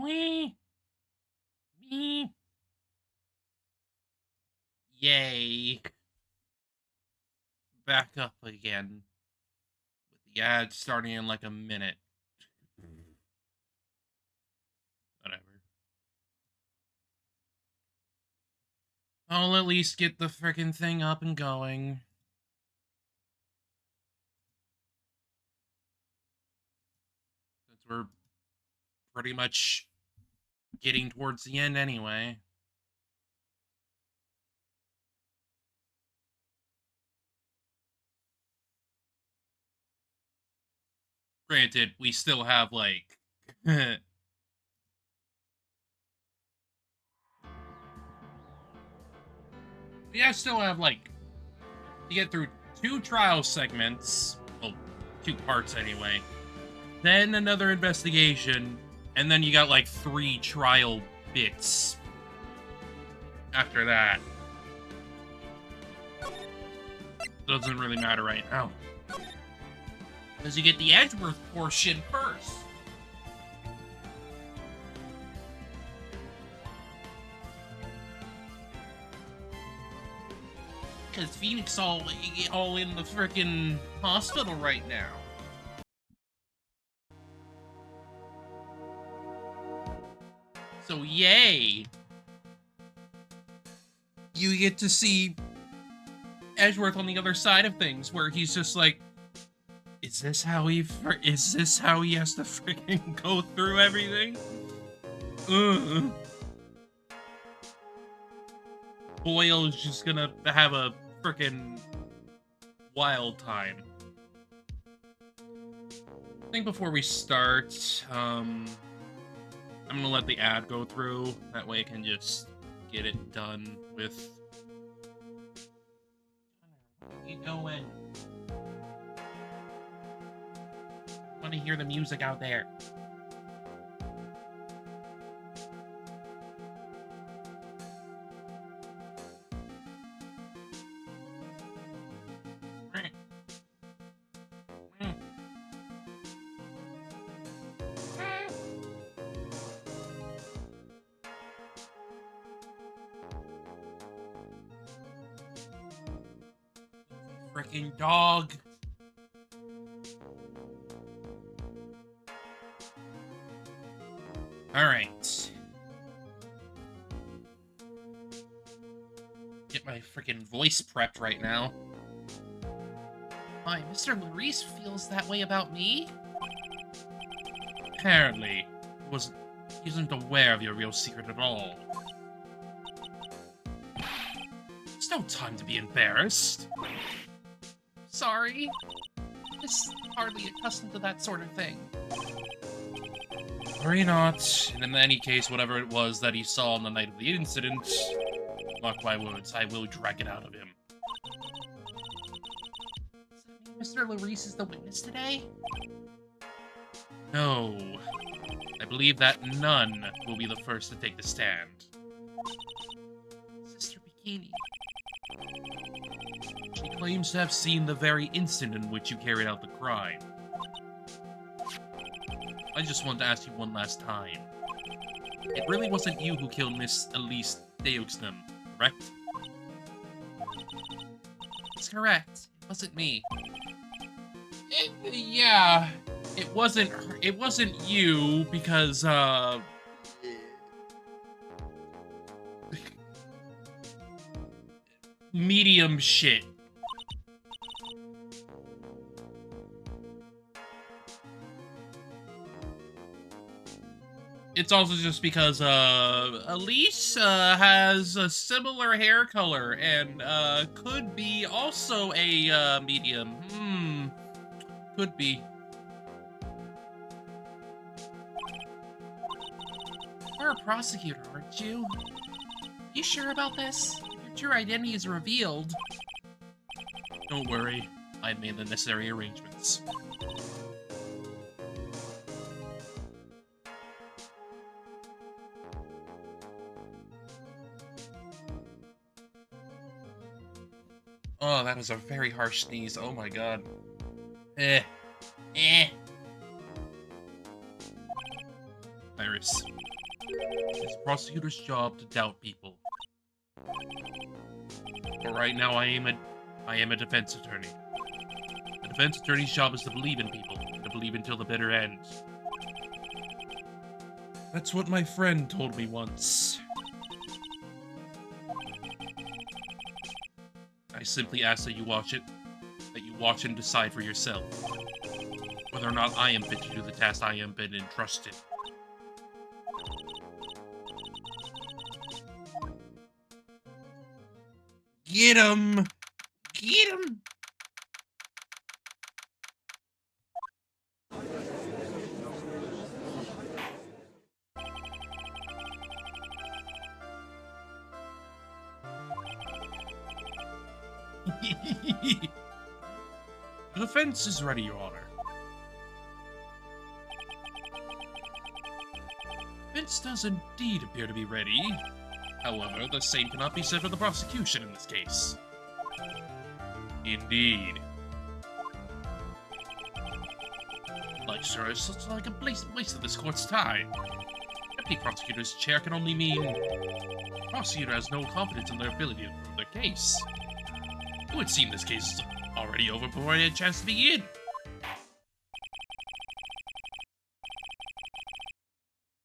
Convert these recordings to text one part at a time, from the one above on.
Wee. Me. Yay. Back up again. With the ad starting in like a minute. Whatever. I'll at least get the frickin' thing up and going. Since we're pretty much getting towards the end anyway. Granted, we still have like I still have like to get through 2 trial segments, well, 2 parts anyway, then another investigation, and then you got like 3 trial bits after that. Doesn't really matter right now, because you get the Edgeworth portion first. Because Phoenix all in the frickin' hospital right now. So yay! You get to see Edgeworth on the other side of things, where he's just like, is this how he has to frickin' go through everything? Boyle's just gonna have a frickin' wild time. I think before we start, I'm gonna let the ad go through. That way I can just get it done with. Where are you going? I want to hear the music out there. Freaking dog. All right. Get my freaking voice prepped right now. Why, Mr. Maurice feels that way about me? Apparently, he isn't aware of your real secret at all. There's no time to be embarrassed. Sorry. I'm just hardly accustomed to that sort of thing. Worry not. And in any case, whatever it was that he saw on the night of the incident, mark my words, I will drag it out of him. Does that mean Mr. Maurice is the witness today? No. I believe that none will be the first to take the stand. Sister Bikini. She claims to have seen the very instant in which you carried out the crime. I just want to ask you one last time. It really wasn't you who killed Miss Elise Deuxnam, correct? That's correct. It wasn't me. Yeah, it wasn't her. It wasn't you because medium shit. It's also just because Elise has a similar hair color and could be also a medium. Could be. You're a prosecutor, aren't you? You sure about this? If your true identity is revealed. Don't worry, I made the necessary arrangements. Oh, that was a very harsh sneeze. Oh my god. I Iris. It's a prosecutor's job to doubt people. But right now, I am a defense attorney. A defense attorney's job is to believe in people, to believe until the bitter end. That's what my friend told me once. I simply ask that you watch and decide for yourself whether or not I am fit to do the task I am been entrusted. Get him! Get him! The defense is ready, Your Honor. The defense does indeed appear to be ready. However, the same cannot be said for the prosecution in this case. Indeed. Like, sir, it's such like a waste of this court's time. Deputy prosecutor's chair can only mean the prosecutor has no confidence in their ability to prove their case. It would seem this case is already over before I had a chance to begin.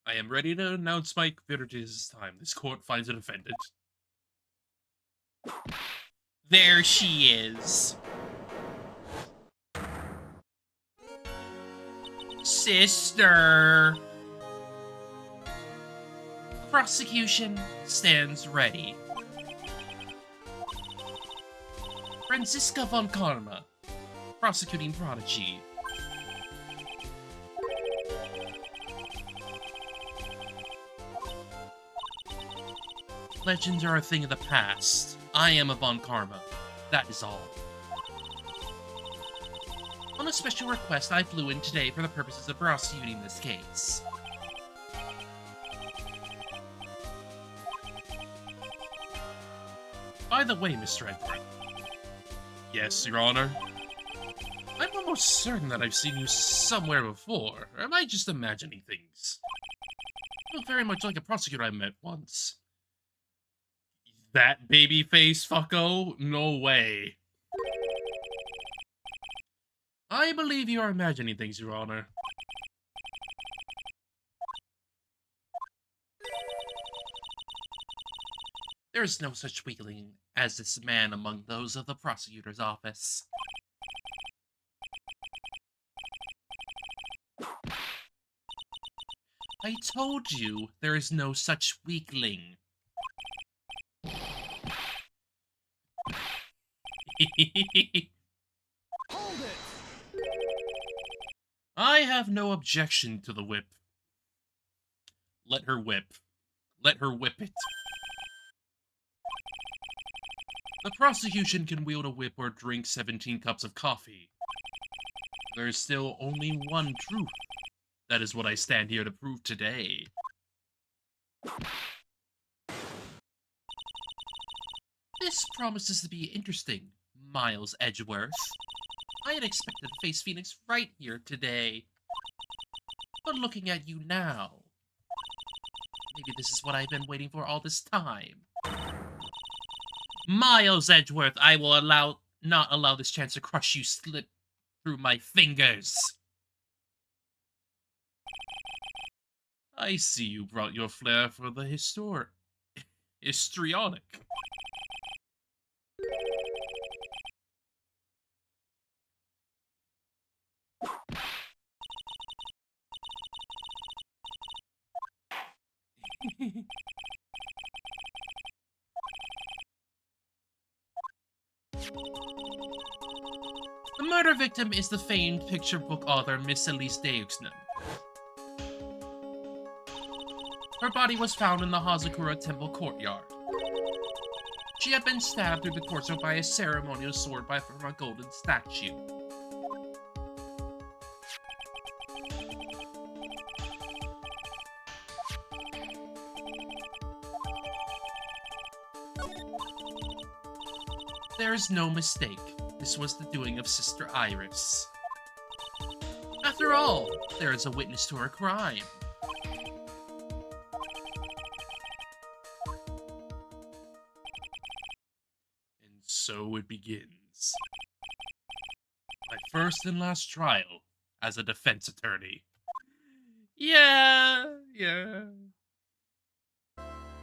I am ready to announce my verdict this time. This court finds a defendant. There she is. Sister. Prosecution stands ready. Franziska von Karma, prosecuting prodigy. Legends are a thing of the past. I am a von Karma. That is all. On a special request, I flew in today for the purposes of prosecuting this case. By the way, Mr. Edward. Yes, Your Honor. I'm almost certain that I've seen you somewhere before, or am I just imagining things? You look very much like a prosecutor I met once. That babyface fucko? No way. I believe you are imagining things, Your Honor. There is no such weakling as this man among those of the prosecutor's office. I told you there is no such weakling. Hold it! I have no objection to the whip. Let her whip. Let her whip it. The prosecution can wield a whip or drink 17 cups of coffee. There is still only one truth. That is what I stand here to prove today. This promises to be interesting, Miles Edgeworth. I had expected to face Phoenix right here today. But looking at you now, maybe this is what I've been waiting for all this time. Miles Edgeworth, I will not allow this chance to crush you slip through my fingers. I see you brought your flair for the histrionic. The murder victim is the famed picture book author Miss Elise Deixnen. Her body was found in the Hazakura Temple courtyard. She had been stabbed through the torso by a ceremonial sword from a golden statue. There is no mistake. This was the doing of Sister Iris. After all, there is a witness to her crime. so it begins. My first and last trial as a defense attorney. Yeah.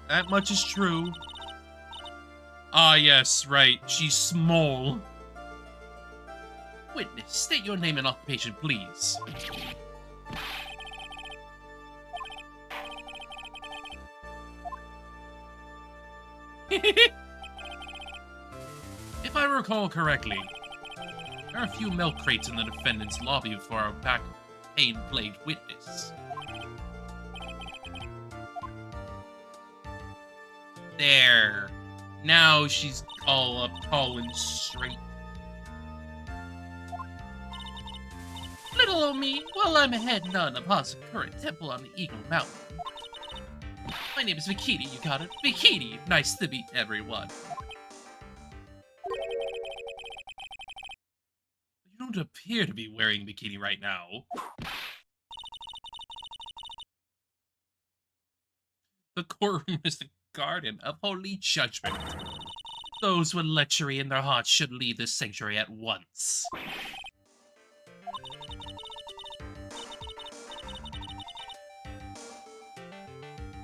That much is true. Ah, yes, right. She's small. Witness, state your name and occupation, please. If I recall correctly, there are a few milk crates in the defendant's lobby for our back pain-plagued witness. There. Now she's all up tall and straight. Little old me, well, I'm a head nun of Hasakura Temple on the Eagle Mountain. My name is Vikini, you got it? Vikini, nice to meet everyone. You don't appear to be wearing bikini right now. The courtroom is the garden of holy judgment. Those with lechery in their hearts should leave this sanctuary at once.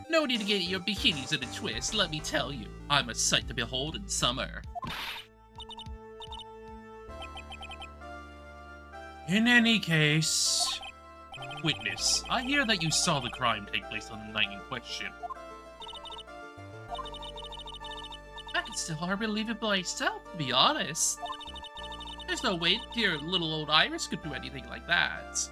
No need to get your bikinis in a twist, let me tell you. I'm a sight to behold in summer. In any case... Witness, I hear that you saw the crime take place on the night in question. I can still hardly believe it myself, to be honest. There's no way dear little old Iris could do anything like that.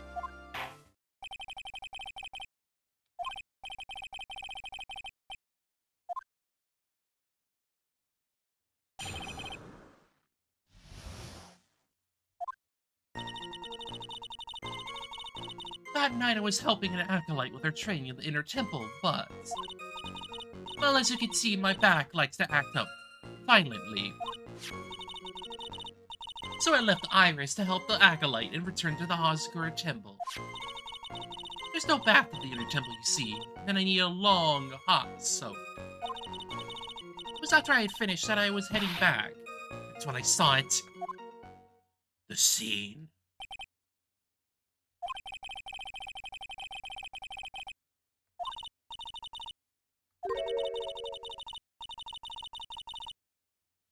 That night I was helping an acolyte with her training in the inner temple, but... Well, as you can see, my back likes to act up violently. So I left Iris to help the acolyte and returned to the Hasakura Temple. There's no bath in the inner temple, you see, and I need a long, hot soak. It was after I had finished that I was heading back. That's when I saw it. The scene.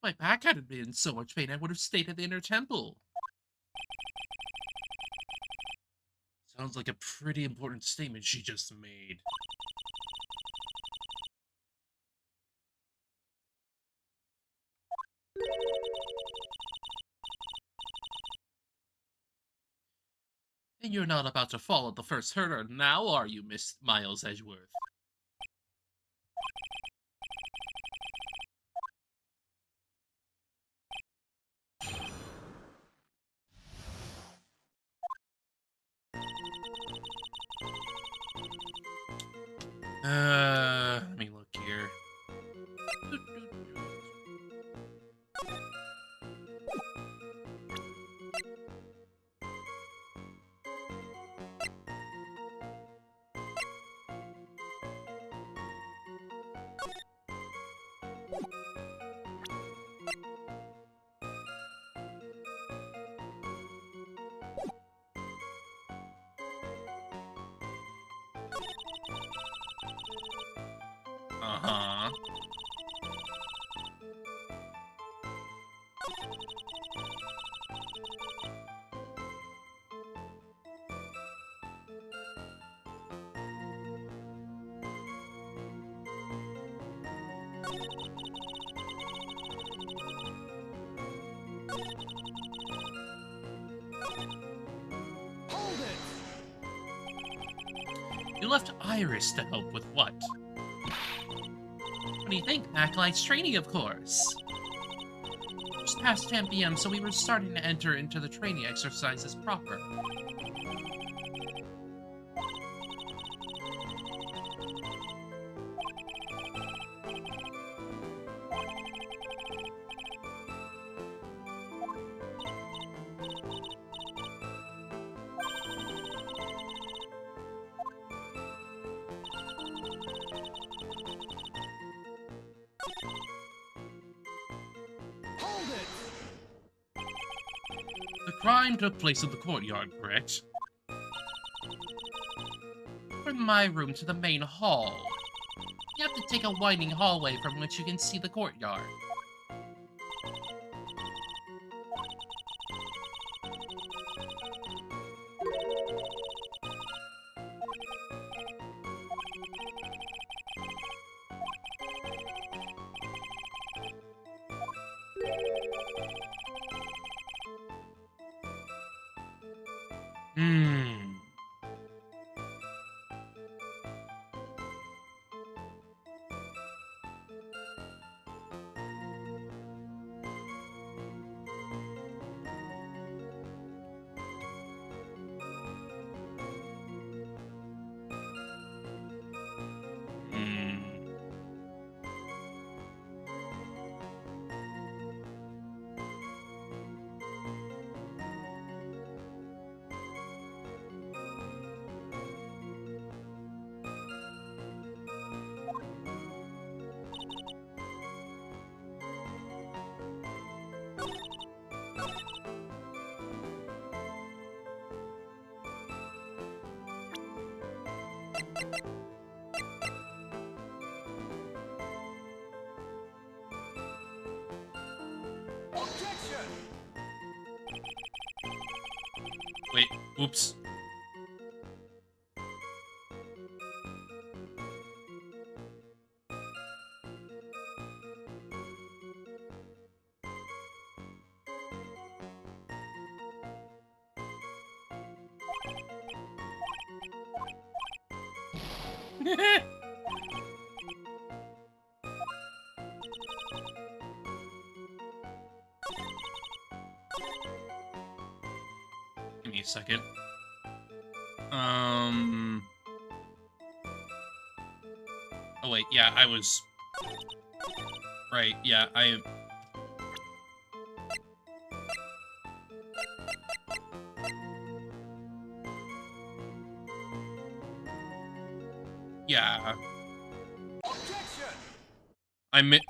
My back hadn't been in so much pain, I would have stayed at the inner temple. Sounds like a pretty important statement she just made. And you're not about to follow the first herder now, are you, Miss Miles Edgeworth? Let me look here. Uh-huh. Hold it! You left Iris to help with what? What do you think? Acolyte's training, of course. Just past 10 p.m., so we were starting to enter into the training exercises proper. Hold it! crime took place in the courtyard, correct? From my room to the main hall. You have to take a winding hallway from which you can see the courtyard. Hmm. Objection! Wait, oops. Give me a second. Oh wait, yeah, I was... Right, yeah, Yeah. Objection!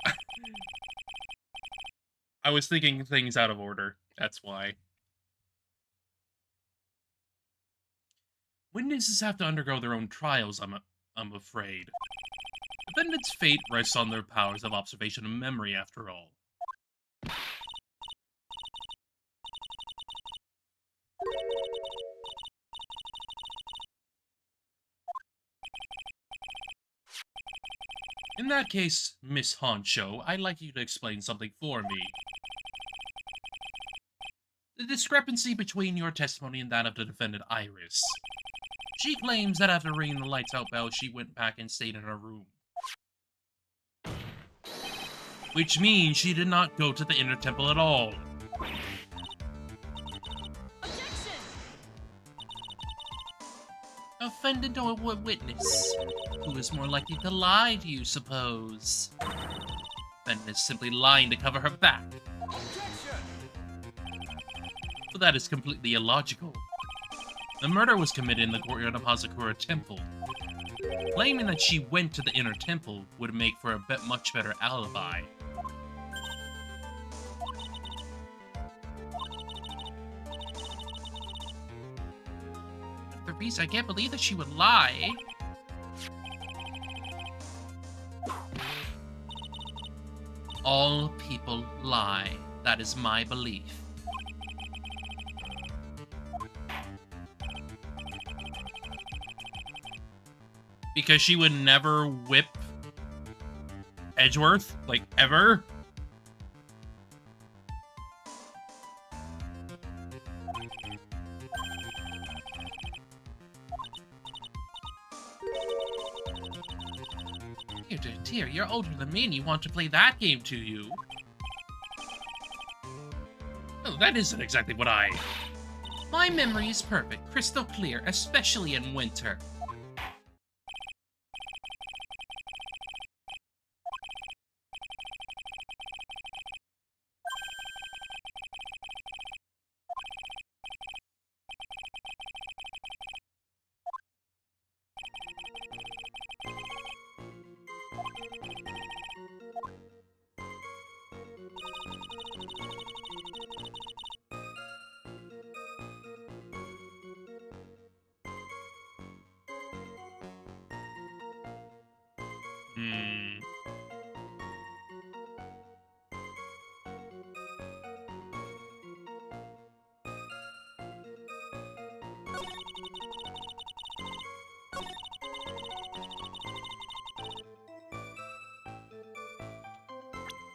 I was thinking things out of order. That's why. Witnesses have to undergo their own trials, I'm afraid. Defendant's fate rests on their powers of observation and memory, after all. In that case, Miss Honcho, I'd like you to explain something for me. The discrepancy between your testimony and that of the defendant Iris. She claims that after ringing the lights out bell, she went back and stayed in her room. Which means she did not go to the inner temple at all. Objection! Offended or a witness? Who is more likely to lie, do you suppose? Defendant is simply lying to cover her back. Objection! But that is completely illogical. The murder was committed in the courtyard of Hazakura Temple. Claiming that she went to the inner temple would make for a much better alibi. For peace, I can't believe that she would lie. All people lie. That is my belief. Because she would never whip Edgeworth, like, ever. Dear, you're older than me and you want to play that game, do you? Oh, that isn't exactly what I... My memory is perfect, crystal clear, especially in winter.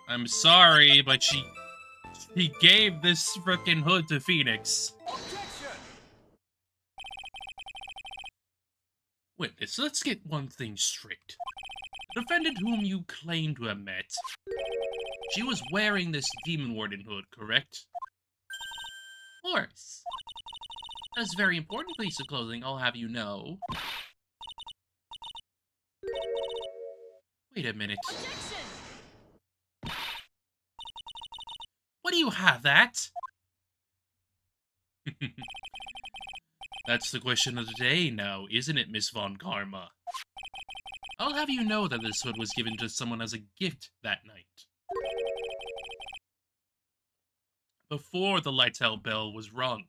I'm sorry, but she gave this frickin' hood to Phoenix. Objection! Witness, let's get one thing straight. The defendant whom you claim to have met, she was wearing this Demon Warden hood, correct? Of course. That's a very important piece of clothing, I'll have you know. Wait a minute. Objection! What do you have that? That's the question of the day now, isn't it, Miss Von Karma? I'll have you know that this hood was given to someone as a gift that night. Before the Lightel bell was rung.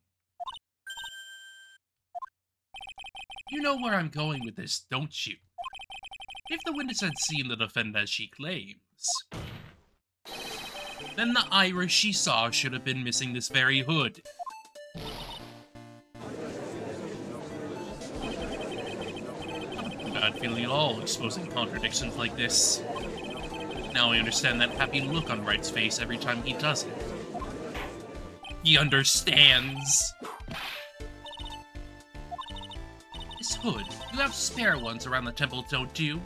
You know where I'm going with this, don't you? If the witness had seen the defendant as she claims, then the iris she saw should have been missing this very hood. Bad feeling at all exposing contradictions like this. Now I understand that happy look on Wright's face every time he does it. He understands. This hood, you have spare ones around the temple, don't you?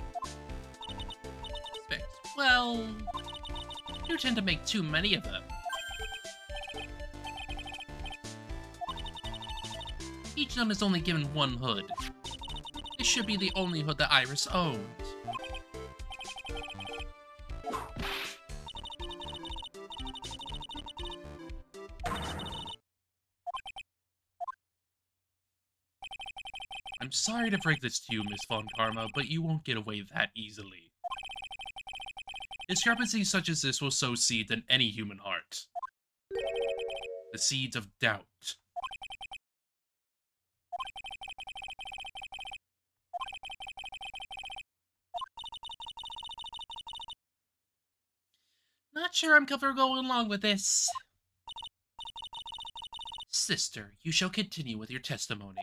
Spare? Well, you tend to make too many of them. Each nun is only given one hood. This should be the only hood that Iris owned. I'm sorry to break this to you, Miss Von Karma, but you won't get away that easily. Discrepancies such as this will sow seeds in any human heart. The seeds of doubt. Not sure I'm comfortable going along with this. Sister, you shall continue with your testimony.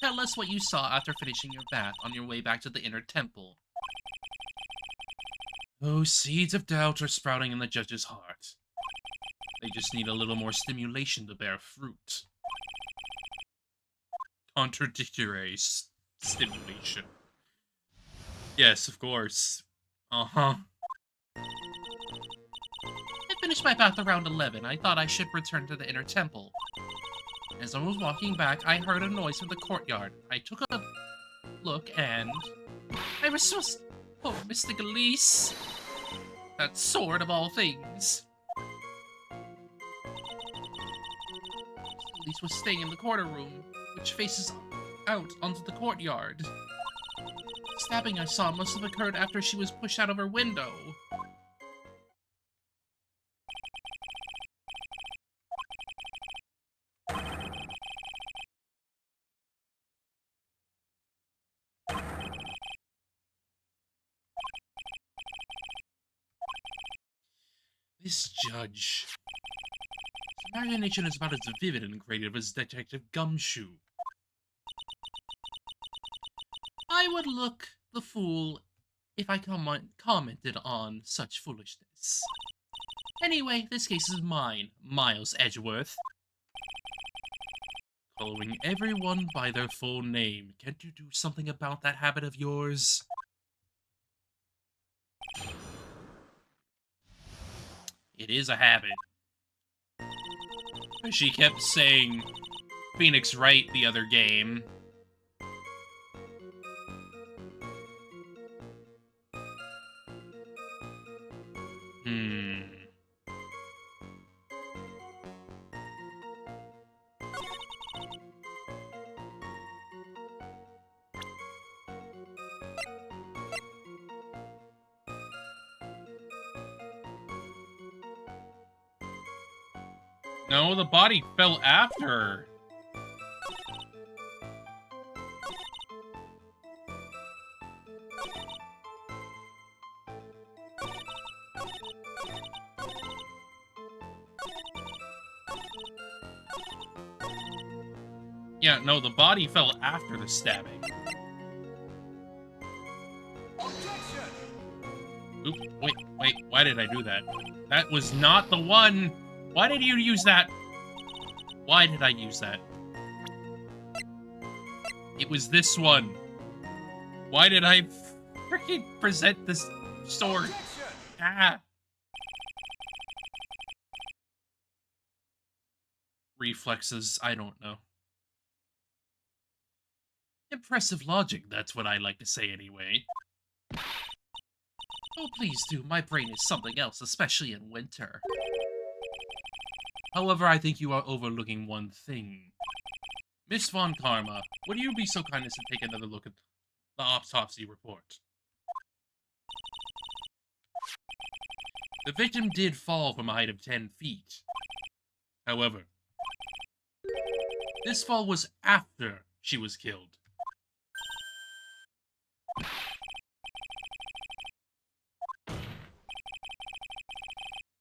Tell us what you saw after finishing your bath on your way back to the inner temple. Oh, seeds of doubt are sprouting in the judge's heart. They just need a little more stimulation to bear fruit. Contradictory stimulation. Yes, of course. Uh-huh. I finished my bath around 11. I thought I should return to the inner temple. As I was walking back, I heard a noise from the courtyard. I took a look and... I was so... Oh, Mr. Elise. That sword of all things. Elise was staying in the corner room, which faces out onto the courtyard. The stabbing I saw must have occurred after she was pushed out of her window. This judge. His imagination is about as vivid and creative as Detective Gumshoe. I would look the fool if I commented on such foolishness. Anyway, this case is mine, Miles Edgeworth. Calling everyone by their full name. Can't you do something about that habit of yours? It is a habit. She kept saying Phoenix Wright the other game. No, the body fell after her. Yeah, no, the body fell after the stabbing. Objection! Oop, wait, why did I do that? That was not the one! Why did you use that? Why did I use that? It was this one. Why did I freaking present this sword? Objection! Ah! Reflexes, I don't know. Impressive logic, that's what I like to say anyway. Oh, please do. My brain is something else, especially in winter. However, I think you are overlooking one thing. Miss Von Karma, would you be so kind as to take another look at the autopsy report? The victim did fall from a height of 10 feet. However, this fall was after she was killed.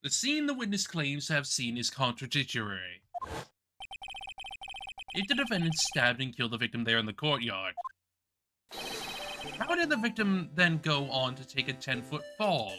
The scene the witness claims to have seen is contradictory. If the defendant stabbed and killed the victim there in the courtyard, how did the victim then go on to take a 10-foot fall?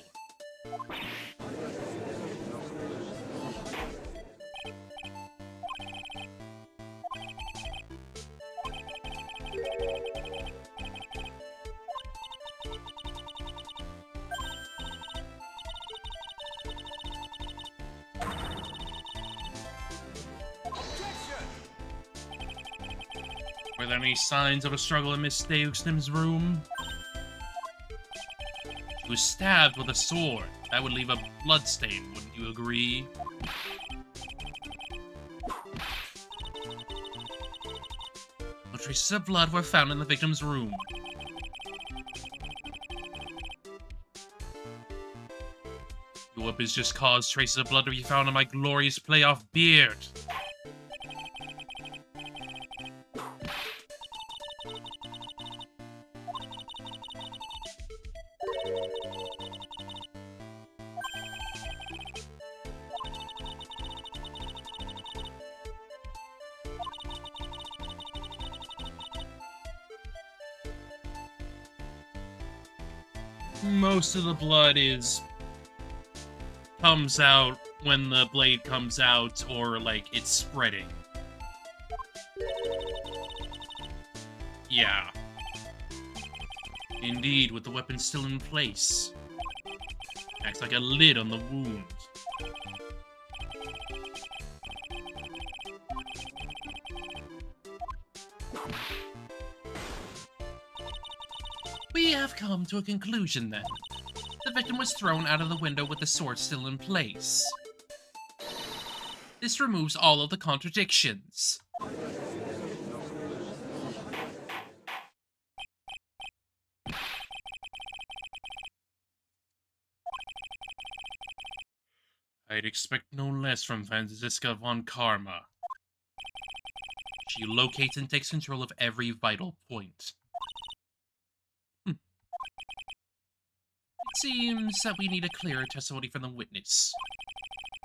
Objection! Were there any signs of a struggle in Miss Steuxnim's room? She was stabbed with a sword. That would leave a bloodstain, wouldn't you agree? No traces of blood were found in the victim's room. Your whip has just caused traces of blood to be found on my glorious playoff beard. Most of the blood comes out when the blade comes out, or like it's spreading. Yeah. Indeed, with the weapon still in place. Acts like a lid on the wound. We have come to a conclusion then. The victim was thrown out of the window with the sword still in place. This removes all of the contradictions. I'd expect no less from Franziska von Karma. She locates and takes control of every vital point. It seems that we need a clearer testimony from the witness.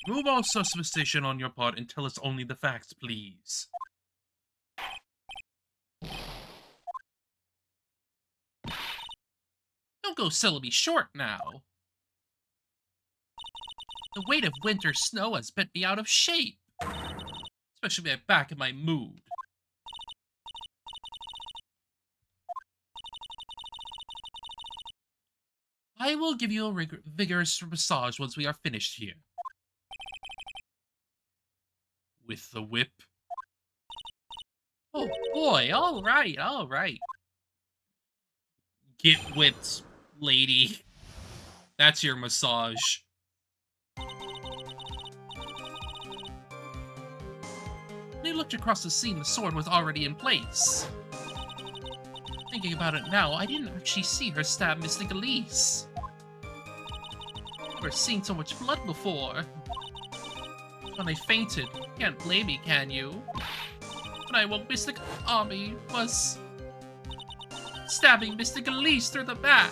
Remove all suspicion on your part and tell us only the facts, please. Don't go selling me short now. The weight of winter snow has bent me out of shape. Especially my back and my mood. I will give you a vigorous massage once we are finished here. With the whip. Oh boy, alright, alright. Get whipped, lady. That's your massage. When he looked across the scene, the sword was already in place. Thinking about it now, I didn't actually see her stab Mystic Elise. Never seen so much blood before. When I fainted, can't blame me, can you? When I woke, Mystic Army was stabbing Mystic Elise through the back.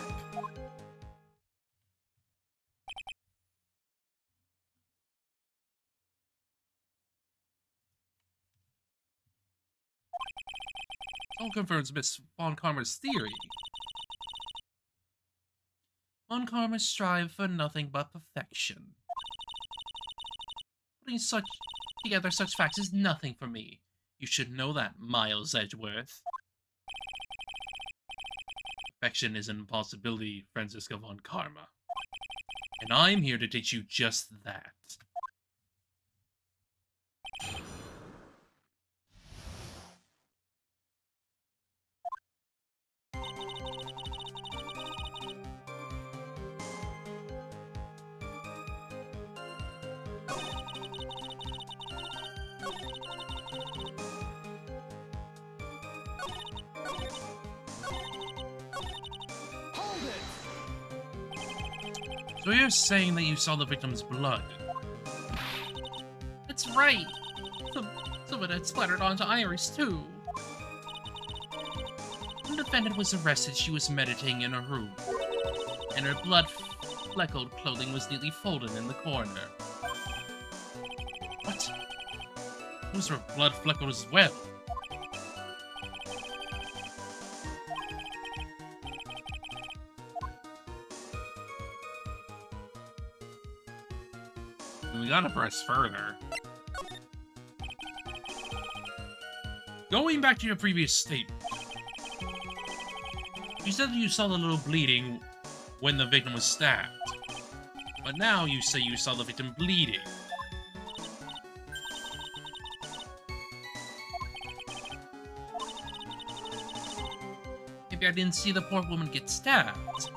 All confirms Miss Von Karma's theory. On karma strive for nothing but perfection. Putting together such facts is nothing for me. You should know that, Miles Edgeworth. Perfection is an impossibility, Francisco von Karma. And I'm here to teach you just that. Hold it! So you're saying that you saw the victim's blood? That's right. Some of it splattered onto Iris, too. When the defendant was arrested, she was meditating in her room, and her blood-fleckled clothing was neatly folded in the corner. What? Those were blood-fleckled as well. We gotta press further. Going back to your previous statement, you said that you saw the little bleeding when the victim was stabbed, but now you say you saw the victim bleeding. Maybe I didn't see the poor woman get stabbed,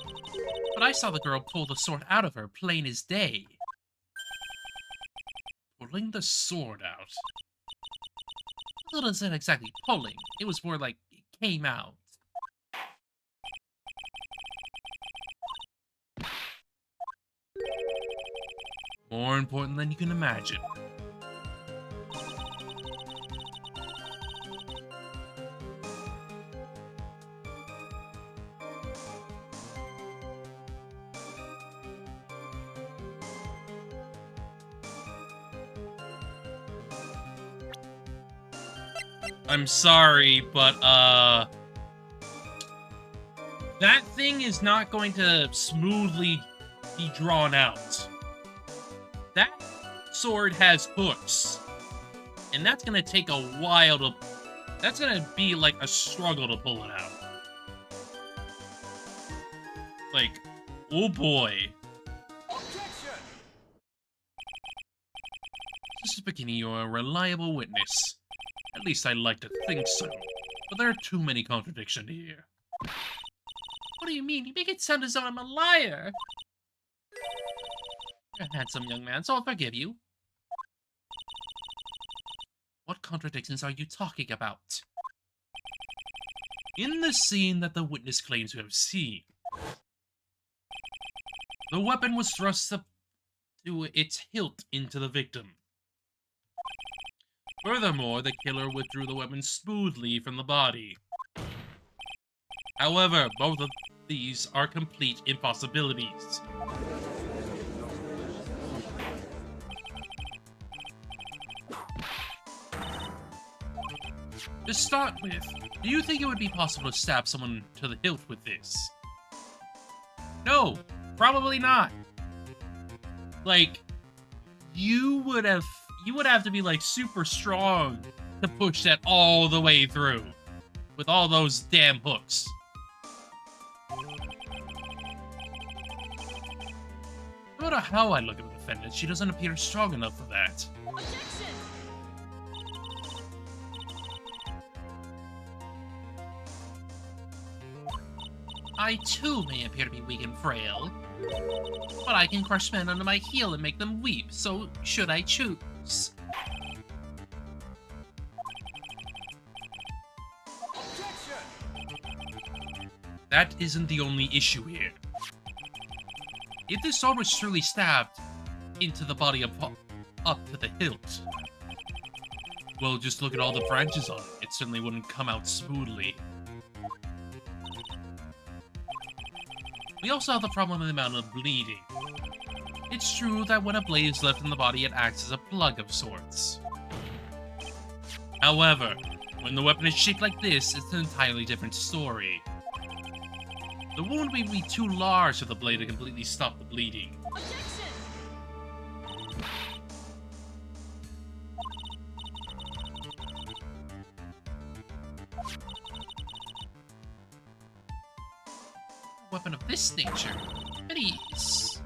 but I saw the girl pull the sword out of her, plain as day. Pulling the sword out? Well, it wasn't exactly pulling. It was more like it came out. More important than you can imagine. I'm sorry, but, that thing is not going to smoothly be drawn out. That sword has hooks. And that's gonna take a while to... That's gonna be like a struggle to pull it out. Like, oh boy. Objection! Mr. Bikini, you're a reliable witness. At least I like to think so. But there are too many contradictions here. What do you mean? You make it sound as though I'm a liar. You're a handsome young man, so I'll forgive you. What contradictions are you talking about? In the scene that the witness claims to have seen, the weapon was thrust up to its hilt into the victim. Furthermore, the killer withdrew the weapon smoothly from the body. However, both of these are complete impossibilities. To start with, do you think it would be possible to stab someone to the hilt with this? No, probably not. Like, you would have to be like super strong to push that all the way through with all those damn hooks. No matter how I look at the defendant, she doesn't appear strong enough for that. Objection! I too may appear to be weak and frail, but I can crush men under my heel and make them weep, so should I choose. Objection! That isn't the only issue here. If this sword was truly stabbed into the body up to the hilt, well, just look at all the branches on it. It certainly wouldn't come out smoothly. We also have the problem of the amount of bleeding. It's true that when a blade is left in the body, it acts as a plug of sorts. However, when the weapon is shaped like this, it's an entirely different story. The wound would be too large for the blade to completely stop the bleeding. Objection! Weapon of this nature, at ease.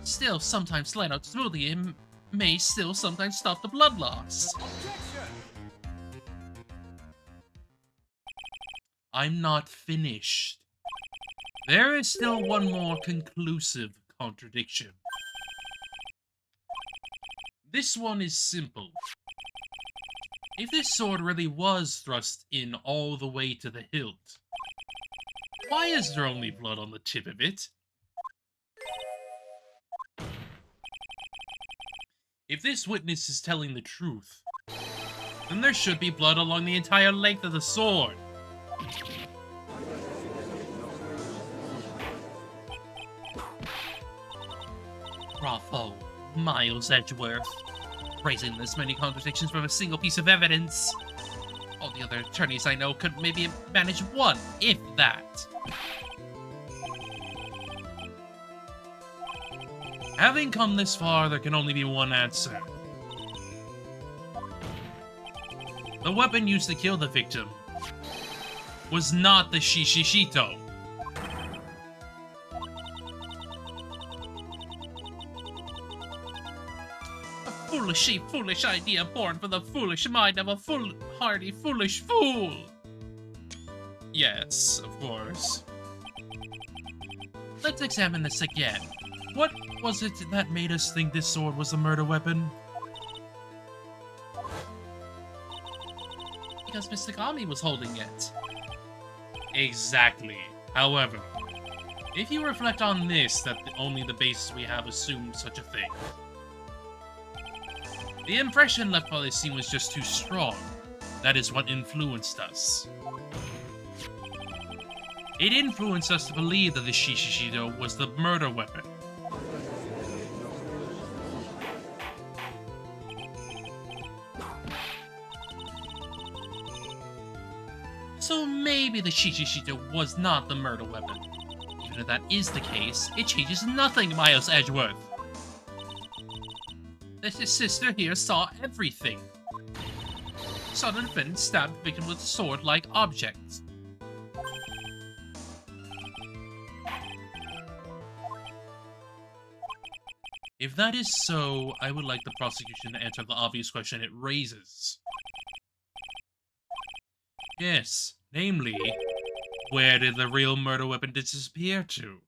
Still sometimes slide out smoothly and may still sometimes stop the blood loss. Objection! I'm not finished. There is still one more conclusive contradiction. This one is simple. If this sword really was thrust in all the way to the hilt, why is there only blood on the tip of it? If this witness is telling the truth, then there should be blood along the entire length of the sword. Bravo, Miles Edgeworth. Raising this many contradictions from a single piece of evidence. All the other attorneys I know could maybe manage one, if that. Having come this far, there can only be one answer. The weapon used to kill the victim was not the Shishishito. A foolish idea born from the foolish mind of a foolhardy, foolish fool. Yes, of course. Let's examine this again. What was it that made us think this sword was a murder weapon? Because Mr. Gami was holding it. Exactly. However, if you reflect on this, that only the basis we have assumed such a thing. The impression left by this scene was just too strong. That is what influenced us. It influenced us to believe that the Shishishito was the murder weapon. So maybe the Shishishito was not the murder weapon. Even if that is the case, it changes nothing, Miles Edgeworth. His sister here saw everything. Saw the defendant stab the victim with a sword-like object. If that is so, I would like the prosecution to answer the obvious question it raises. Yes, namely, where did the real murder weapon disappear to?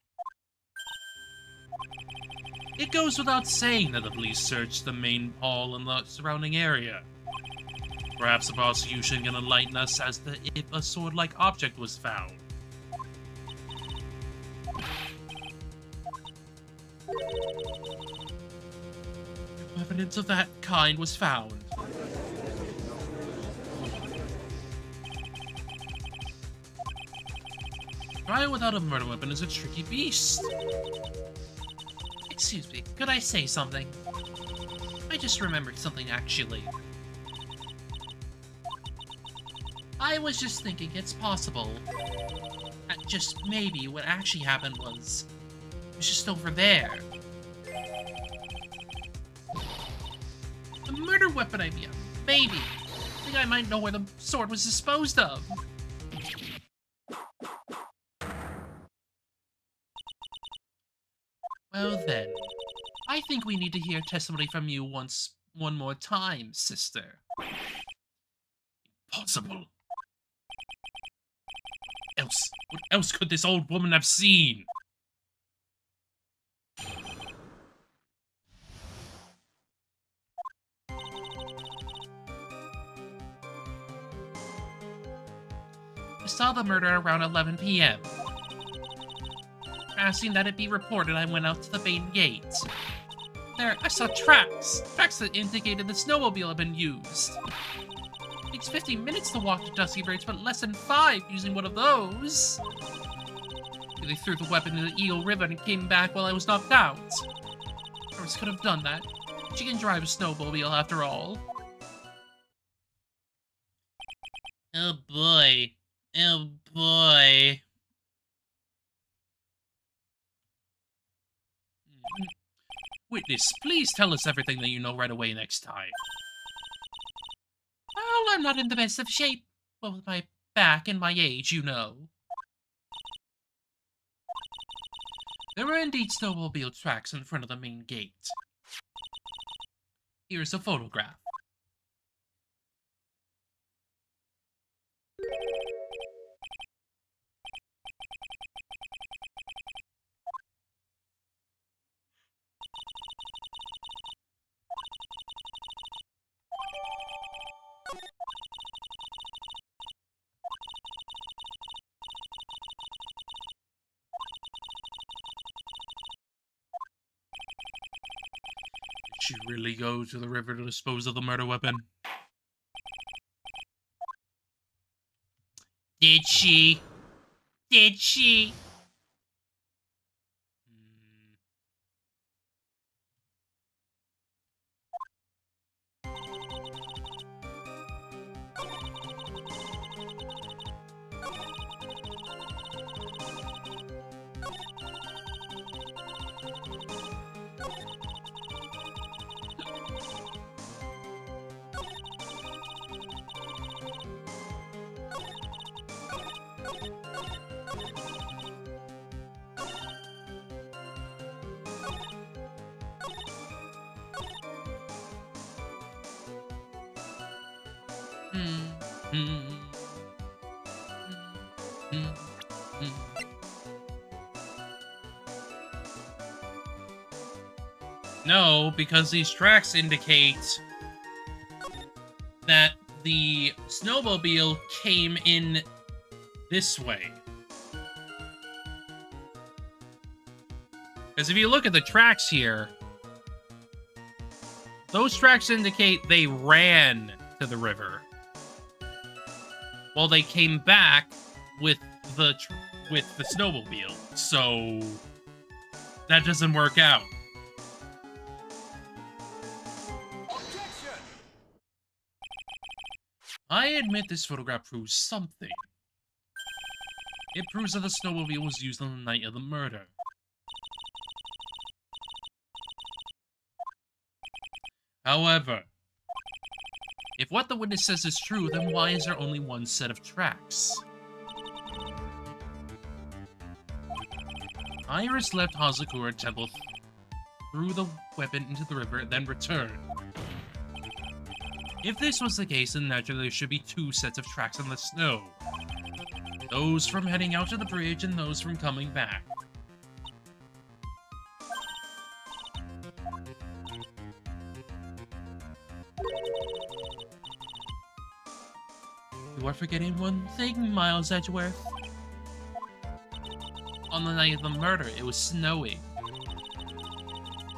It goes without saying that the police searched the main hall and the surrounding area. Perhaps the prosecution can enlighten us as to if a sword-like object was found. If evidence of that kind was found. Trial without a murder weapon is a tricky beast. Excuse me, could I say something? I just remembered something, actually. I was just thinking it's possible that just maybe what actually happened was just over there. The murder weapon idea. Maybe. I think I might know where the sword was disposed of. Well then, I think we need to hear testimony from you one more time, sister. Possible. What else could this old woman have seen? I saw the murder around 11 p.m. Asking that it be reported, I went out to the main gate. There, I saw tracks that indicated the snowmobile had been used. It takes 15 minutes to walk to Dusty Bridge, but less than 5 using one of those. They threw the weapon into the Eagle River and came back while I was knocked out. Norris could have done that. She can drive a snowmobile after all. Oh boy. Oh boy. Witness, please tell us everything that you know right away next time. Well, I'm not in the best of shape. Well, with my back and my age, you know. There were indeed snowmobile tracks in front of the main gate. Here's a photograph. Did she really go to the river to dispose of the murder weapon? Did she? Did she? No, because these tracks indicate that the snowmobile came in this way. Because if you look at the tracks here, those tracks indicate they ran to the river, while they came back with the snowmobile. So that doesn't work out. Objection! I admit this photograph proves something. It proves that the snowmobile was used on the night of the murder. However, if what the witness says is true, then why is there only one set of tracks? Iris left Hazakura Temple, threw the weapon into the river, then returned. If this was the case, then naturally there should be two sets of tracks on the snow. Those from heading out to the bridge and those from coming back. You are forgetting one thing, Miles Edgeworth. On the night of the murder, it was snowing.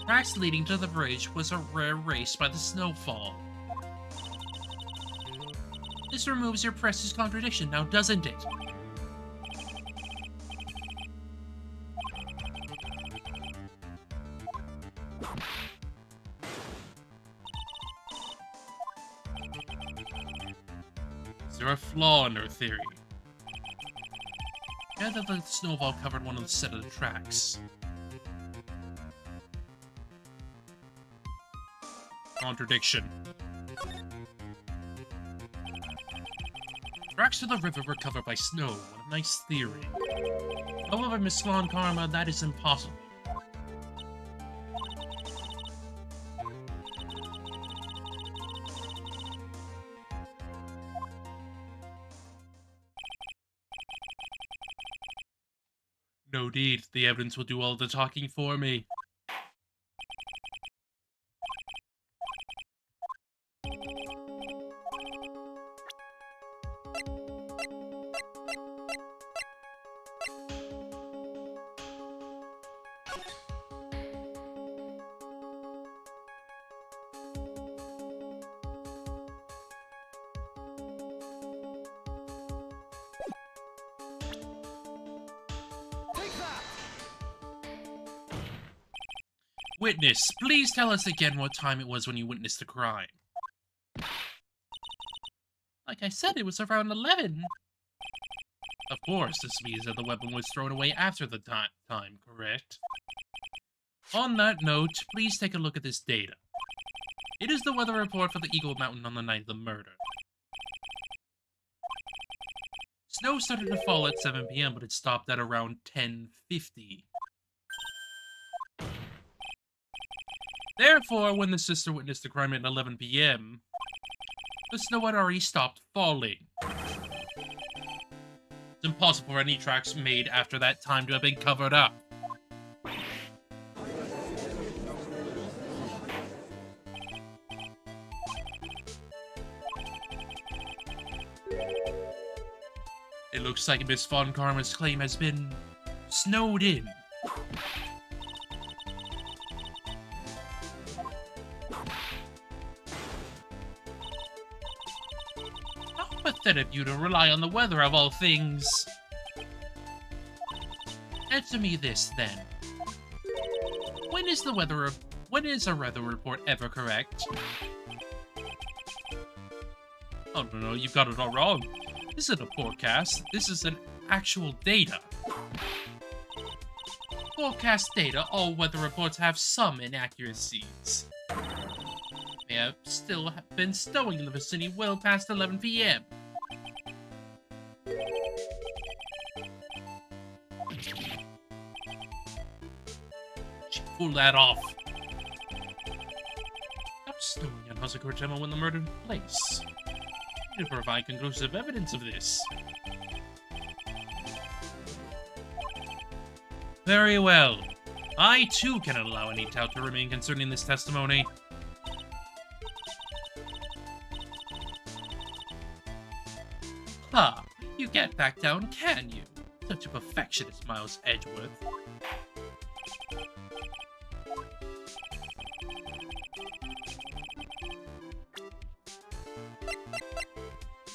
Tracks leading to the bridge was a rare race by the snowfall. This removes your precious contradiction, now doesn't it? Is there a flaw in her theory? Yeah, that the snowball covered one of the set of the tracks. Contradiction. Tracks to the river were covered by snow. What a nice theory. However, Miss Swan Karma, that is impossible. No need. The evidence will do all the talking for me. Take that! Witness, please tell us again what time it was when you witnessed the crime. Like I said, it was around 11. Of course, this means that the weapon was thrown away after the time, correct? On that note, please take a look at this data. It is the weather report for the Eagle Mountain on the night of the murder. Snow started to fall at 7 p.m., but it stopped at around 10:50. Therefore, when the sister witnessed the crime at 11 p.m., the snow had already stopped falling. It's impossible for any tracks made after that time to have been covered up. It looks like Miss Von Karma's claim has been snowed in. How pathetic of you to rely on the weather of all things. Answer me this, then. When is a weather report ever correct? Oh, no, you've got it all wrong. This isn't a forecast. This is an actual data. Forecast data, all weather reports have some inaccuracies. May have still been snowing in the vicinity well past 11 p.m. She pulled that off. Stop snowing on Hazakura Temple when the murder took place. To provide conclusive evidence of this. Very well. I too cannot allow any doubt to remain concerning this testimony. Ha! You can't back down, can you? Such a perfectionist, Miles Edgeworth.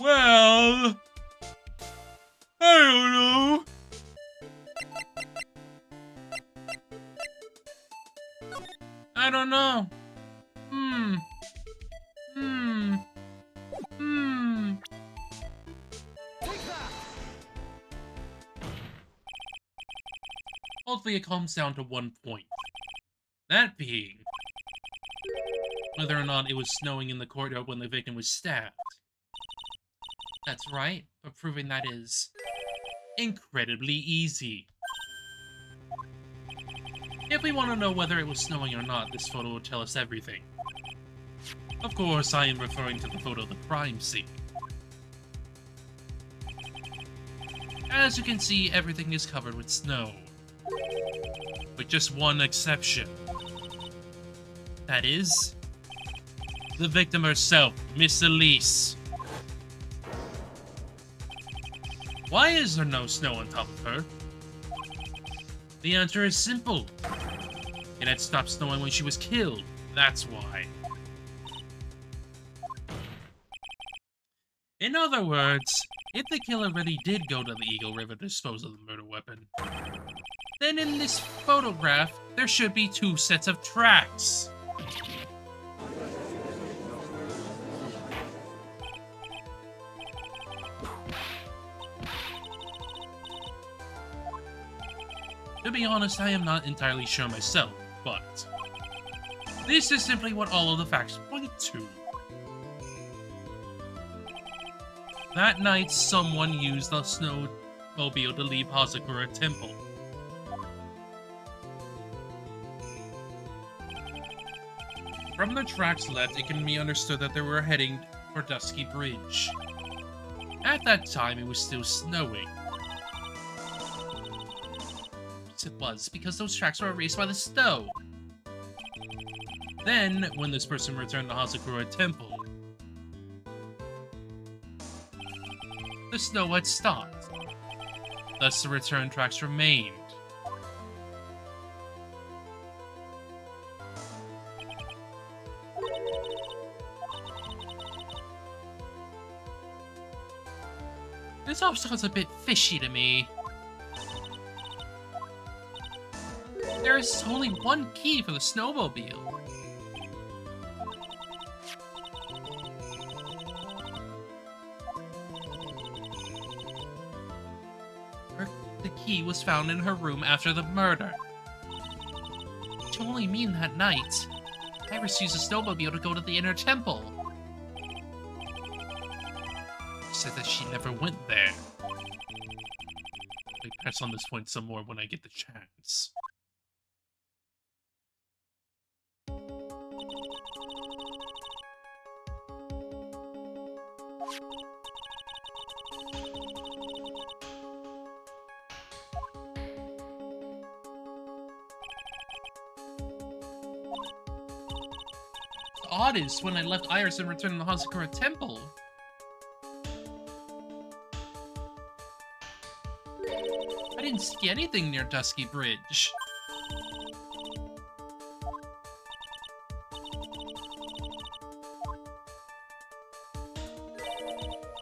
Well, I don't know. I don't know. Take that! Hopefully it comes down to one point. That being, whether or not it was snowing in the courtyard when the victim was stabbed. That's right, but proving that is incredibly easy. If we want to know whether it was snowing or not, this photo will tell us everything. Of course, I am referring to the photo of the crime scene. As you can see, everything is covered with snow. With just one exception. That is, the victim herself, Miss Elise. Why is there no snow on top of her? The answer is simple. It had stopped snowing when she was killed. That's why. In other words, if the killer really did go to the Eagle River to dispose of the murder weapon, then in this photograph, there should be two sets of tracks. To be honest, I am not entirely sure myself, but this is simply what all of the facts point to. That night, someone used the snowmobile to leave Hazakura Temple. From the tracks left, it can be understood that they were heading for Dusky Bridge. At that time, it was still snowing. It was because those tracks were erased by the snow. Then, when this person returned to Hazakura Temple, the snow had stopped. Thus, the return tracks remained. This all sounds a bit fishy to me. There is only one key for the snowmobile. The key was found in her room after the murder. to only mean that night. Iris used a snowmobile to go to the inner temple. She said that she never went there. I press on this point some more when I get the chance. Oddest when I left Iris and returned to the Hazakura Temple. I didn't see anything near Dusky Bridge.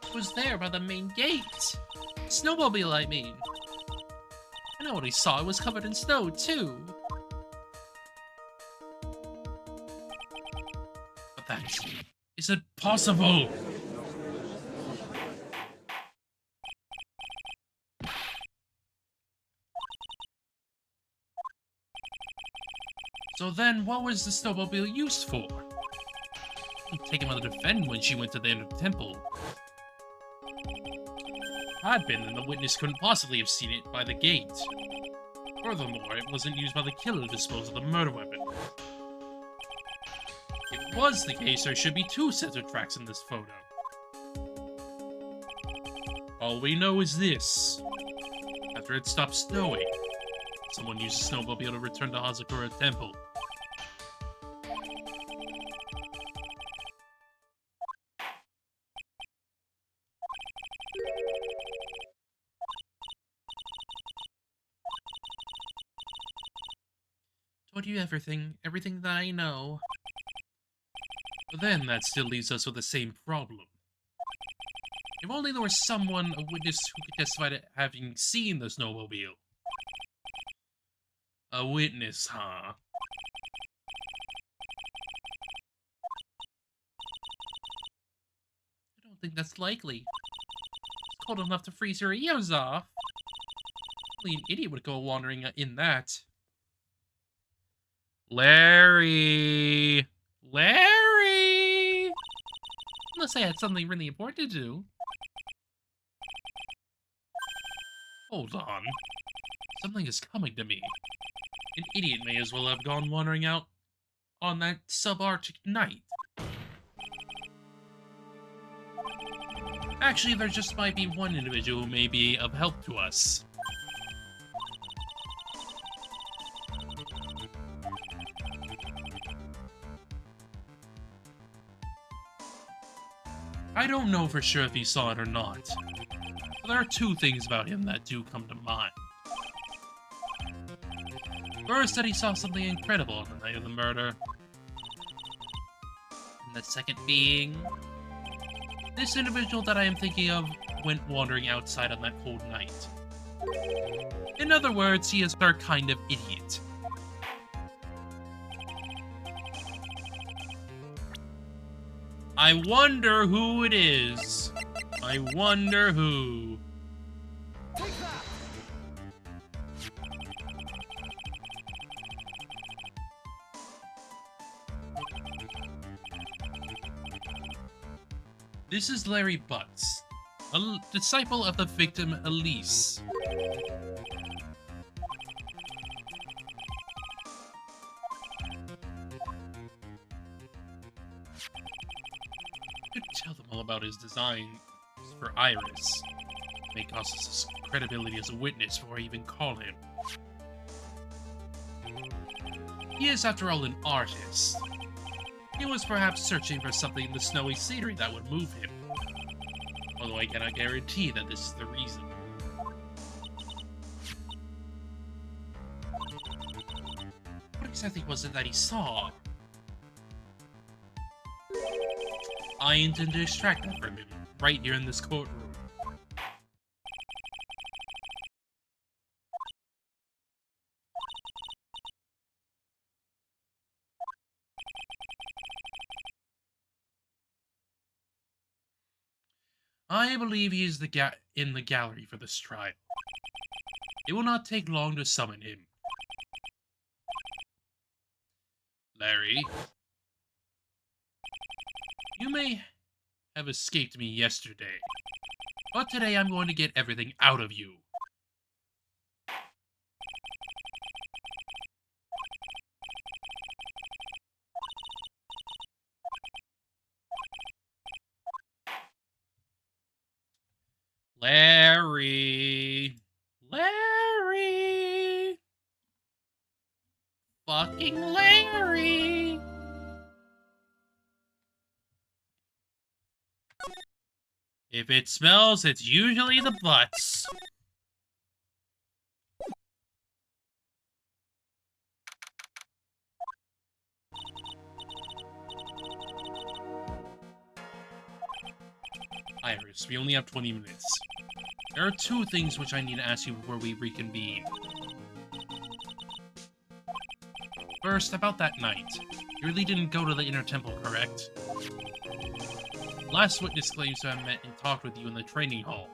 It was there by the main gate. Snowmobile, I mean. I know what I saw. It was covered in snow, too. But that isn't possible. So then, what was the snowmobile used for? Taken out to defend when she went to the inner temple. Had been, and the witness couldn't possibly have seen it by the gate. Furthermore, it wasn't used by the killer to dispose of the murder weapon. If it was the case, there should be 2 sets of tracks in this photo. All we know is this. After it stopped snowing, someone used a snowmobile to return to Hazakura Temple. Told you everything that I know. But then that still leaves us with the same problem. If only there was someone, a witness, who could testify to having seen the snowmobile. A witness, huh? I don't think that's likely. It's cold enough to freeze your ears off. Only an idiot would go wandering in that. Larry! Larry! Unless I had something really important to do. Hold on. Something is coming to me. An idiot may as well have gone wandering out on that subarctic night. Actually, there just might be one individual who may be of help to us. I don't know for sure if he saw it or not, but there are 2 things about him that do come to mind. First, that he saw something incredible on the night of the murder. And the second being, this individual that I am thinking of went wandering outside on that cold night. In other words, he is our kind of idiot. I wonder who it is. I wonder who. Take that! This is Larry Butts, a disciple of the victim Elise. Could tell them all about his design for Iris. May cost us his credibility as a witness before I even call him. He is, after all, an artist. He was perhaps searching for something in the snowy scenery that would move him. Although I cannot guarantee that this is the reason. What exactly was it that he saw? I intend to extract that from him, right here in this courtroom. I believe he is in the gallery for this trial. It will not take long to summon him. Larry. You may have escaped me yesterday, but today I'm going to get everything out of you. Larry. Larry. Fucking Larry. If it smells, it's usually the butts. Iris, we only have 20 minutes. There are two things which I need to ask you before we reconvene. First, about that night. You really didn't go to the inner temple, correct? Last witness claims to have met and talked with you in the training hall.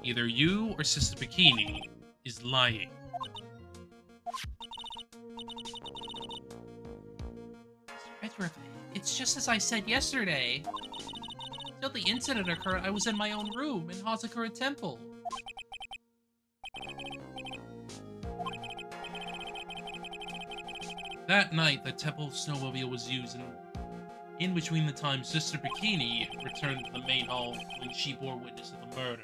Either you or Sister Bikini is lying. Edward, it's just as I said yesterday. Until the incident occurred, I was in my own room in Hazakura Temple. That night, the temple snowmobile was used in between the time Sister Bikini returned to the main hall when she bore witness to the murder.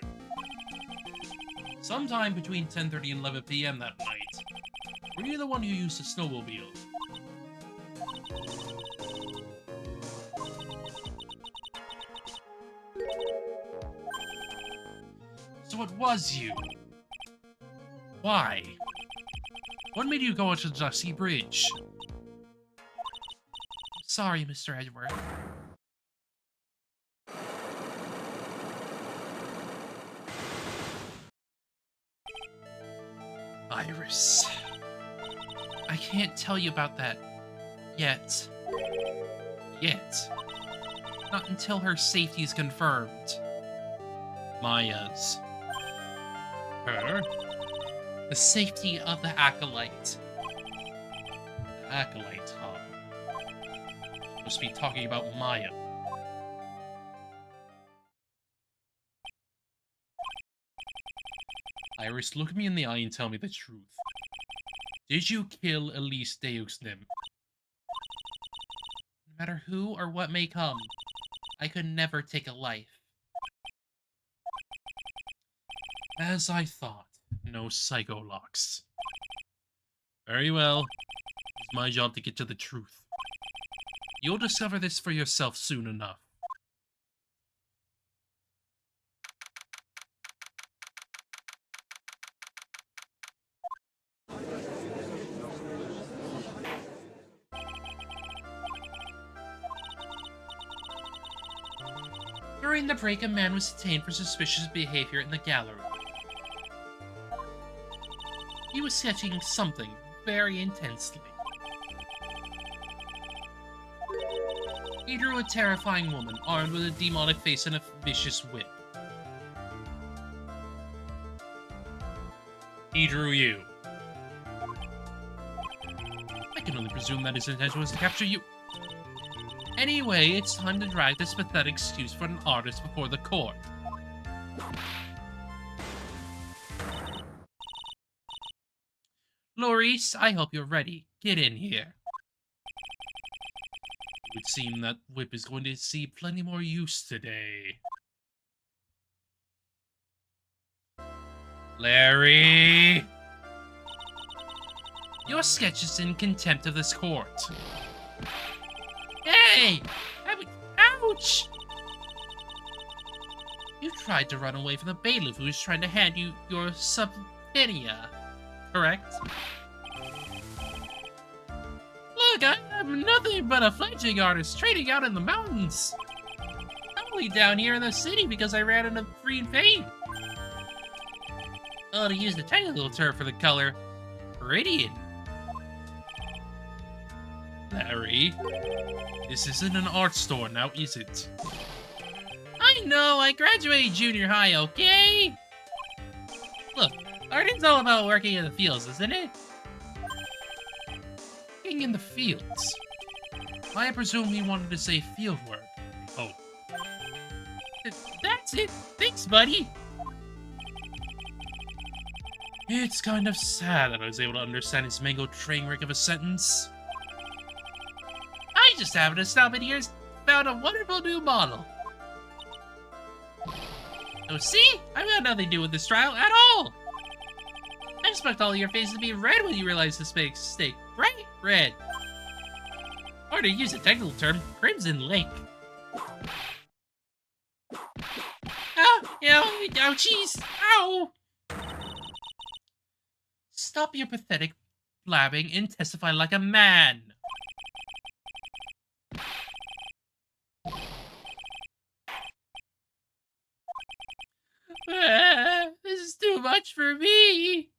Sometime between 10:30 and 11 p.m. that night, were you the one who used the snowmobile? So it was you. Why? What made you go onto the Dusty Bridge? Sorry, Mr. Edward. Iris. I can't tell you about that yet. Yet. Not until her safety is confirmed. Maya's. Her? The safety of the Acolyte. The Acolyte, huh? Must be talking about Maya. Iris, look me in the eye and tell me the truth. Did you kill Elise Deuxnim? No matter who or what may come, I could never take a life. As I thought, no psycholocks. Very well. It's my job to get to the truth. You'll discover this for yourself soon enough. During the break, a man was detained for suspicious behavior in the gallery. He was sketching something very intensely. He drew a terrifying woman armed with a demonic face and a vicious whip. He drew you. I can only presume that his intention was to capture you. Anyway, it's time to drag this pathetic excuse for an artist before the court. Loris, I hope you're ready. Get in here. It would seem that whip is going to see plenty more use today. Larry! Your sketch is in contempt of this court. Hey! Ouch! You tried to run away from the bailiff who was trying to hand you your subpoena, correct? Look, I'm nothing but a fledgling artist trading out in the mountains. I'm only down here in the city because I ran into green paint. Oh, to use the technical term for the color, radiant. Larry, this isn't an art store now, is it? I know, I graduated junior high, okay? Look, art is all about working in the fields, isn't it? working in the fields. I presume he wanted to say field work. Oh. That's it. Thanks, buddy. It's kind of sad that I was able to understand his mangled train wreck of a sentence. I just happened to stop in here and found a wonderful new model. So see? I've got nothing to do with this trial at all. I expect all of your faces to be red when you realize this mistake. Bright red. Or to use a technical term, Crimson Lake. Ouchies! Ow! Stop your pathetic blabbing and testify like a man. This is too much for me.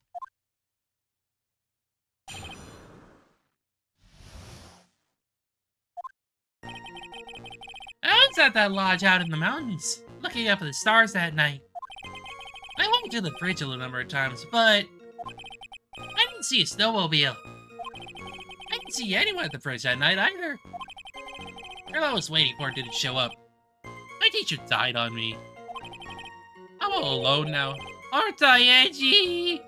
I was at that lodge out in the mountains, looking up at the stars that night. I walked to the bridge a number of times, but I didn't see a snowmobile. I didn't see anyone at the bridge that night either. Girl I was waiting for didn't show up. My teacher died on me. I'm all alone now. Aren't I, Edgy?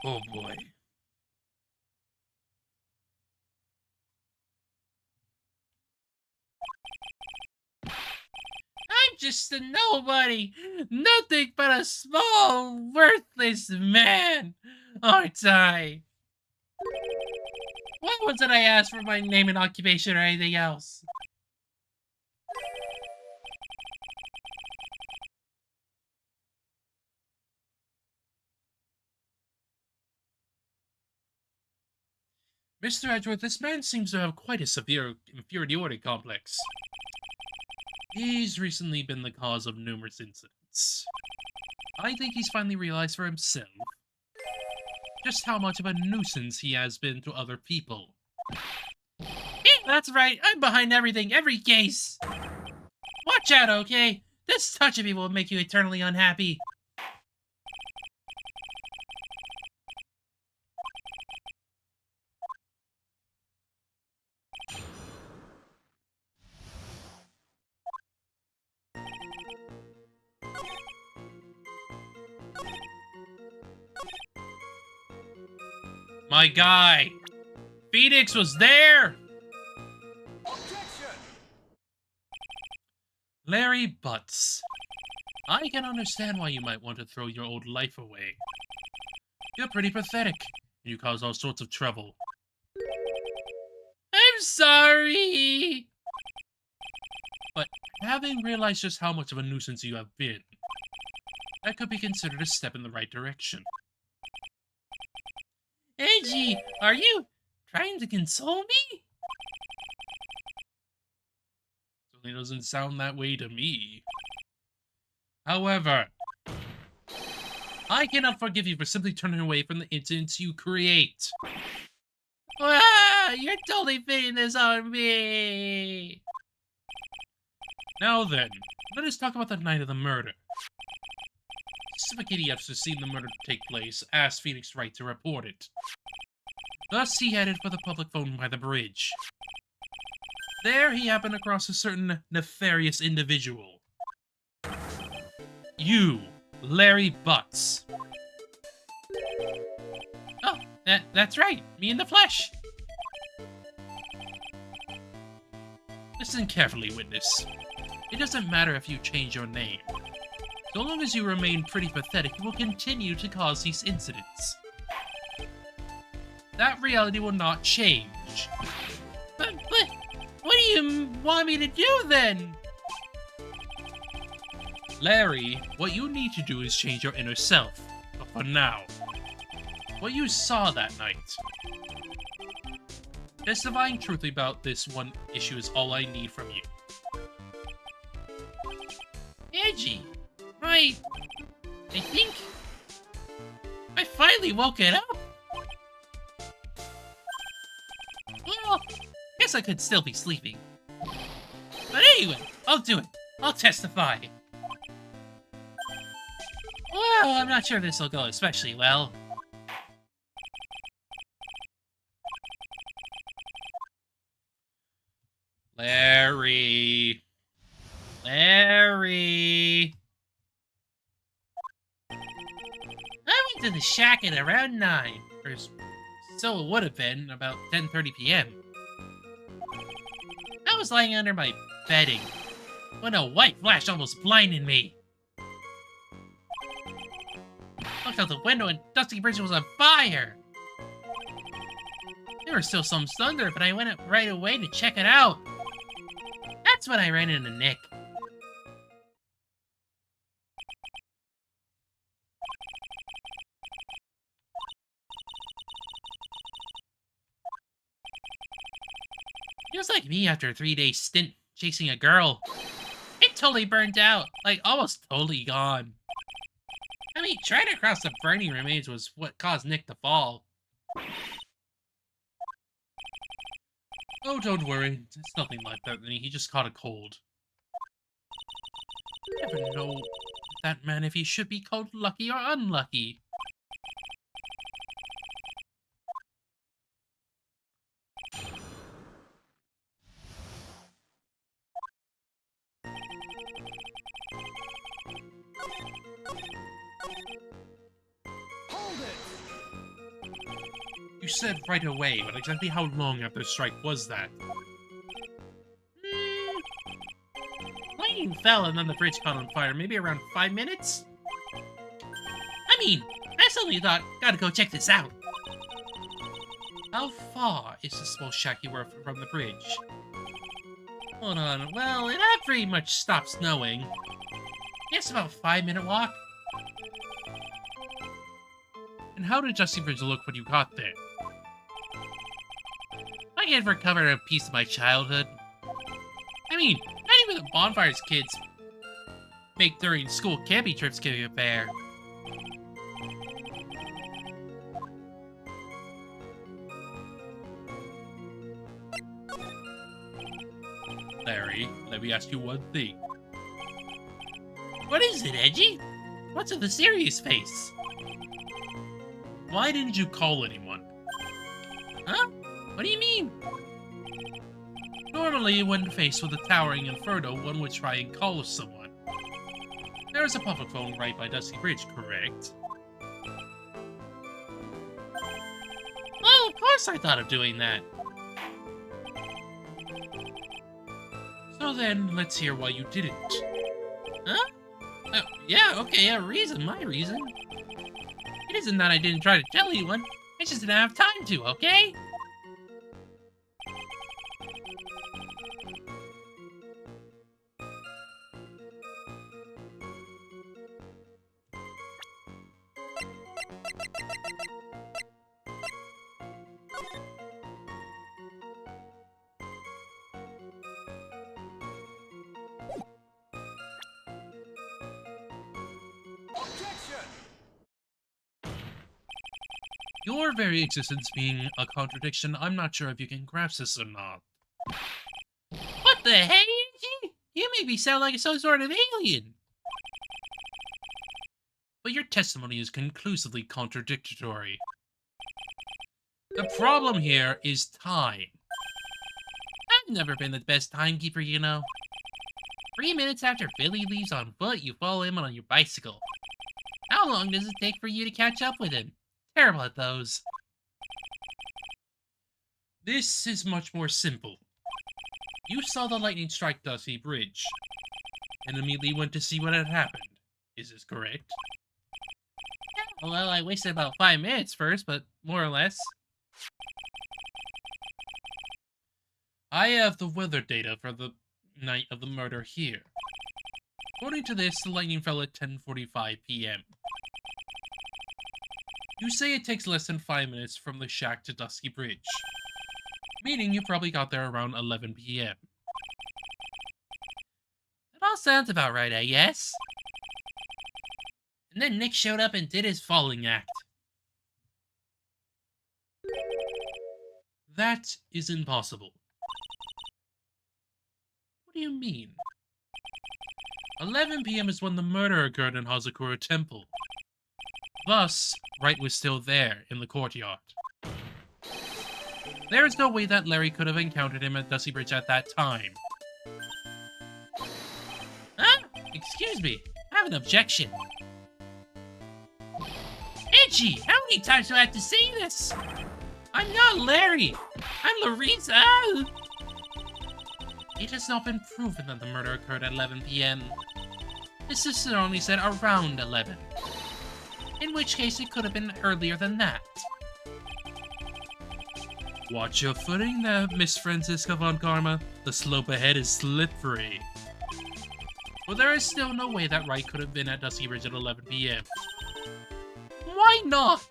Oh boy. I'm just a nobody. Nothing but a small, worthless man. Aren't I? Why wasn't I asked for my name and occupation or anything else? Mr. Edgeworth, this man seems to have quite a severe inferiority complex. He's recently been the cause of numerous incidents. I think he's finally realized for himself just how much of a nuisance he has been to other people. Yeah, that's right. I'm behind everything, every case. Watch out, okay? This touching people will make you eternally unhappy. My guy! Phoenix was there! Objection! Larry Butts. I can understand why you might want to throw your old life away. You're pretty pathetic. You cause all sorts of trouble. I'm sorry! But having realized just how much of a nuisance you have been, that could be considered a step in the right direction. Edgy, are you trying to console me? Certainly doesn't sound that way to me. However, I cannot forgive you for simply turning away from the incidents you create. Ah, you're totally fitting this on me. Now then, let us talk about the night of the murder. Spaghetti, after seeing the murder take place, asked Phoenix Wright to report it. Thus, he headed for the public phone by the bridge. There, he happened across a certain nefarious individual. You, Larry Butts. Oh, that's right. Me in the flesh. Listen carefully, witness. It doesn't matter if you change your name. So long as you remain pretty pathetic, you will continue to cause these incidents. That reality will not change. But what do you want me to do then? Larry, what you need to do is change your inner self. But for now, what you saw that night. Testifying truthfully about this one issue is all I need from you. Edgy, I think I finally woken up. Well, guess I could still be sleeping. But anyway, I'll do it. I'll testify. Well, I'm not sure this will go especially well. Larry. Larry. I went to the shack at around 9, or so it would have been, about 10:30 p.m. I was lying under my bedding when a white flash almost blinded me. Looked out the window and Dusty Bridge was on fire. There was still some thunder, but I went right away to check it out. That's when I ran into Nick. He was like me after a 3-day stint chasing a girl. It totally burnt out, like almost totally gone. I mean, trying to cross the burning remains was what caused Nick to fall. Oh, don't worry. It's nothing like that. He just caught a cold. I never know that man if he should be called lucky or unlucky. Hold it! You said right away, but exactly how long after the strike was that? Lightning fell and then the bridge caught on fire, maybe around 5 minutes? I mean, I suddenly thought, gotta go check this out. How far is the small shack you were from the bridge? Hold on, well, it had pretty much stopped snowing. Yes, about a 5-minute walk. And how did Dusty Bridge look when you got there? I had recovered a piece of my childhood. I mean, not even the bonfires kids make during school camping trips can compare. Larry, let me ask you one thing. What is it, Edgy? What's with the serious face? Why didn't you call anyone? Huh? What do you mean? Normally, when faced with a towering inferno, one would try and call someone. There is a public phone right by Dusty Bridge, correct? Well, of course I thought of doing that. So then, let's hear why you didn't. Huh? Yeah, okay, a reason, my reason. It isn't that I didn't try to tell anyone, I just didn't have time to, okay? Objection! Your very existence being a contradiction, I'm not sure if you can grasp this or not. What the hey? You make me sound like some sort of alien. But your testimony is conclusively contradictory. The problem here is time. I've never been the best timekeeper, you know. 3 minutes after Billy leaves on foot, you follow him on your bicycle. How long does it take for you to catch up with him? Terrible at those. This is much more simple. You saw the lightning strike Dusty Bridge, and immediately went to see what had happened. Is this correct? Well, I wasted about 5 minutes first, but more or less. I have the weather data for the night of the murder here. According to this, the lightning fell at 10:45 p.m. You say it takes less than 5 minutes from the shack to Dusky Bridge, meaning you probably got there around 11 p.m. That all sounds about right, I guess. And then Nick showed up and did his falling act. That is impossible. What do you mean? 11 p.m. is when the murder occurred in Hazakura Temple. Thus, Wright was still there in the courtyard. There is no way that Larry could have encountered him at Dusty Bridge at that time. Huh? Excuse me, I have an objection. Edgy, how many times do I have to say this? I'm not Larry. I'm Larissa. It has not been proven that the murder occurred at 11 p.m. His sister only said around 11. In which case, it could have been earlier than that. Watch your footing there, Miss Francisca von Karma. The slope ahead is slippery. But there is still no way that Wright could have been at Dusty Bridge at 11 p.m. Why not?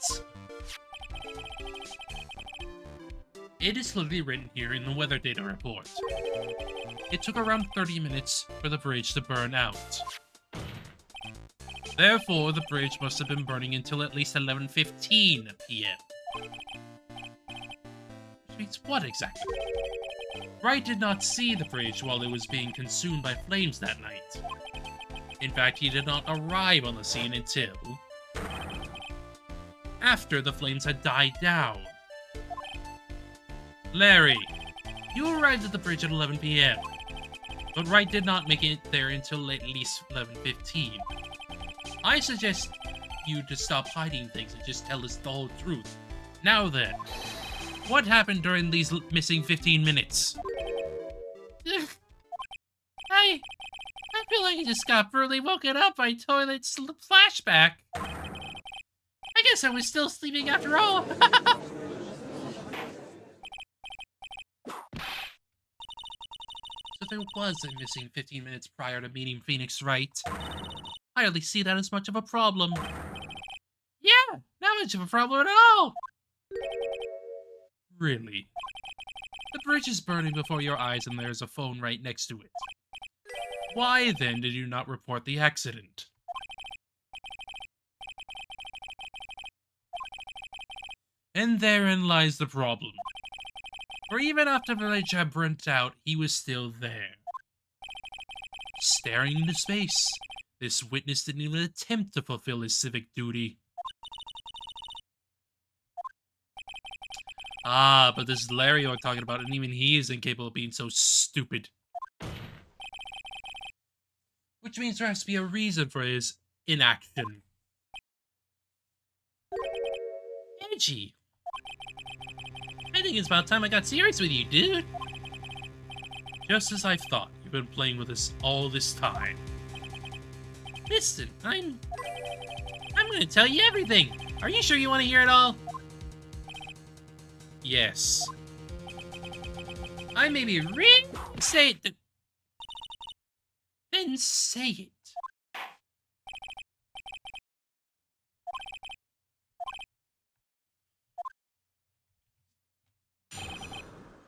It is clearly written here in the weather data report. It took around 30 minutes for the bridge to burn out. Therefore, the bridge must have been burning until at least 11:15 p.m. Which means what exactly? Wright did not see the bridge while it was being consumed by flames that night. In fact, he did not arrive on the scene until after the flames had died down. Larry, you arrived at the bridge at 11 p.m., but Wright did not make it there until at least 11:15. I suggest you to stop hiding things and just tell us the whole truth. Now then, what happened during these missing 15 minutes? I feel like I just got brutally woken up by toilet flashback. I guess I was still sleeping after all. So there was a missing 15 minutes prior to meeting Phoenix Wright. I hardly see that as much of a problem. Yeah, not much of a problem at all. Really? The bridge is burning before your eyes and there's a phone right next to it. Why then did you not report the accident? And therein lies the problem. For even after the bridge had burnt out, he was still there. Staring into space, this witness didn't even attempt to fulfill his civic duty. Ah, but this is Larry we're talking about, and even he is incapable of being so stupid. Which means there has to be a reason for his inaction. Edgy. I think it's about time I got serious with you, dude. Just as I thought, you've been playing with us all this time. Listen, I'm gonna tell you everything. Are you sure you want to hear it all? Yes. I may be wrong. Say it. Then say it.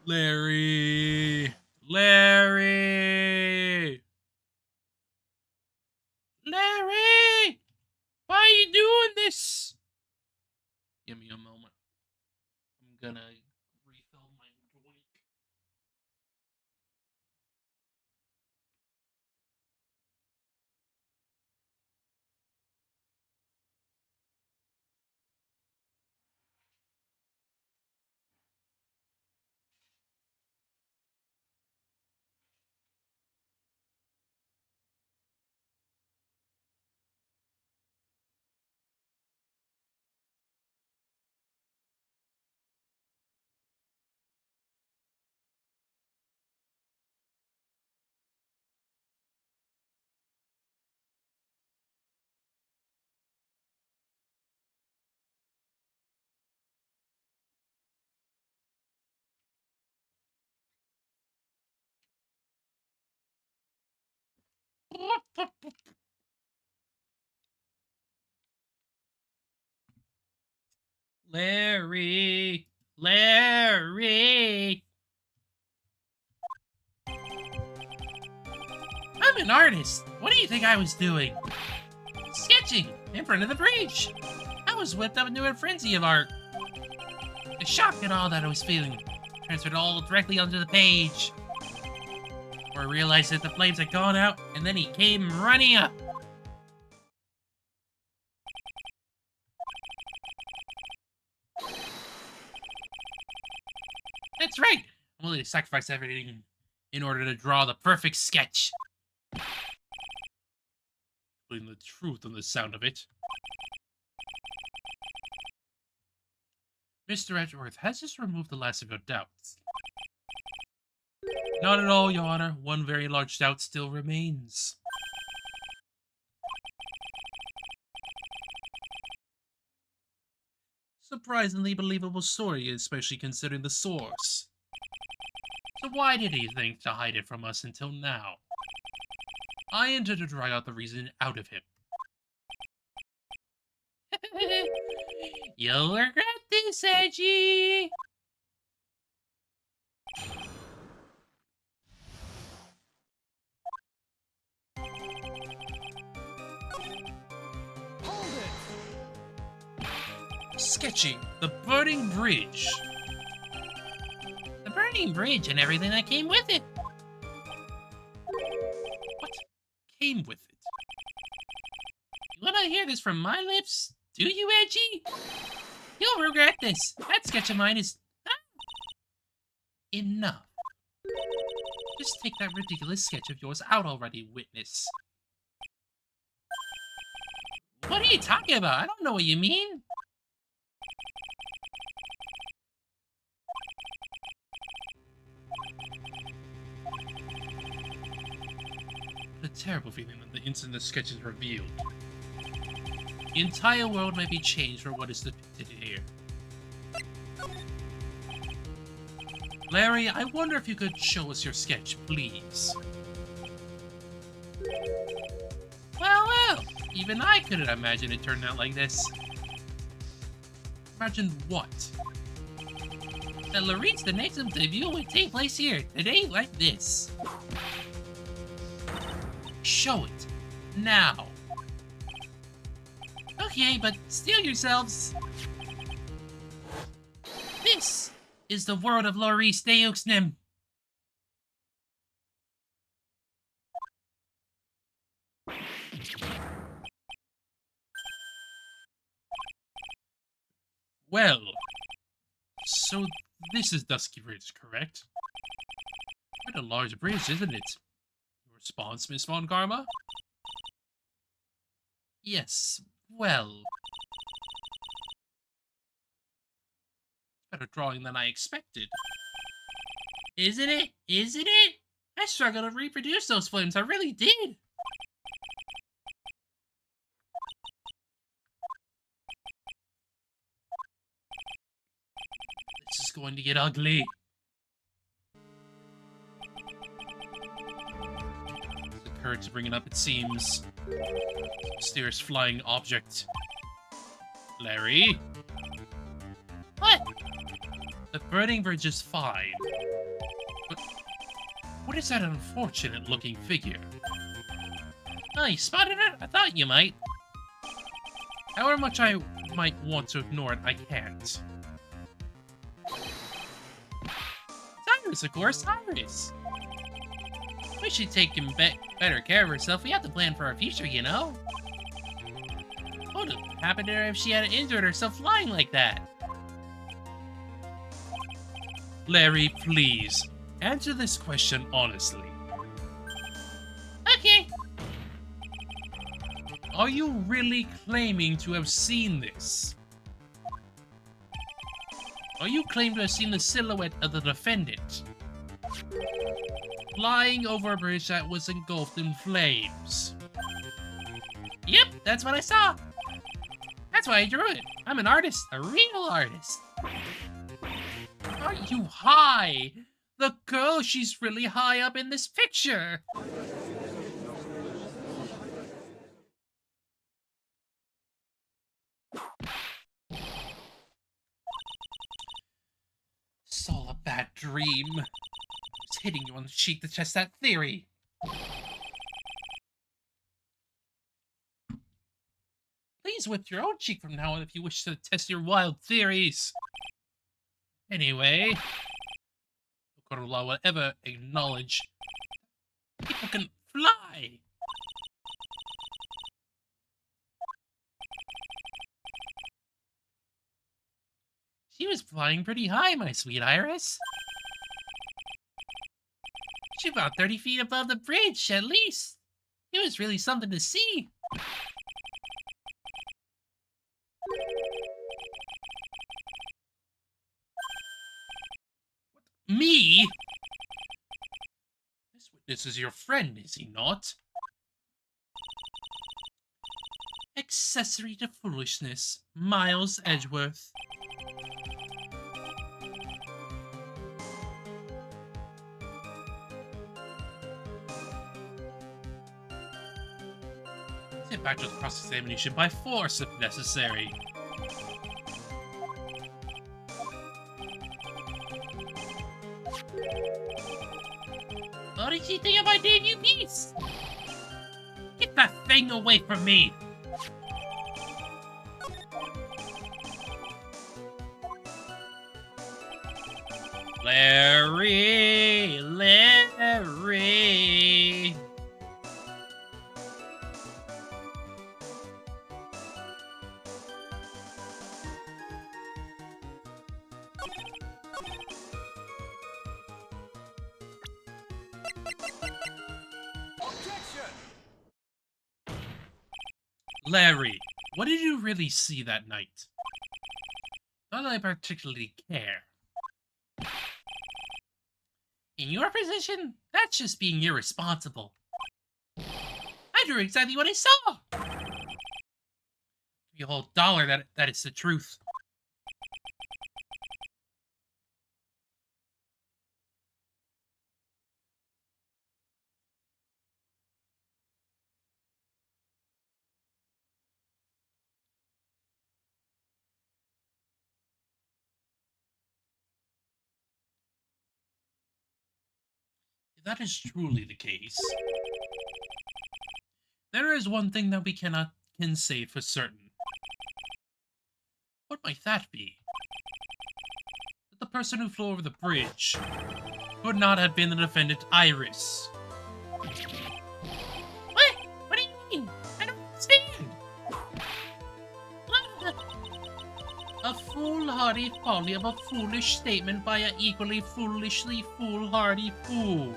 Larry. Larry. Larry! Why are you doing this? Give me a moment. I'm gonna refill my drink. Larry! Larry! I'm an artist. What do you think I was doing? Sketching in front of the bridge. I was whipped up into a frenzy of art. The shock and all that I was feeling transferred all directly onto the page. Where I realized that the flames had gone out, and then he came running up. That's right. I'm willing to sacrifice everything in order to draw the perfect sketch. Putting the truth on the sound of it. Mr. Edgeworth, has this removed the last of your doubts? Not at all, Your Honor. One very large doubt still remains. Surprisingly believable story, especially considering the source. So why did he think to hide it from us until now? I intend to drag out the reason out of him. You'll regret this, Edgy! Hold it! Sketching the burning bridge. The burning bridge and everything that came with it. What came with it? You want to hear this from my lips? Do you, Edgy? You'll regret this. That sketch of mine is... enough. Just take that ridiculous sketch of yours out already, witness. What are you talking about? I don't know what you mean. The terrible feeling that the instant the sketch is revealed. The entire world may be changed for what is depicted here. Larry, I wonder if you could show us your sketch, please. Well, even I couldn't imagine it turned out like this. Imagine what? That Lorraine's the next debut would take place here, today like this. Show it. Now. Okay, but steel yourselves. This is the world of Loris Deuxnem. Well, so this is Dusky Ridge, correct? Quite a large bridge, isn't it? Your response, Miss Von Karma? Yes, well... Better drawing than I expected. Isn't it? Isn't it? I struggled to reproduce those flames, I really did. This is going to get ugly. The courage to bring it up, it seems. Mysterious flying object. Larry? What? The burning bridge is fine. But what is that unfortunate looking figure? Oh, you spotted it? I thought you might. However much I might want to ignore it, I can't. Iris, of course, Iris. We should take better care of herself. We have to plan for our future, you know? What would have happened to her if she had injured herself flying like that? Larry, please, answer this question honestly. Okay. Are you really claiming to have seen this? Are you claiming to have seen the silhouette of the defendant flying over a bridge that was engulfed in flames? Yep, that's what I saw. That's why I drew it. I'm an artist, a real artist. Are you high? The girl, she's really high up in this picture. It's all a bad dream. It's hitting you on the cheek to test that theory. Please whip your own cheek from now on if you wish to test your wild theories. Anyway, no court of law will ever acknowledge people can fly. She was flying pretty high, my sweet Iris. It's about 30 feet above the bridge, at least. It was really something to see. Me? This witness is your friend, is he not? Accessory to foolishness, Miles Edgeworth. Get back to the cross-examination by force if necessary. What did you think of my debut piece? Get that thing away from me! Larry! Objection! Larry, what did you really see that night? Not that I particularly care. In your position, that's just being irresponsible. I drew exactly what I saw! Give you a whole dollar that it's the truth. If that is truly the case, there is one thing that we can say for certain. What might that be? That the person who flew over the bridge could not have been the defendant Iris. What? What do you mean? I don't understand. A foolhardy folly of a foolish statement by an equally foolishly foolhardy fool.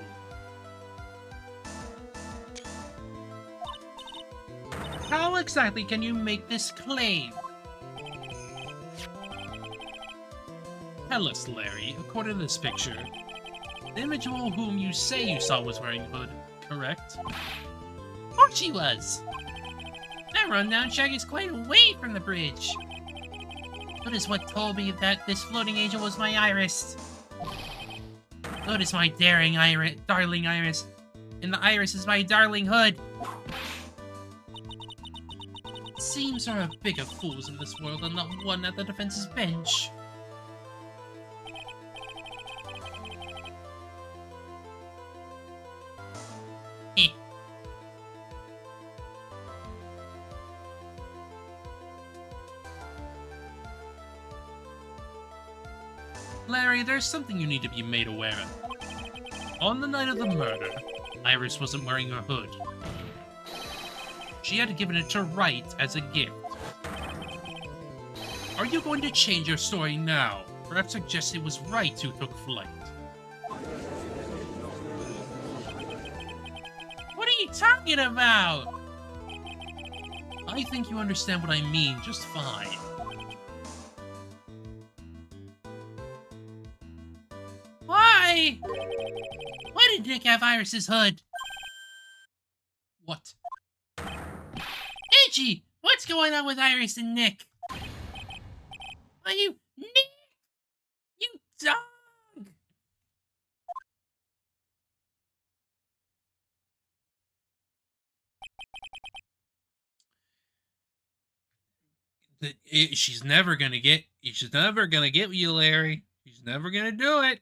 How exactly can you make this claim? Tell us, Larry, according to this picture, the individual whom you say you saw was wearing a hood, correct? Of course she was! That rundown shack is quite away from the bridge. Hood is what told me that this floating angel was my Iris. Hood is my darling Iris, and the Iris is my darling Hood. It seems there are bigger fools in this world than the one at the defense's bench. Larry, there's something you need to be made aware of. On the night of the murder, Iris wasn't wearing her hood. She had given it to Wright as a gift. Are you going to change your story now? Perhaps suggest it was Wright who took flight. What are you talking about? I think you understand what I mean just fine. Why? Why did Nick have Iris's hood? What? Angie, what's going on with Iris and Nick? Are you Nick? You dog! She's never gonna get you, Larry. She's never gonna do it.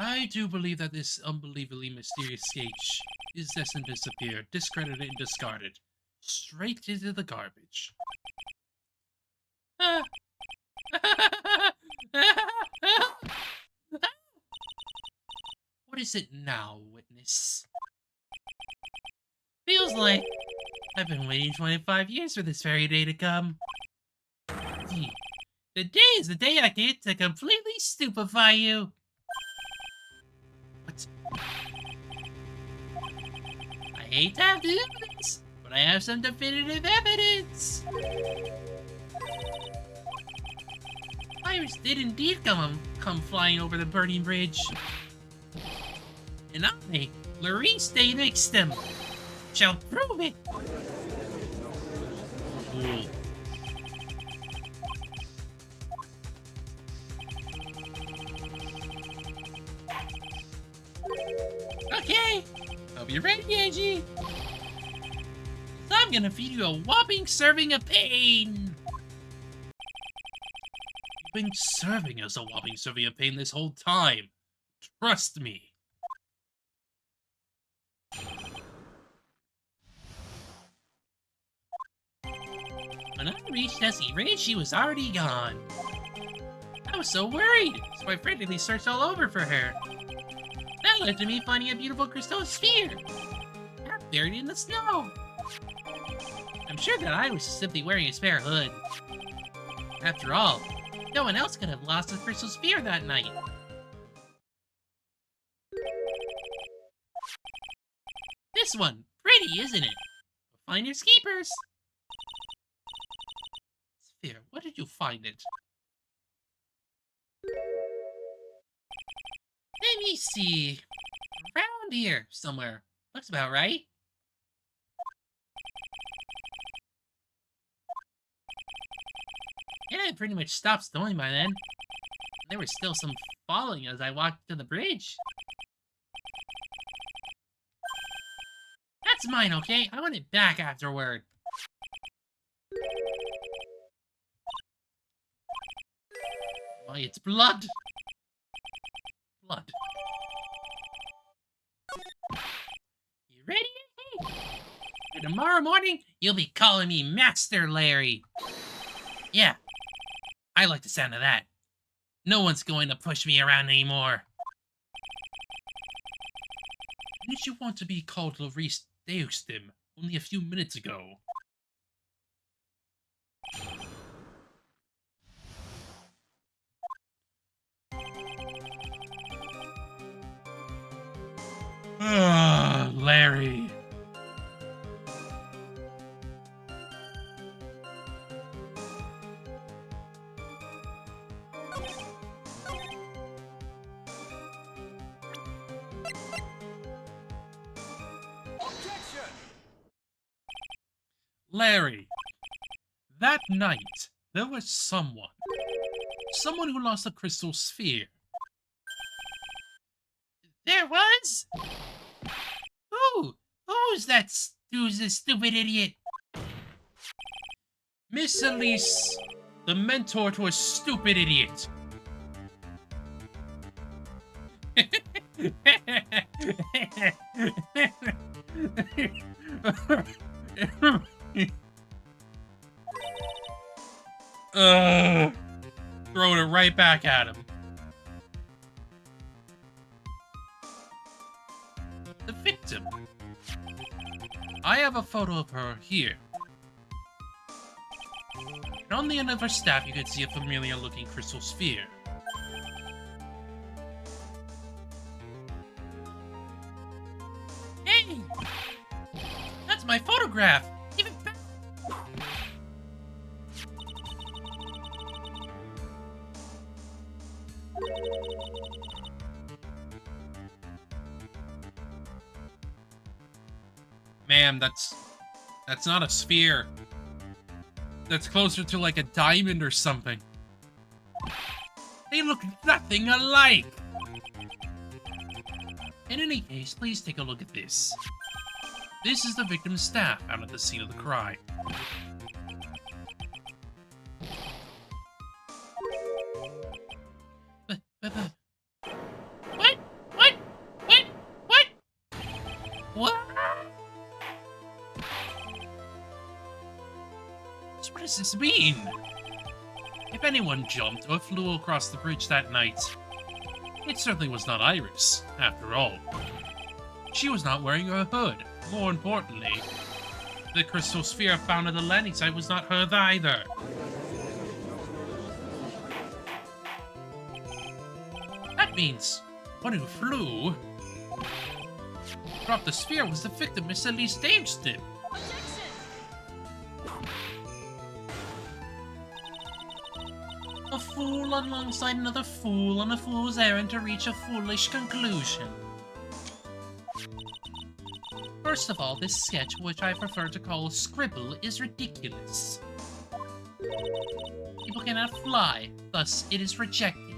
I do believe that this unbelievably mysterious sketch is destined to disappear, discredited and discarded, straight into the garbage. What is it now, witness? Feels like I've been waiting 25 years for this very day to come. The day is the day I get to completely stupefy you. What? I hate to have to do this, but I have some definitive evidence. Iris did indeed come flying over the burning bridge. And I, Larry, stay next to him. Shall prove it. Ooh. Okay, hope you're ready, Angie. So I'm gonna feed you a whopping serving of pain. You've been serving us a whopping serving of pain this whole time. Trust me. When I reached Dusty Ridge, she was already gone. I was so worried, so I frantically searched all over for her. That led to me finding a beautiful crystal sphere, half buried in the snow. I'm sure that I was simply wearing a spare hood. After all, no one else could have lost a crystal sphere that night. This one, pretty, isn't it? Find your keepers. Sphere, where did you find it? Let me see. Around here, somewhere. Looks about right. It had pretty much stopped snowing by then. There was still some falling as I walked to the bridge. That's mine, okay? I want it back afterward. Why, it's blood. Blood. You ready? And tomorrow morning, you'll be calling me Master Larry. Yeah, I like the sound of that. No one's going to push me around anymore. Did you want to be called Larice Deustim only a few minutes ago? Larry. Larry, that night, there was someone who lost a crystal sphere. There was? Who's this stupid idiot? Miss Elise, the mentor to a stupid idiot. Throwing it right back at him. The victim. I have a photo of her here. And on the end of her staff, you can see a familiar-looking crystal sphere. Hey! That's my photograph! Give it back! Ma'am, that's not a sphere. That's closer to like a diamond or something. They look nothing alike! In any case, please take a look at this. This is the victim's staff found at the scene of the crime. What? What? So what does this mean? If anyone jumped or flew across the bridge that night, it certainly was not Iris, after all. She was not wearing her hood. More importantly, the crystal sphere found at the landing site was not hers either. That means one who flew dropped the sphere was the victim, Miss Elise Dameston. A fool alongside another fool on a fool's errand to reach a foolish conclusion. First of all, this sketch, which I prefer to call a scribble, is ridiculous. People cannot fly, thus it is rejected.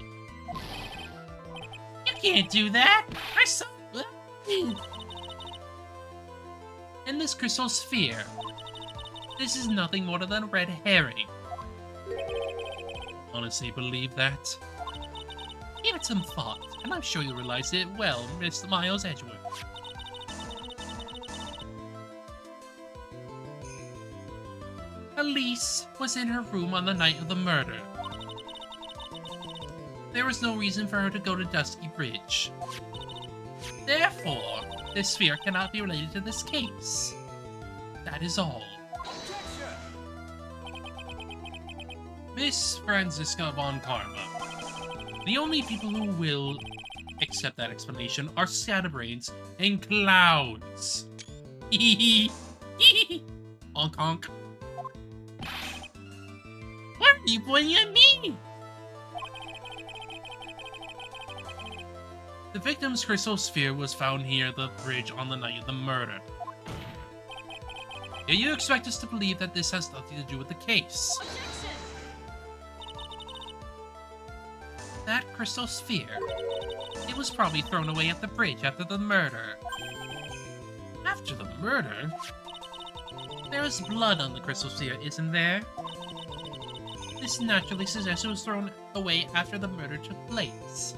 You can't do that! I saw... And this crystal sphere. This is nothing more than a red herring. Honestly believe that? Give it some thought, and I'm sure you'll realize it well, Mr. Miles Edgeworth. Elise was in her room on the night of the murder. There was no reason for her to go to Dusky Bridge. Therefore, this sphere cannot be related to this case. That is all. Miss Franziska von Karma. The only people who will accept that explanation are scatterbrains and clowns. Hee hee. Honk honk. Why are you pointing at me? The victim's crystal sphere was found near the bridge on the night of the murder. Yet you expect us to believe that this has nothing to do with the case. That crystal sphere. It was probably thrown away at the bridge after the murder. After the murder? There is blood on the crystal sphere, isn't there? This naturally suggests it was thrown away after the murder took place.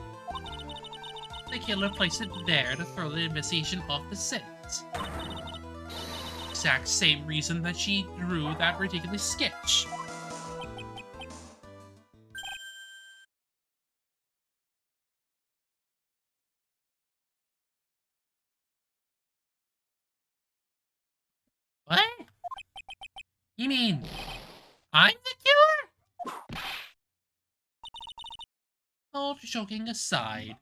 The killer placed it there to throw the investigation off the scent. Exact same reason that she drew that ridiculous sketch. What? You mean I'm the killer? All joking aside,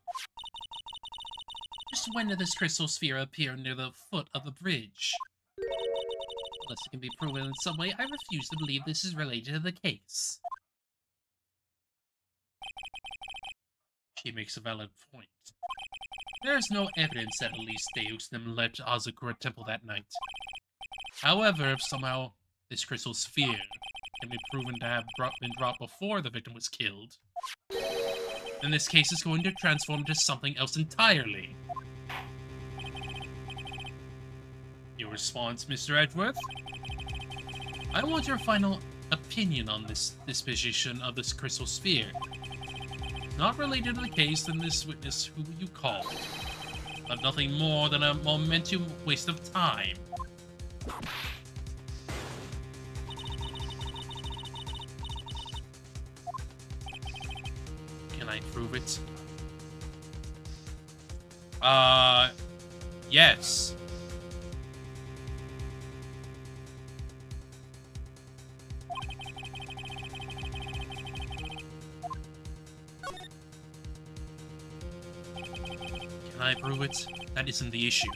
just when did this crystal sphere appear near the foot of the bridge? Unless it can be proven in some way, I refuse to believe this is related to the case. She makes a valid point. There is no evidence that Elise Deusden left Azakura Temple that night. However, if somehow this crystal sphere can be proven to have been dropped before the victim was killed, then this case is going to transform into something else entirely. Your response, Mr. Edgeworth? I want your final opinion on this disposition of this crystal sphere. Not related to the case, then this witness who you called, but nothing more than a momentum waste of time. Can I prove it? Yes. Can I prove it? That isn't the issue.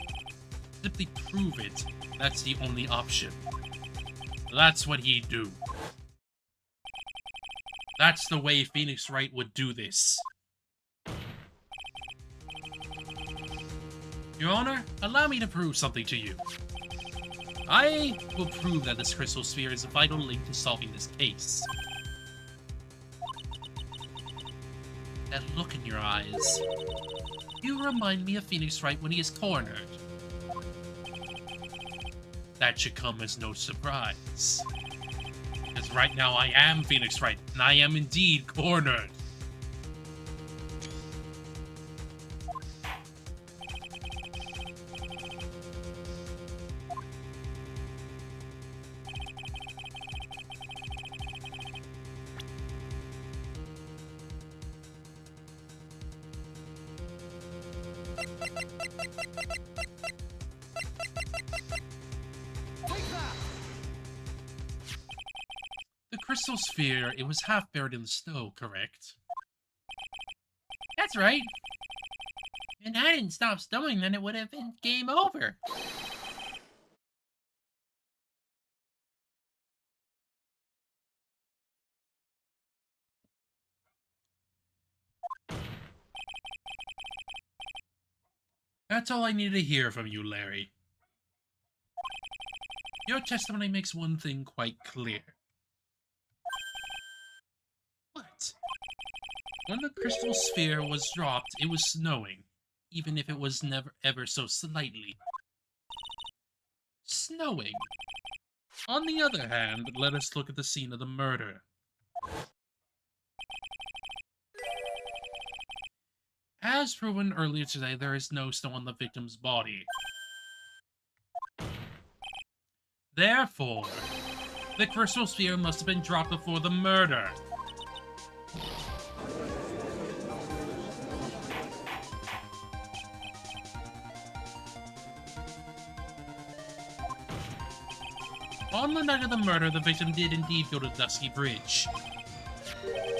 Simply prove it. That's the only option. That's what he'd do. That's the way Phoenix Wright would do this. Your Honor, allow me to prove something to you. I will prove that this crystal sphere is a vital link to solving this case. That look in your eyes. You remind me of Phoenix Wright when he is cornered. That should come as no surprise. Because right now I am Phoenix Wright, and I am indeed cornered. The crystal sphere, it was half buried in the snow, correct? That's right. If I didn't stop snowing, then it would have been game over. That's all I need to hear from you, Larry. Your testimony makes one thing quite clear. What? When the crystal sphere was dropped, it was snowing, even if it was never ever so slightly. Snowing? On the other hand, let us look at the scene of the murder. As proven earlier today, there is no snow on the victim's body. Therefore, the crystal sphere must have been dropped before the murder. On the night of the murder, the victim did indeed go to Dusky Bridge.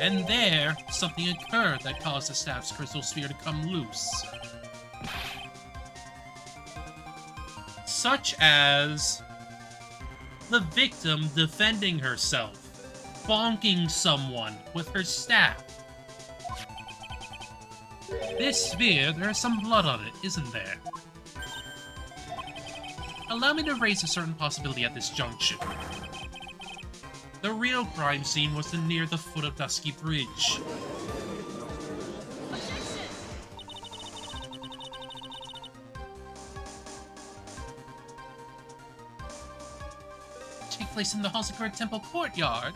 And there, something occurred that caused the staff's crystal sphere to come loose. Such as the victim defending herself, bonking someone with her staff. This sphere, there is some blood on it, isn't there? Allow me to raise a certain possibility at this junction. The real crime scene was near the foot of Dusky Bridge. Take place in the Hazakura Temple courtyard.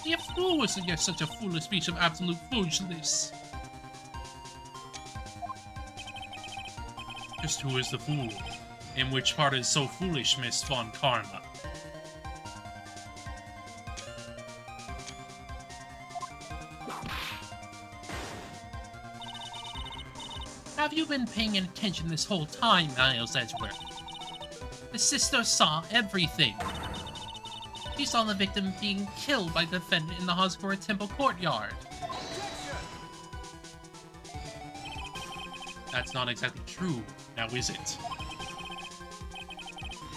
The fool would suggest such a foolish speech of absolute foolishness. Just who is the fool? In which part is so foolish, Miss Von Karma? Have you been paying attention this whole time, Miles Edgeworth? The sister saw everything. She saw the victim being killed by the defendant in the Hazakura Temple courtyard. That's not exactly true, now is it?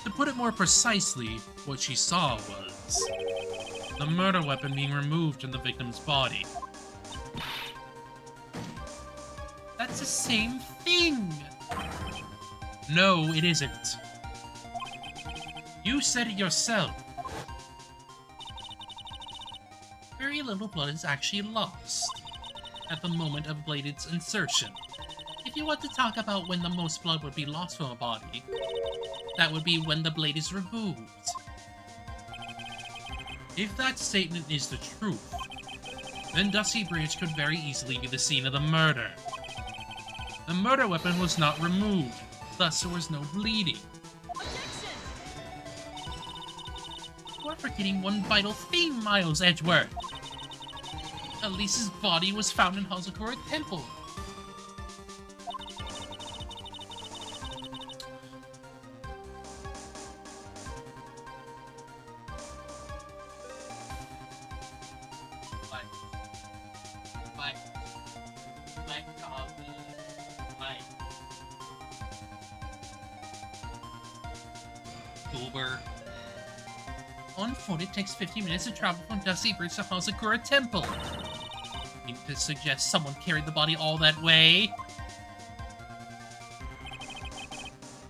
To put it more precisely, what she saw was the murder weapon being removed from the victim's body. That's the same thing! No, it isn't. You said it yourself. Very little blood is actually lost at the moment of Blade's insertion. If you want to talk about when the most blood would be lost from a body, that would be when the blade is removed. If that statement is the truth, then Dusky Bridge could very easily be the scene of the murder. The murder weapon was not removed, thus there was no bleeding. You are forgetting one vital thing, Miles Edgeworth. Elise's body was found in Hazakura Temple. On foot, it takes 50 minutes to travel from Dusty Bridge to Hazakura Temple. You mean to suggest someone carried the body all that way?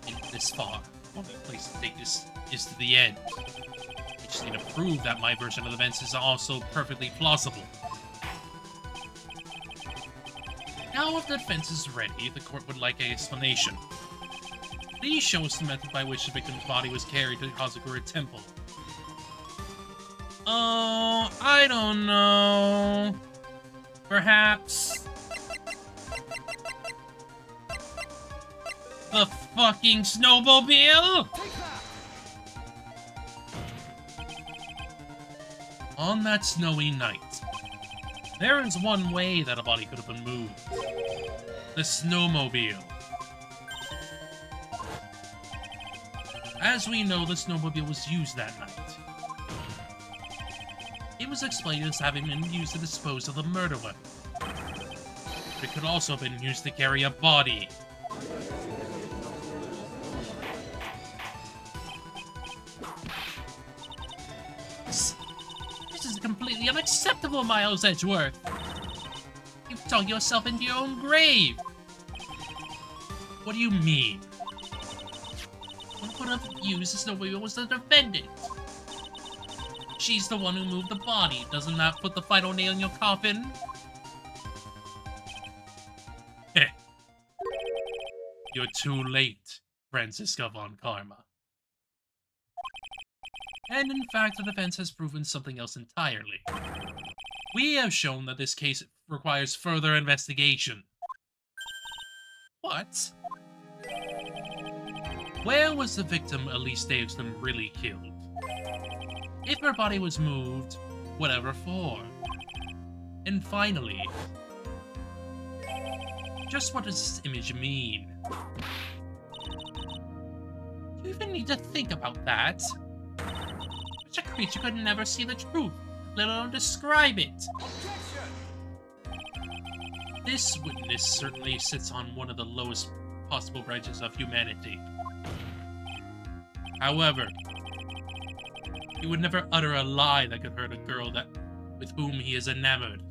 And this far, the only place to take this is to the end. I just need to prove that my version of events is also perfectly plausible. Now, if the defense is ready, the court would like an explanation. Please show us the method by which the victim's body was carried to Hazakura Temple. Oh, I don't know. Perhaps the fucking snowmobile? On that snowy night, there is one way that a body could have been moved. The snowmobile. As we know, the snowmobile was used that night. It was explained as having been used to dispose of the murder weapon. but it could also have been used to carry a body. This is completely unacceptable, Miles Edgeworth. You've dug yourself into your own grave. What do you mean? One could have used the snowmobile was the defendant. She's the one who moved the body. Doesn't that put the final nail in your coffin? Heh. You're too late, Franziska von Karma. And in fact, the defense has proven something else entirely. We have shown that this case requires further investigation. What? Where was the victim Elise Davidson really killed? If her body was moved, whatever for? And finally, just what does this image mean? Do you even need to think about that? Such a creature could never see the truth, let alone describe it. This witness certainly sits on one of the lowest possible branches of humanity. However, he would never utter a lie that could hurt a girl with whom he is enamored.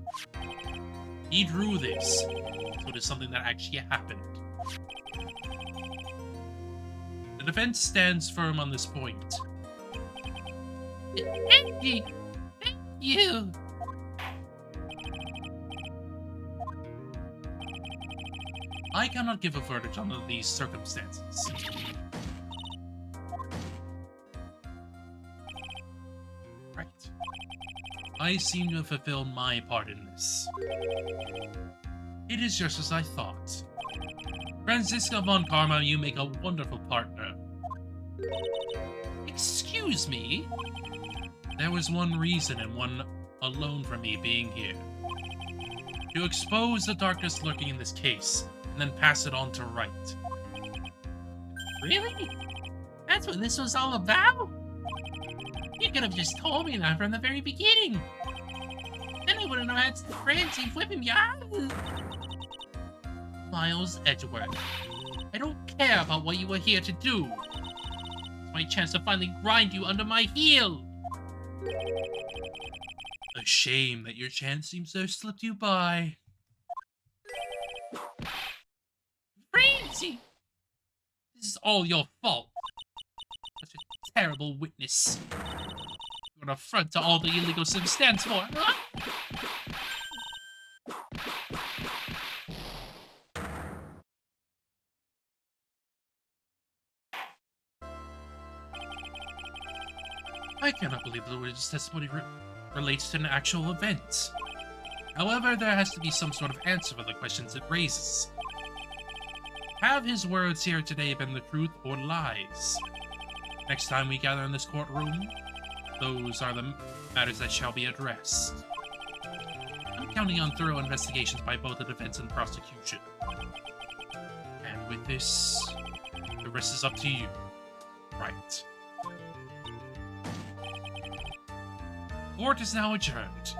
He drew this, so it is something that actually happened. The defense stands firm on this point. Andy, thank you. I cannot give a verdict under these circumstances. Right. I seem to have fulfilled my part in this. It is just as I thought. Franziska von Karma, you make a wonderful partner. Excuse me? There was one reason and one alone for me being here. To expose the darkness lurking in this case, and then pass it on to right. Really? That's what this was all about? You could have just told me that from the very beginning. Then I wouldn't have had Francie whipping me out. Miles Edgeworth, I don't care about what you were here to do. It's my chance to finally grind you under my heel. A shame that your chance seems to have slipped you by. Francie! This is all your fault. Such a terrible witness. You're an affront to all the illegal sim stands for, huh? I cannot believe the witness testimony relates to an actual event. However, there has to be some sort of answer for the questions it raises. Have his words here today been the truth or lies? Next time we gather in this courtroom, those are the matters that shall be addressed. I'm counting on thorough investigations by both the defense and prosecution. And with this, the rest is up to you. Right. Court is now adjourned.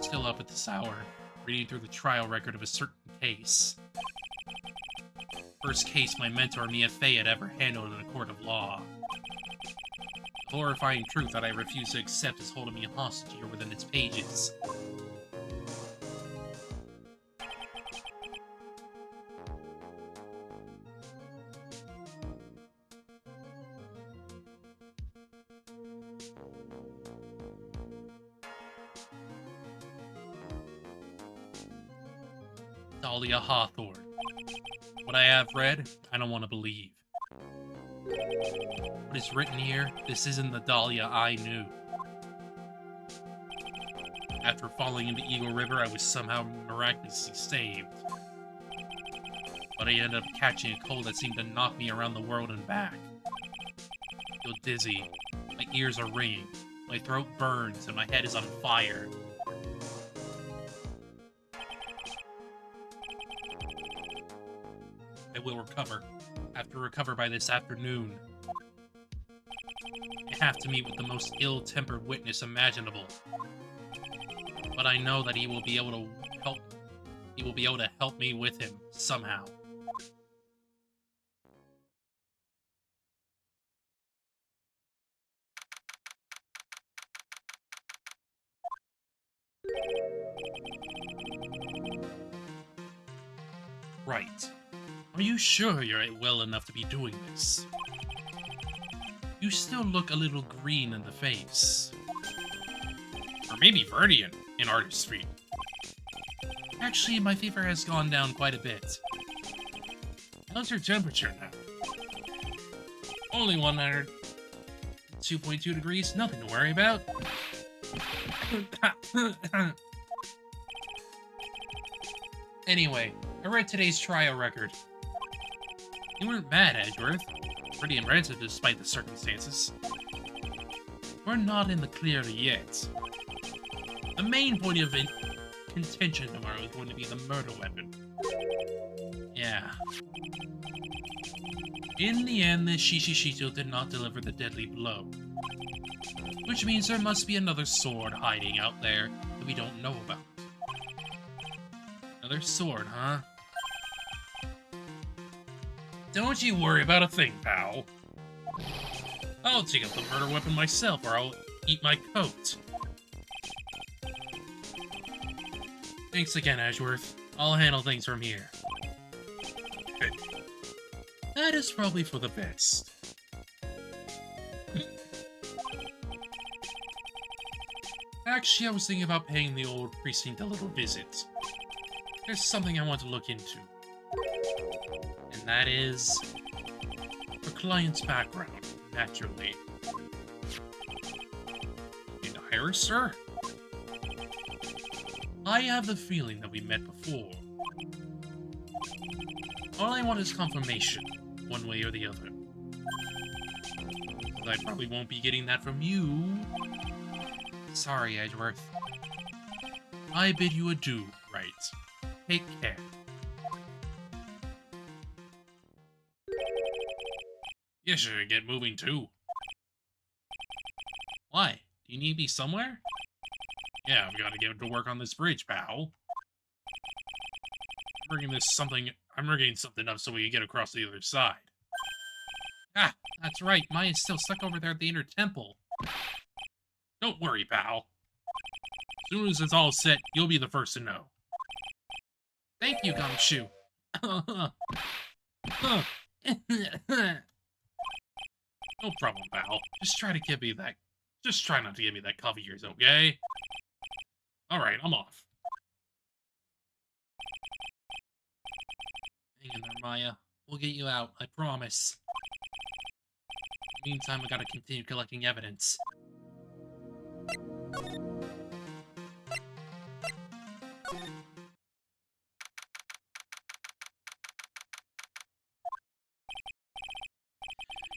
Still up at this hour, reading through the trial record of a certain case. First case my mentor Mia Fey had ever handled in a court of law. The horrifying truth that I refuse to accept is holding me hostage here within its pages. Dahlia Hawthorne. What I have read, I don't want to believe. What is written here, this isn't the Dahlia I knew. After falling into Eagle River, I was somehow miraculously saved. but I ended up catching a cold that seemed to knock me around the world and back. I feel dizzy, my ears are ringing, my throat burns, and my head is on fire. I will recover. I have to recover by this afternoon. I have to meet with the most ill-tempered witness imaginable. But I know that he will be able to help. He will be able to help me with him somehow. Right. Are you sure you're well enough to be doing this? You still look a little green in the face. Or maybe Verdian in artistry. Actually, my fever has gone down quite a bit. How's your temperature now? Only 100. 2.2 degrees, nothing to worry about. Anyway, I read today's trial record. You weren't bad, Edgeworth. Pretty impressive despite the circumstances. We're not in the clear yet. The main point of contention tomorrow is going to be the murder weapon. Yeah. In the end, the Shishishito did not deliver the deadly blow. Which means there must be another sword hiding out there that we don't know about. Another sword, huh? Don't you worry about a thing, pal. I'll take up the murder weapon myself, or I'll eat my coat. Thanks again, Edgeworth. I'll handle things from here. Good. That is probably for the best. Actually, I was thinking about paying the old precinct a little visit. There's something I want to look into. And that is the client's background, naturally. In Irish, sir? I have the feeling that we met before. All I want is confirmation, one way or the other. But I probably won't be getting that from you. Sorry, Edgeworth. I bid you adieu, right? Take care. You should get moving too. Why? Do you need me somewhere? Yeah, I've got to get to work on this bridge, pal. I'm rigging something up so we can get across the other side. Ah, that's right. Maya's still stuck over there at the inner temple. Don't worry, pal. As soon as it's all set, you'll be the first to know. Thank you, Gumshoe. No problem, pal. Just try not to give me that coffee of yours, okay? Alright, I'm off. Hang in there, Maya. We'll get you out, I promise. Meantime, I gotta continue collecting evidence.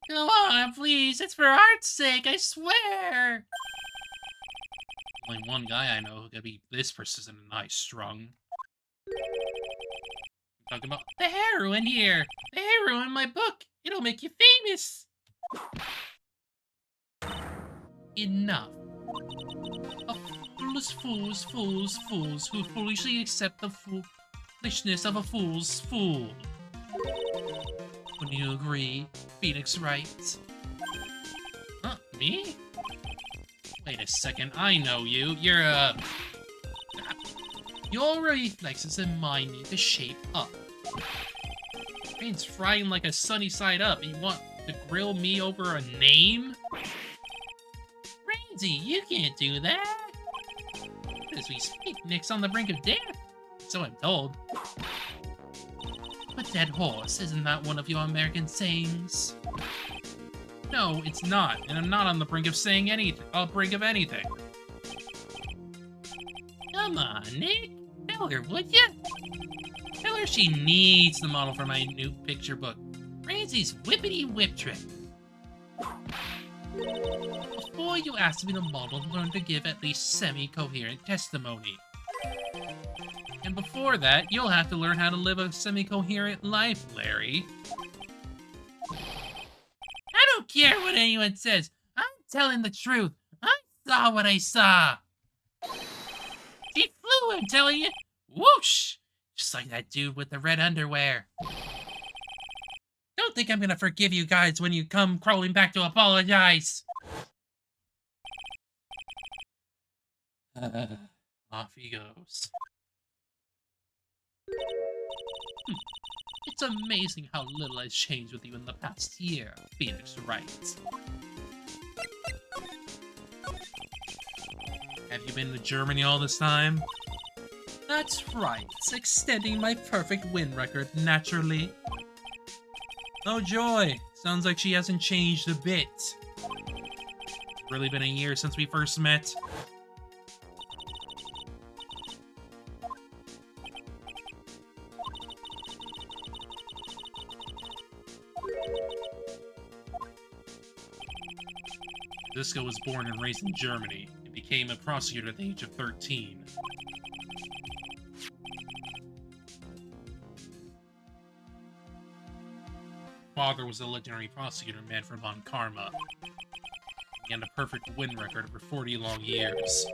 Come on, please. It's for art's sake, I swear. Only one guy I know who could be this persistent and high-strung. I'm talking about the heroine here. The heroine in my book. It'll make you famous. Enough. Fools who foolishly accept the foolishness of a fool's fool. Wouldn't you agree, Phoenix Wright? Huh, me? Wait a second, I know you. You're, Your reflexes and mine need to shape up. Brain's frying like a sunny side up. You want to grill me over a name? Rainsy, you can't do that. As we speak, Nick's on the brink of death. So I'm told. But dead horse, isn't that one of your American sayings? No, it's not, and I'm not on the brink of saying anything. Brink of anything. Come on, Nick. Tell her, would ya? Tell her she needs the model for my new picture book. Ramsey's whippity whip trick. Before you ask me to model, learn to give at least semi-coherent testimony. And before that, you'll have to learn how to live a semi-coherent life, Larry. I don't care what anyone says. I'm telling the truth. I saw what I saw. She flew, I'm telling you. Whoosh! Just like that dude with the red underwear. Don't think I'm gonna forgive you guys when you come crawling back to apologize. Off he goes. It's amazing how little has changed with you in the past year, Phoenix writes. Have you been to Germany all this time? That's right, extending my perfect win record naturally. Oh joy, sounds like she hasn't changed a bit. It's really been a year since we first met. Disco was born and raised in Germany and became a prosecutor at the age of 13. Father was a legendary prosecutor, Manfred von Karma. He had a perfect win record for 40 long years,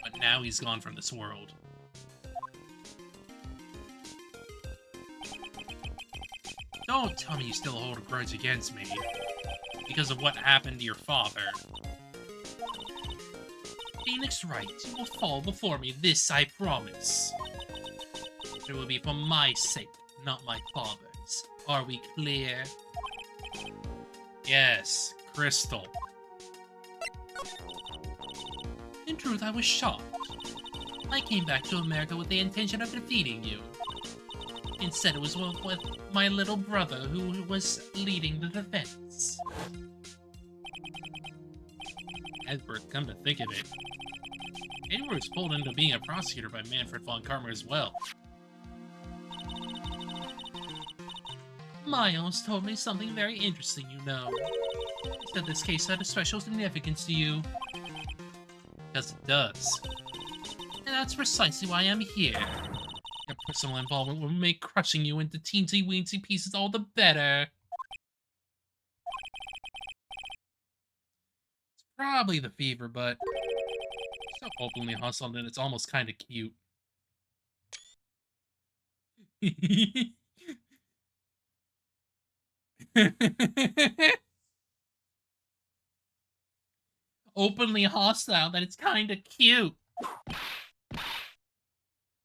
but now he's gone from this world. Don't tell me you still hold a grudge against me because of what happened to your father. Phoenix Wright, you will fall before me, this I promise. It will be for my sake, not my father's. Are we clear? Yes, Crystal. In truth, I was shocked. I came back to America with the intention of defeating you. Instead, it was with my little brother who was leading the defense. Edward, come to think of it, Edward was pulled into being a prosecutor by Manfred von Karma as well. Miles told me something very interesting, you know. He said this case had a special significance to you. Because it does. And that's precisely why I'm here. Your personal involvement will make crushing you into teensy-weensy pieces all the better. It's probably the fever, but so openly hostile that it's almost kind of cute. Openly hostile that it's kind of cute.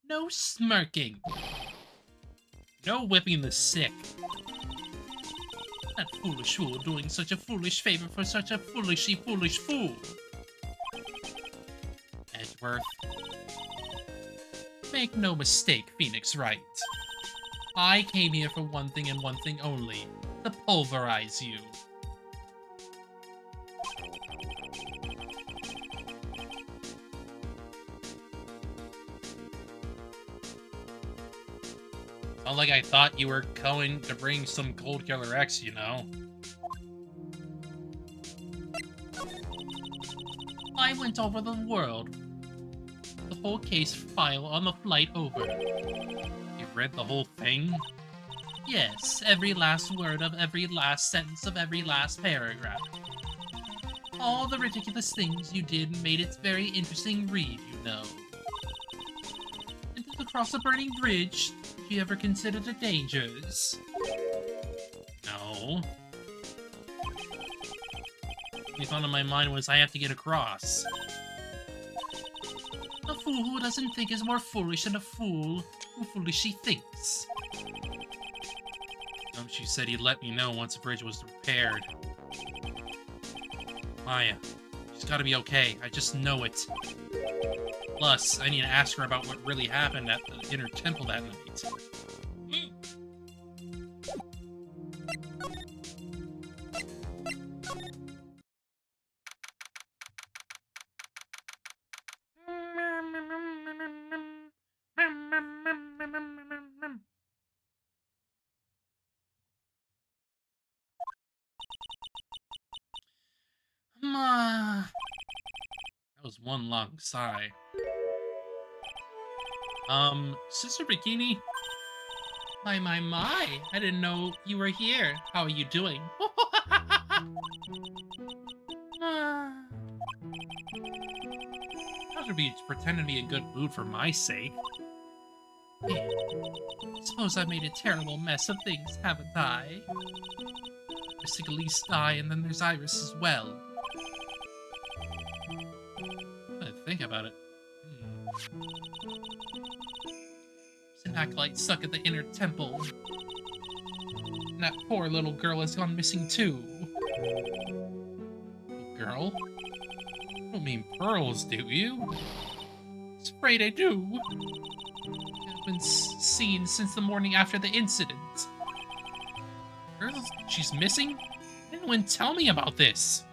No smirking. No whipping the sick. That foolish fool doing such a foolish favor for such a foolishly foolish fool. Edgeworth. Make no mistake, Phoenix Wright. I came here for one thing and one thing only. To pulverize you. Not like I thought you were going to bring some Cold Killer X, you know. I went over the world. The whole case file on the flight over. You read the whole thing? Yes, every last word of every last sentence of every last paragraph. All the ridiculous things you did made it very interesting read, you know. And to cross a burning bridge, did you ever consider the dangers? No. The only thought in my mind was I have to get across. A fool who doesn't think is more foolish than a fool who foolishly thinks. She said he'd let me know once the bridge was repaired. Maya, she's gotta be okay. I just know it. Plus, I need to ask her about what really happened at the inner temple that night. one long sigh. Sister Bikini? My. I didn't know you were here. How are you doing? How should be pretending to be in a good mood for my sake? I suppose I've made a terrible mess of things, haven't I? There's Elise die, and then there's Iris as well. I think about it. There's an acolyte stuck at the inner temple. And that poor little girl has gone missing too. Girl? You don't mean Pearls, do you? I'm afraid I do. I've been seen since the morning after the incident. Pearls? She's missing? Anyone tell me about this?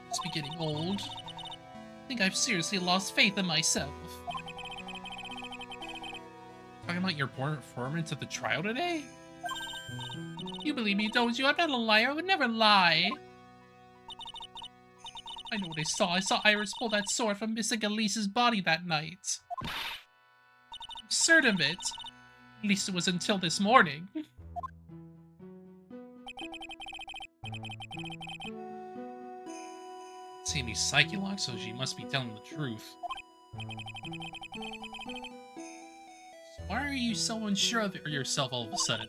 It's getting old. I think I've seriously lost faith in myself. Talking about your poor performance at the trial today? You believe me, don't you? I'm not a liar. I would never lie. I know what I saw. I saw Iris pull that sword from missing Elise's body that night. I'm certain of it. At least it was until this morning. See any psyche locks, so she must be telling the truth. So why are you so unsure of yourself all of a sudden?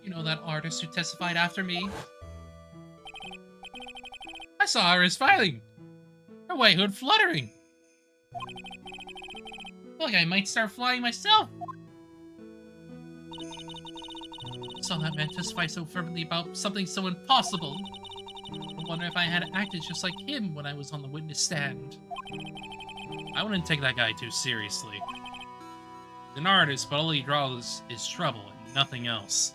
You know that artist who testified after me? I saw Iris filing. Her white hood fluttering. I feel like I might start flying myself. I saw that man testify so fervently about something so impossible. I wonder if I had acted just like him when I was on the witness stand. I wouldn't take that guy too seriously. He's an artist, but all he draws is trouble and nothing else.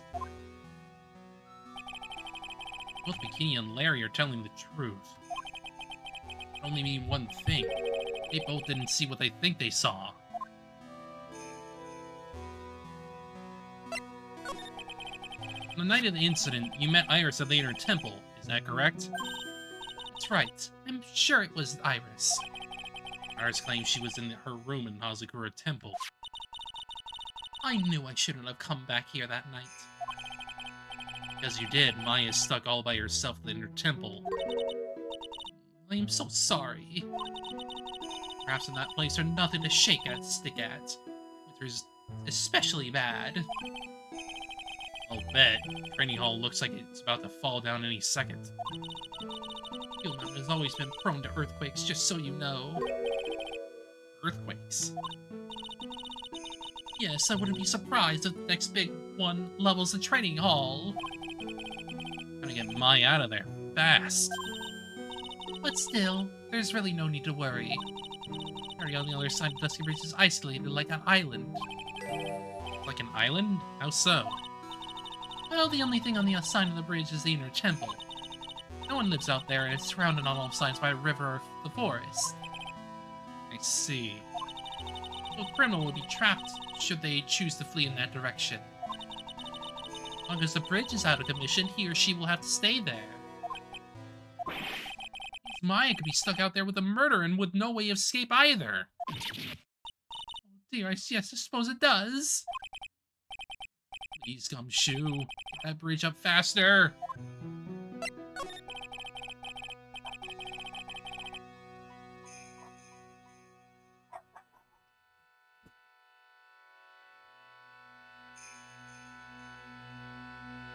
Both Bikini and Larry are telling the truth. It only mean one thing. They both didn't see what they think they saw. On the night of the incident, you met Iris at the inner temple. Is that correct? That's right. I'm sure it was Iris. Iris claims she was in her room in Hazakura Temple. I knew I shouldn't have come back here that night. Because you did, Maya's stuck all by herself at the inner temple. I am so sorry. Perhaps in that place there's nothing to stick at. Winter's especially bad. I'll bet. Training Hall looks like it's about to fall down any second. Hill Mountain has always been prone to earthquakes, just so you know. Earthquakes? Yes, I wouldn't be surprised if the next big one levels the training hall. Gotta get Maya out of there, fast. But still, there's really no need to worry. The area on the other side of Dusky Bridge is isolated like an island. Like an island? How so? Well, the only thing on the other side of the bridge is the inner temple. No one lives out there, and it's surrounded on all sides by a river or the forest. I see. A criminal will be trapped should they choose to flee in that direction. As long as the bridge is out of commission, he or she will have to stay there. Maya could be stuck out there with a murderer and with no way of escape either. Oh dear, yes, I suppose it does. Please, Gumshoe. Get that bridge up faster.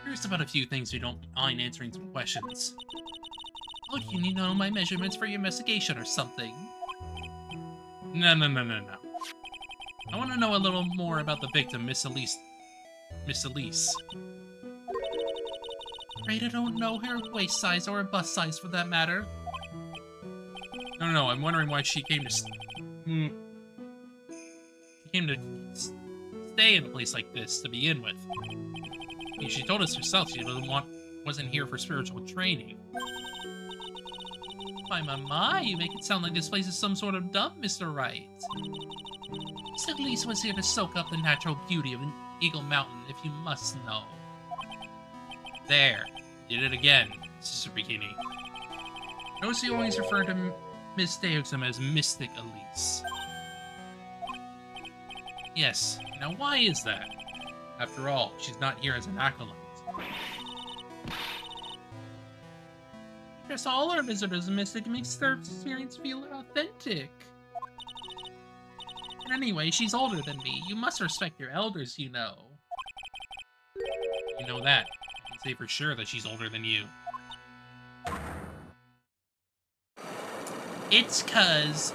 Here's about a few things we don't mind answering some questions. Oh, you need to know my measurements for your investigation or something? No. I want to know a little more about the victim, Miss Elise. Afraid I don't know her waist size or her bust size for that matter. No, I'm wondering why she came to... She came to stay in a place like this to begin with. I mean, she told us herself she wasn't here for spiritual training. My, you make it sound like this place is some sort of dump, Mr. Wright. Miss Elise was here to soak up the natural beauty of Eagle Mountain, if you must know. There. Did it again, Sister Bikini. Notice you always refer to Miss Deoxam as Mystic Elise. Yes. Now why is that? After all, she's not here as an acolyte. Just all our visitors Mystic makes their experience feel authentic. And anyway, she's older than me. You must respect your elders, you know. You know that. I can say for sure that she's older than you. It's 'cause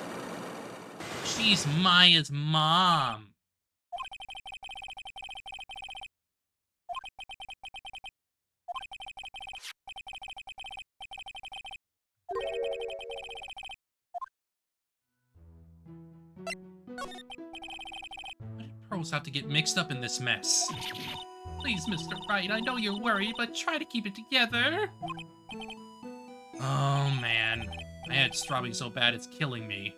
she's Maya's mom. Why did Pearls have to get mixed up in this mess? Please, Mr. Wright, I know you're worried, but try to keep it together. Oh, man. I had Strawberry so bad it's killing me.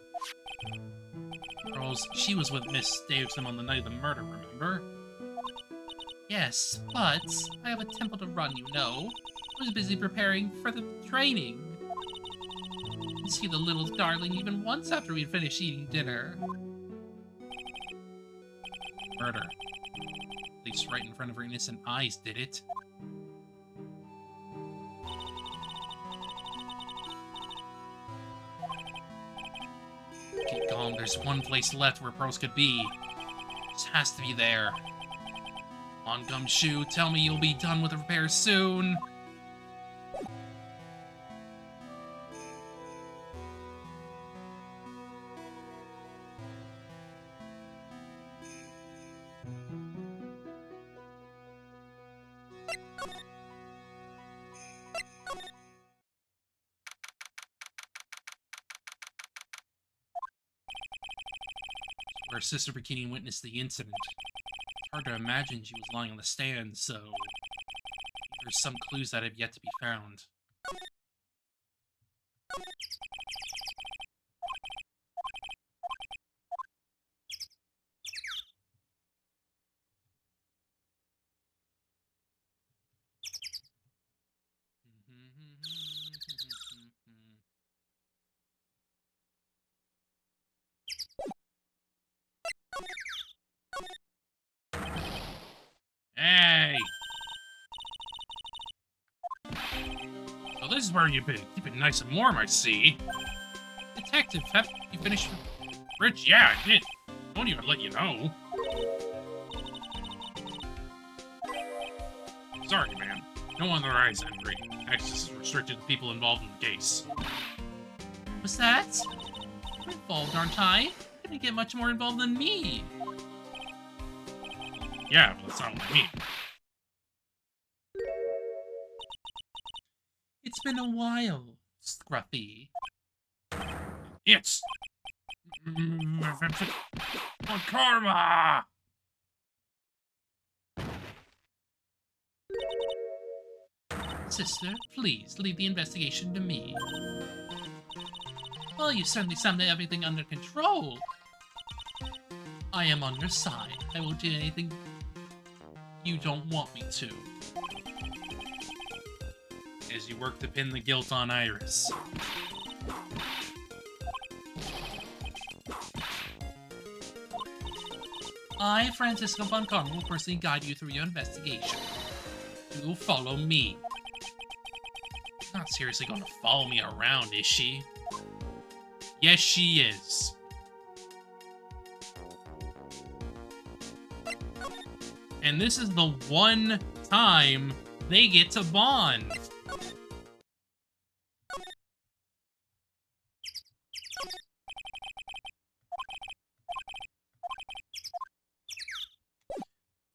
Pearls, she was with Miss Davidson on the night of the murder, remember? Yes, but I have a temple to run, you know. I was busy preparing for the training. Didn't see the little darling even once after we'd finished eating dinner. Murder. At least right in front of her innocent eyes, did it? Keep calm, there's one place left where Pearls could be. Just has to be there. On Gumshoe, tell me you'll be done with the repairs soon. Where Sister Bikini witnessed the incident. It's hard to imagine she was lying on the stand, so there's some clues that have yet to be found. Hey! So this is where you've been. Keep it nice and warm, I see. Detective, have you finished? Rich, yeah, I did. Won't even let you know. Sorry, man. No unauthorized entry. Access is restricted to people involved in the case. What's that? I'm involved, aren't I? Couldn't get much more involved than me. Yeah, but that's not what I mean. It's been a while, Scruffy. It's... Karma! Sister, please leave the investigation to me. Well, you certainly sound to have everything under control. I am on your side. I will do anything you don't want me to. As you work to pin the guilt on Iris. I, Francisco Von Karma, will personally guide you through your investigation. You will follow me. Not seriously going to follow me around, is she? Yes, she is. And this is the one time they get to bond.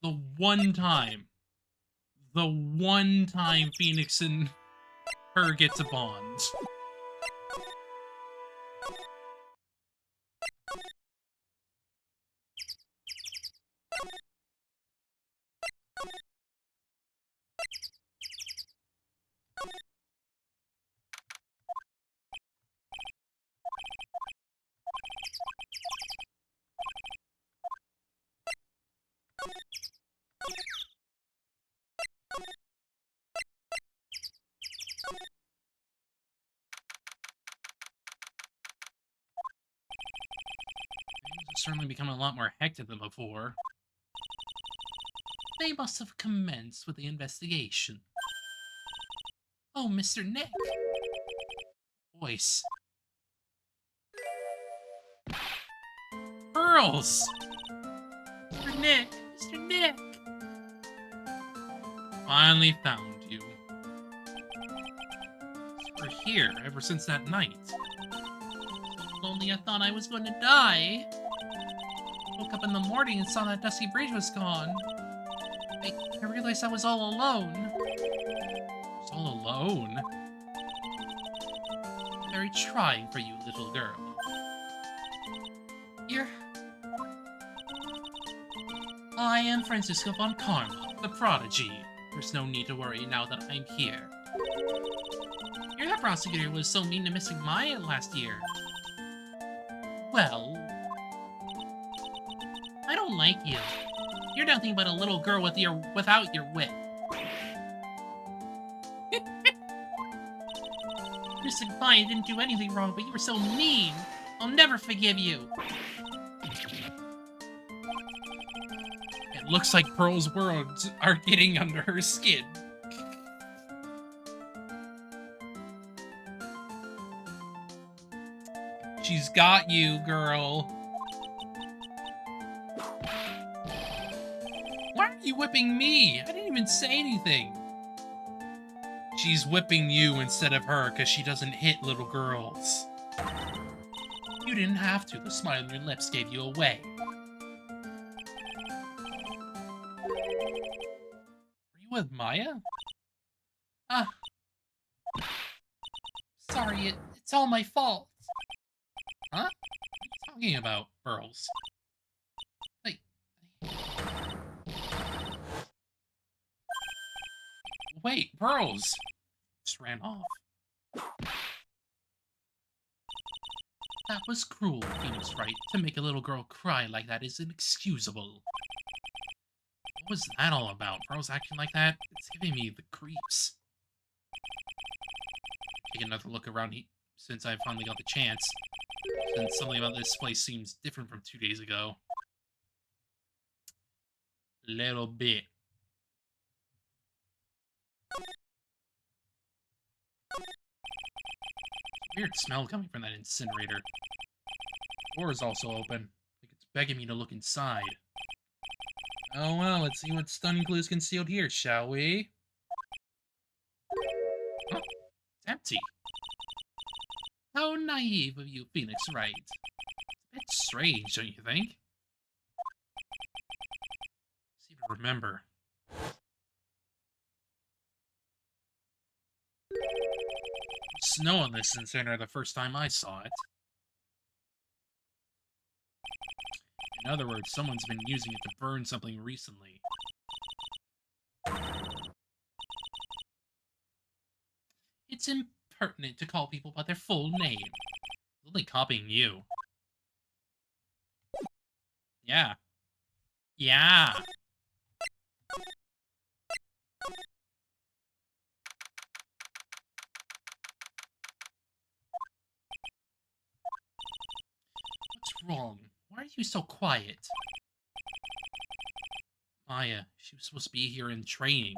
The one time. The one time Phoenix and her get to bond. certainly become a lot more hectic than before. They must have commenced with the investigation. Oh, Mr. Nick. Voice. Pearls! Mr. Nick! Mr. Nick! Finally found you. We're here ever since that night. Only I thought I was going to die. Woke up in the morning and saw that Dusty Bridge was gone. I realized I was all alone. I was all alone? Very trying for you, little girl. I am Francisco von Karma, the prodigy. There's no need to worry now that I'm here. You're the prosecutor who was so mean to missing Maya last year. Well, I don't like you. You're nothing but a little girl without your wit. Missing Maya didn't do anything wrong, but you were so mean. I'll never forgive you. It looks like Pearl's words are getting under her skin. She's got you, girl. Why are you whipping me? I didn't even say anything. She's whipping you instead of her because she doesn't hit little girls. You didn't have to. The smile on your lips gave you away. Are you with Maya? Sorry, it's all my fault. Huh? What are you talking about, Pearls? Wait, Pearls! Just ran off. That was cruel, Phoenix Wright. To make a little girl cry like that is inexcusable. What was that all about? Pearls acting like that? It's giving me the creeps. Take another look around since I finally got the chance. Since something about this place seems different from 2 days ago. Little bit. Weird smell coming from that incinerator. The door is also open. Like it's begging me to look inside. Oh well, let's see what stunning clues concealed here, shall we? Oh, it's empty. How naive of you, Phoenix Wright. It's a bit strange, don't you think? See to remember. Snow on this incinerator the first time I saw it. In other words, someone's been using it to burn something recently. It's impertinent to call people by their full name. It's only copying you. Yeah. Yeah. What's wrong? Why are you so quiet? Maya, she was supposed to be here in training.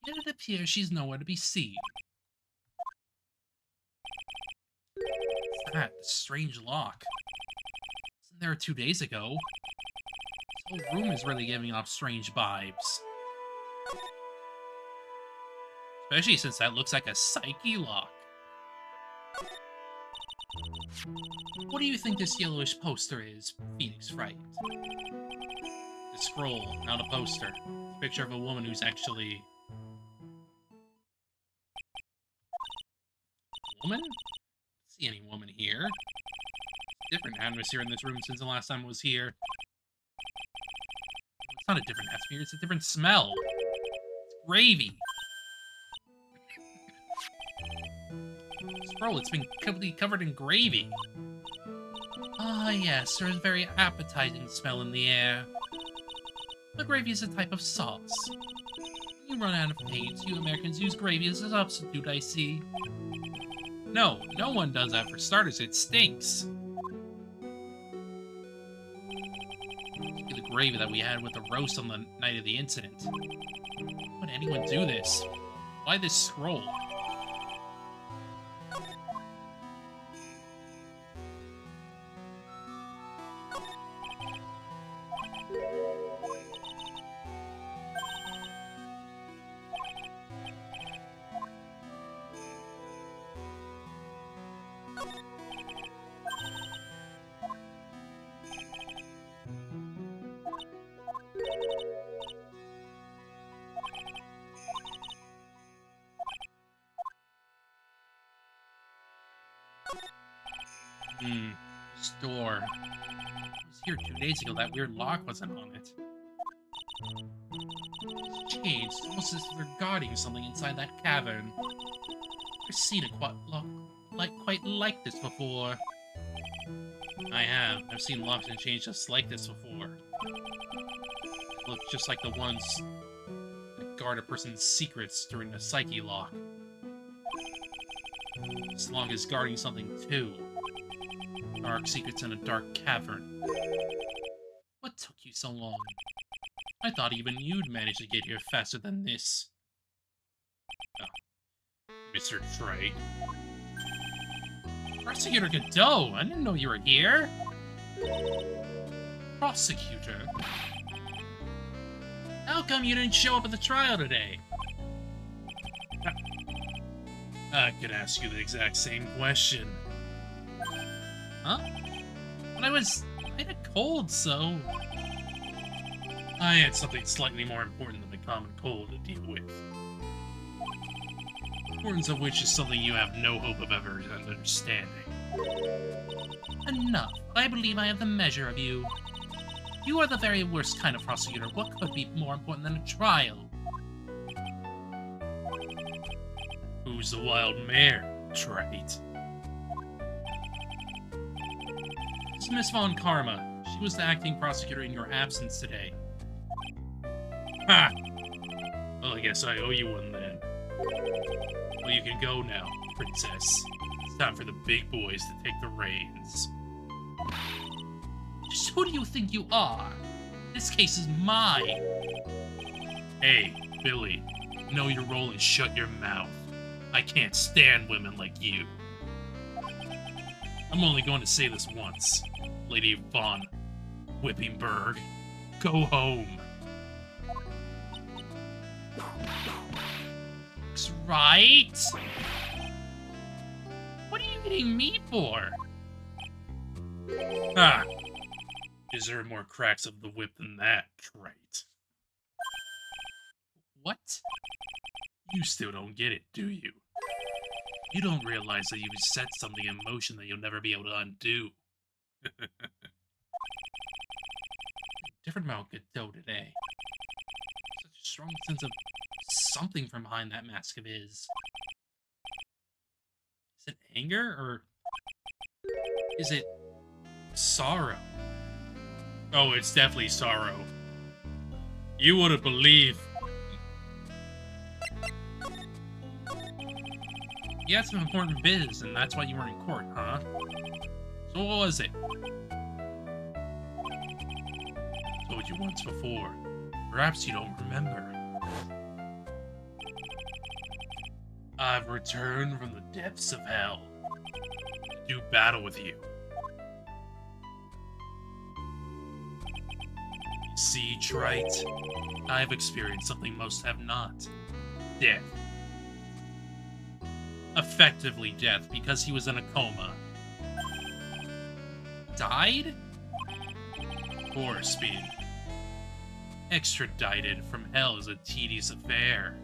Yet it appears she's nowhere to be seen. What's that? A strange lock. Wasn't there 2 days ago? This whole room is really giving off strange vibes. Especially since that looks like a psyche lock. What do you think this yellowish poster is, Phoenix Wright? A scroll, not a poster. It's a picture of a woman who's actually... a woman? I don't see any woman here. Different atmosphere in this room since the last time I was here. It's not a different atmosphere, it's a different smell. It's gravy. Scroll, it's been completely covered in gravy. Ah, yes, there is a very appetizing smell in the air. The gravy is a type of sauce. When you run out of paint, you Americans use gravy as a substitute, I see. No, no one does that. For starters, it stinks. the gravy that we had with the roast on the night of the incident. Why would anyone do this? Why this scroll? Store. I was here 2 days ago. That weird lock wasn't on it. It's changed. Almost as if we're guarding something inside that cavern. I've seen it quite like this before. I have. I've seen locks and chains just like this before. They look just like the ones that guard a person's secrets during a psyche lock. As long as guarding something too. Dark secrets in a dark cavern. What took you so long? I thought even you'd manage to get here faster than this. Oh. Mr. Trey. Prosecutor Godot, I didn't know you were here. Prosecutor? How come you didn't show up at the trial today? I could ask you the exact same question. Huh? But I had a cold, so... I had something slightly more important than the common cold to deal with. The importance of which is something you have no hope of ever understanding. Enough. I believe I have the measure of you. You are the very worst kind of prosecutor. What could be more important than a trial? Who's the wild mare, Trite? It's Miss Von Karma. She was the acting prosecutor in your absence today. Ha! Well, I guess I owe you one then. Well, you can go now, princess. It's time for the big boys to take the reins. Just who do you think you are? This case is mine. Hey, Billy. Know your role and shut your mouth. I can't stand women like you. I'm only going to say this once. Lady Von Whippingberg, go home. That's right. What are you hitting me for? Ah, deserve more cracks of the whip than that, Trite. What? You still don't get it, do you? You don't realize that you've set something in motion that you'll never be able to undo. Different about Godot today. Such a strong sense of something from behind that mask of his. Is it anger, or is it sorrow? Oh, it's definitely sorrow. You wouldn't believe. You had some important biz, and that's why you were in court, huh? So what was it? Told you once before. Perhaps you don't remember. I've returned from the depths of hell to do battle with you. You see, Trite, I've experienced something most have not. Death. Effectively death, because he was in a coma. Died? Poor Speed. Extradited from hell is a tedious affair.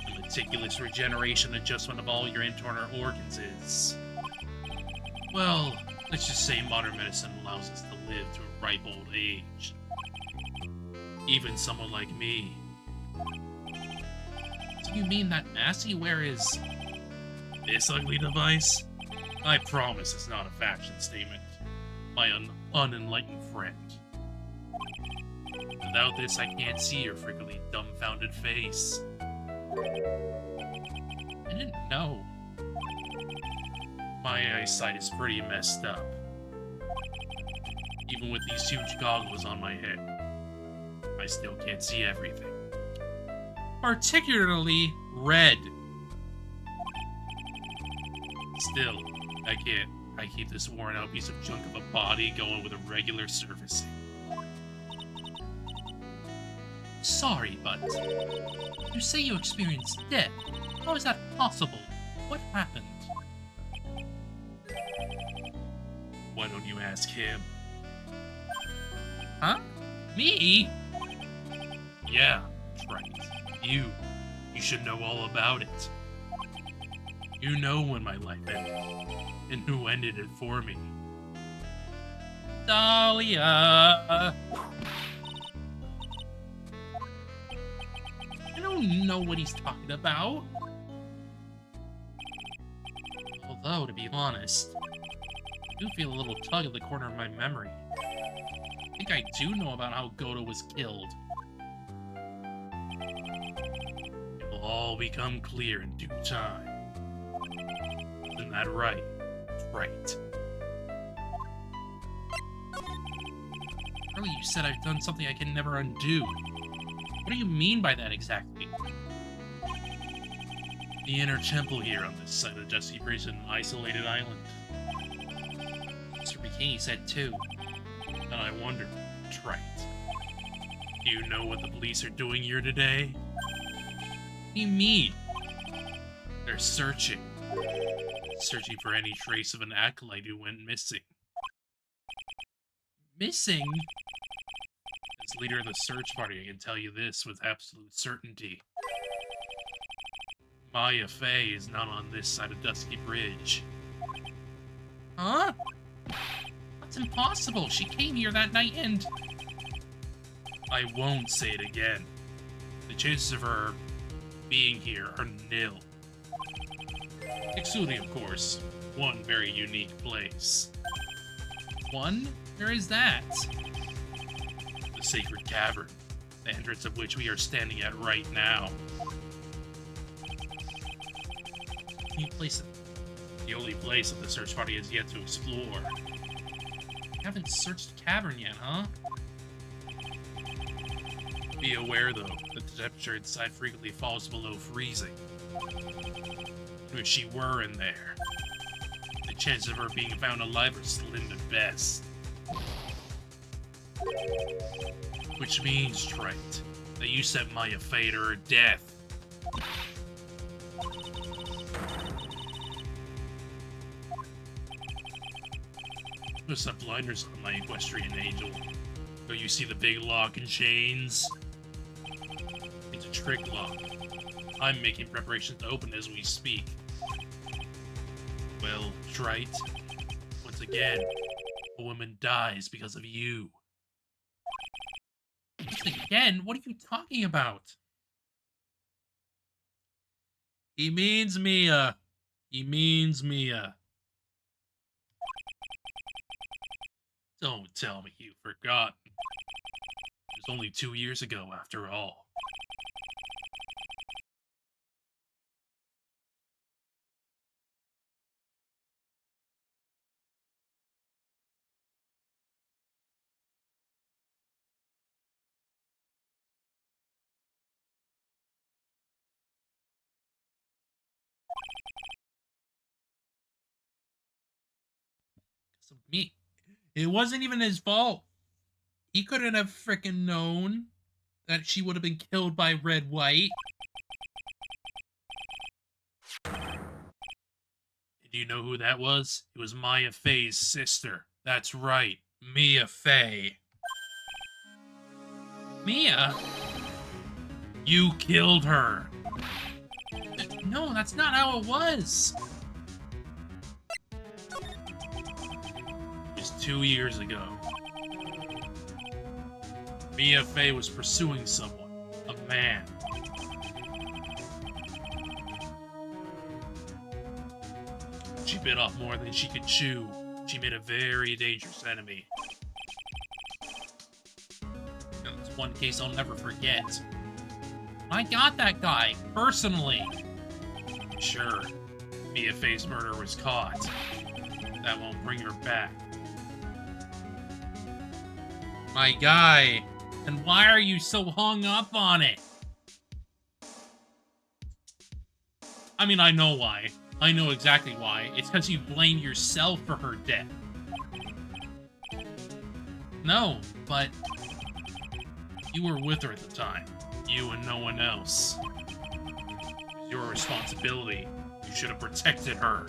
The meticulous regeneration and adjustment of all your internal organs is... Well, let's just say modern medicine allows us to live to a ripe old age. Even someone like me. So you mean that mask you wear is... this ugly device? I promise it's not a fashion statement. My unenlightened friend. Without this, I can't see your frequently dumbfounded face. I didn't know. My eyesight is pretty messed up. Even with these huge goggles on my head, I still can't see everything. Particularly red. Still, I can't. I keep this worn out piece of junk of a body going with a regular servicing. Sorry, but you say you experienced death. How is that possible? What happened? Why don't you ask him? Huh? Me? Yeah, that's right. You should know all about it. You know when my life ended, and who ended it for me. Dahlia! I don't know what he's talking about. Although, to be honest, I do feel a little tug at the corner of my memory. I think I do know about how Goto was killed. It will all become clear in due time. Isn't that right? Right. Earlier you said I've done something I can never undo. What do you mean by that exactly? The inner temple here on this side of Dusty Bridge is an isolated island. Mr. Bikini said too. And I wonder, that's right. Do you know what the police are doing here today? What do you mean? They're searching. Searching for any trace of an acolyte who went missing. Missing? As leader of the search party, I can tell you this with absolute certainty. Maya Fey is not on this side of Dusky Bridge. Huh? That's impossible. She came here that night and... I won't say it again. The chances of her being here are nil. Excluding, of course, one very unique place. One? Where is that? The Sacred Cavern, the entrance of which we are standing at right now. Can you place it? The only place that the search party has yet to explore. You haven't searched the cavern yet, huh? Be aware, though, that the temperature inside frequently falls below freezing. And if she were in there, the chances of her being found alive are slim at best. Which means, Trent, that you sent Maya Fey to her death. Put some blinders on, my equestrian angel. Don't you see the big lock and chains? It's a trick lock. I'm making preparations to open as we speak. Well, Trite, once again, a woman dies because of you. Again? What are you talking about? He means Mia. He means Mia. Don't tell me you've forgotten. It was only 2 years ago, after all. So me. It wasn't even his fault. He couldn't have frickin' known that she would have been killed by Red White. And do you know who that was? It was Maya Fey's sister. That's right, Mia Fey. Mia? You killed her. No, that's not how it was. It was 2 years ago. Mia Fey was pursuing someone, a man. She bit off more than she could chew. She made a very dangerous enemy. That's one case I'll never forget. I got that guy, personally. Sure, Mia Fey's murder was caught. That won't bring her back. My guy. And why are you so hung up on it? I mean, I know why. I know exactly why. It's because you blame yourself for her death. No, but you were with her at the time. You and no one else. It was your responsibility. You should have protected her.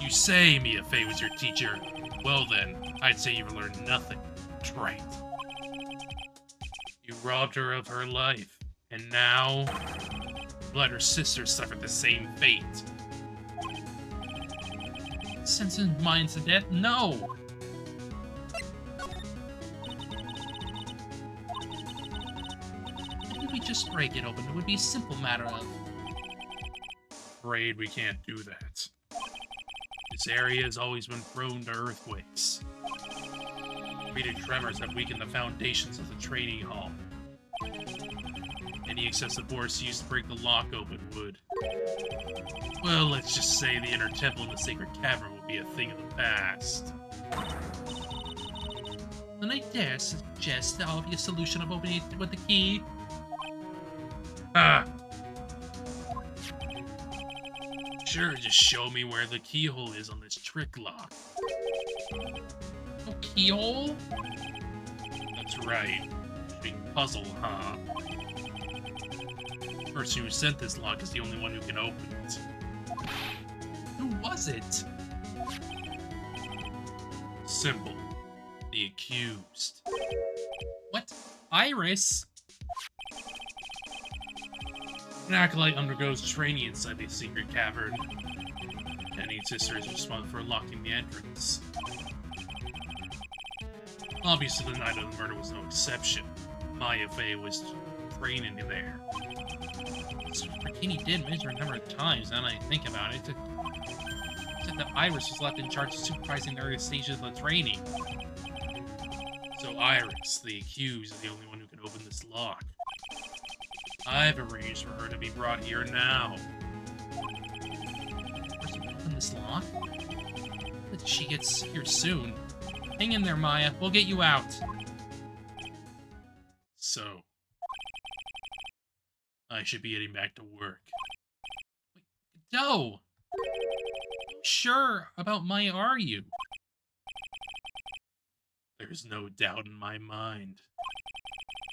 You say Mia-Fei was your teacher. Well then, I'd say you've learned nothing. Trite. You robbed her of her life, and now let her sister suffer the same fate. Sentencing mine to death? No! If we just break it open, it would be a simple matter of... Afraid we can't do that. This area has always been prone to earthquakes. Repeated tremors have weakened the foundations of the training hall. Any excessive force used to break the lock open would. Well, let's just say the inner temple in the sacred cavern will be a thing of the past. Then I dare suggest the obvious solution of opening it with the key. Ah! Sure, just show me where the keyhole is on this trick lock. No keyhole? That's right. Big puzzle, huh? The person who sent this lock is the only one who can open it. Who was it? Simple. The accused. What? Iris? An acolyte undergoes training inside the secret cavern. Penny and sister is responsible for locking the entrance. Obviously, the night of the murder was no exception. Mia-Fei was training there. So Bikini did mention a number of times, now that I think about it. It said that Iris was left in charge of supervising the early stages of the training. So Iris, the accused, is the only one who can open this lock. I've arranged for her to be brought here now. Open this lock? But she gets here soon. Hang in there, Maya. We'll get you out. So, I should be getting back to work. Doe! Sure about Maya are you? There's no doubt in my mind.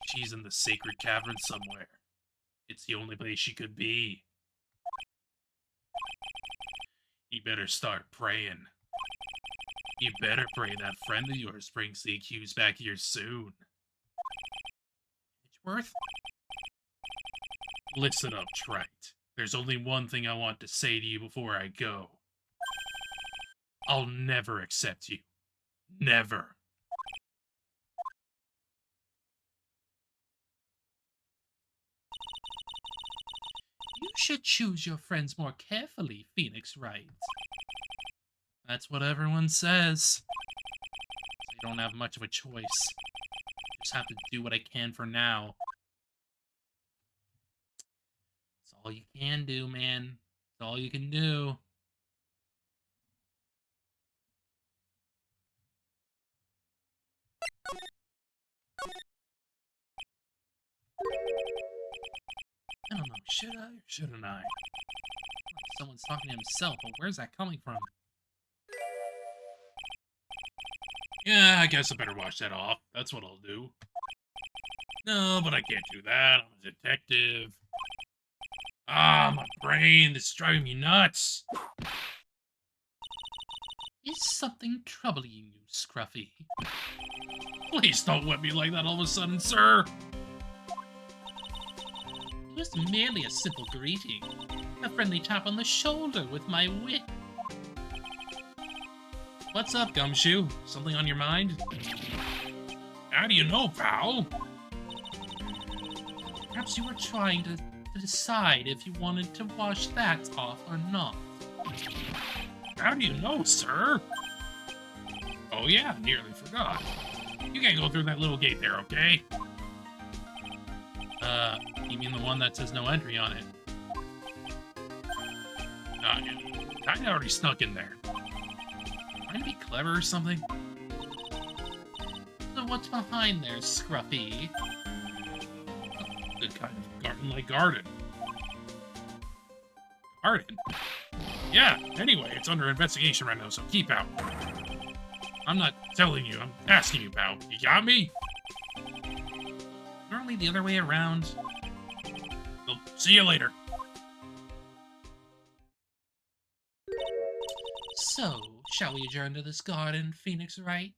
She's in the sacred cavern somewhere. It's the only place she could be. You better start praying. You better pray that friend of yours brings the accused back here soon. Edgeworth? Listen up, Trite. There's only one thing I want to say to you before I go. I'll never accept you. Never. You should choose your friends more carefully, Phoenix Wright. That's what everyone says. I don't have much of a choice. Just have to do what I can for now. It's all you can do, man. It's all you can do. I don't know, should I or shouldn't I? Someone's talking to himself, but where's that coming from? Yeah, I guess I better wash that off. That's what I'll do. No, but I can't do that. I'm a detective. Ah, my brain. This is driving me nuts. Is something troubling you, Scruffy? Please don't whip me like that all of a sudden, sir. It was merely a simple greeting. A friendly tap on the shoulder with my whip. What's up, Gumshoe? Something on your mind? How do you know, pal? Perhaps you were trying to decide if you wanted to wash that off or not. How do you know, sir? Oh yeah, nearly forgot. You can't go through that little gate there, okay? You mean the one that says no entry on it? I already snuck in there. Trying to be clever or something? So what's behind there, Scruffy? Good kind of garden-like garden. Garden? Yeah, anyway, it's under investigation right now, so keep out. I'm not telling you, I'm asking you, pal. You got me? Normally the other way around. Well, see you later. So, shall we adjourn to this garden, Phoenix Wright?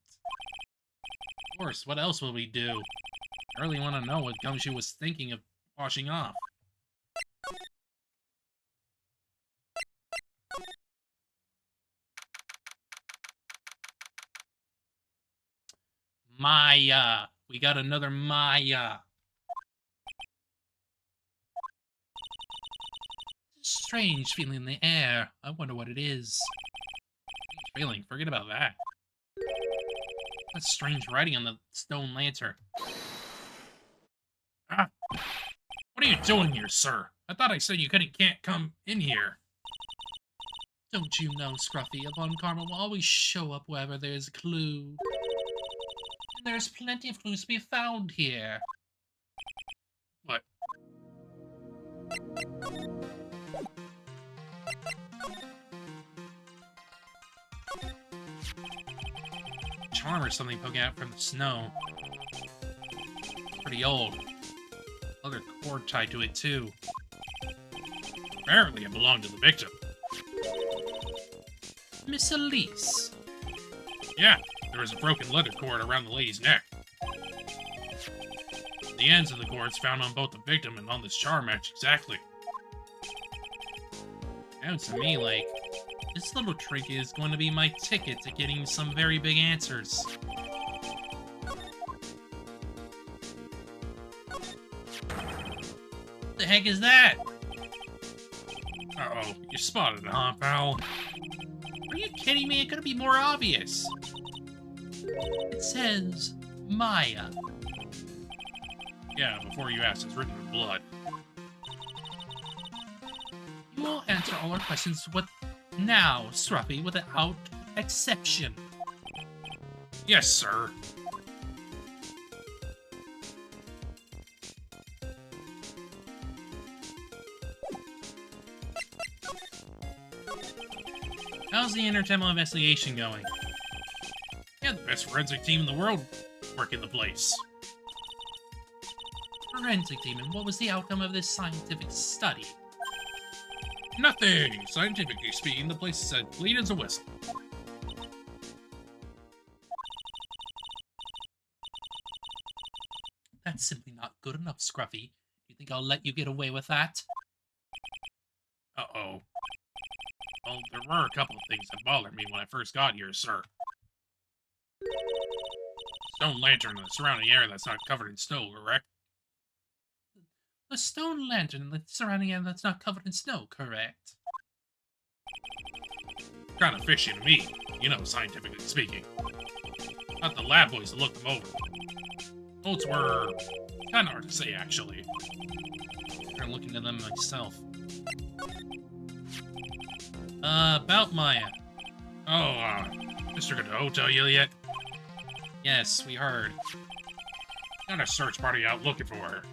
Of course, what else will we do? I really want to know what Gumshoe was thinking of washing off. Maya! We got another Maya! Strange feeling in the air. I wonder what it is. Strange feeling, forget about that. That's strange writing on the stone lantern. Ah! What are you doing here, sir? I thought I said you can't come in here. Don't you know, Scruffy, Von Karma will always show up wherever there's a clue. And there's plenty of clues to be found here. What? Charm or something poking out from the snow. Pretty old. Other cord tied to it, too. Apparently it belonged to the victim. Miss Elise. Yeah, there was a broken leather cord around the lady's neck. The ends of the cords found on both the victim and on this charm match exactly. Sounds to me like this little trinket is going to be my ticket to getting some very big answers. What the heck is that? Uh-oh, you spotted it, huh, pal? Are you kidding me? It could be more obvious. It says Maya. Yeah, before you asked, it's written in blood. You will answer all our questions with now, Scruffy, without exception. Yes, sir. How's the Intertemple investigation going? Yeah, the best forensic team in the world working the place. Forensic team, and what was the outcome of this scientific study? Nothing! Scientifically speaking, the place is as clean as a whistle. That's simply not good enough, Scruffy. You think I'll let you get away with that? Uh-oh. Well, there were a couple of things that bothered me when I first got here, sir. Stone lantern and the surrounding area that's not covered in snow, correct? A stone lantern in the surrounding area that's not covered in snow, correct? Kind of fishy to me, you know, scientifically speaking. Not the lab boys to look them over. Notes were kind of hard to say, actually. I'm looking at them myself. About Maya. Oh, Mr. Godot tell you yet? Yes, we heard. Got a search party out looking for her.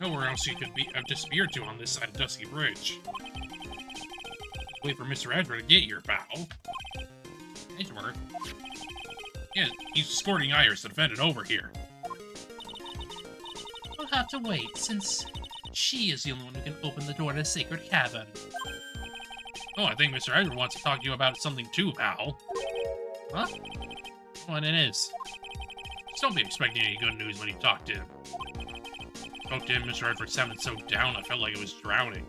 Nowhere else she could have disappeared to on this side of Dusky Bridge. Wait for Mr. Edward to get here, pal. Edward? Yeah, he's escorting Iris to defend it over here. We'll have to wait, since she is the only one who can open the door to the sacred cavern. Oh, I think Mr. Edward wants to talk to you about something too, pal. Huh? What it is? Just don't be expecting any good news when you talk to him. Spoke to him, Mr. Edward sounded so down I felt like it was drowning.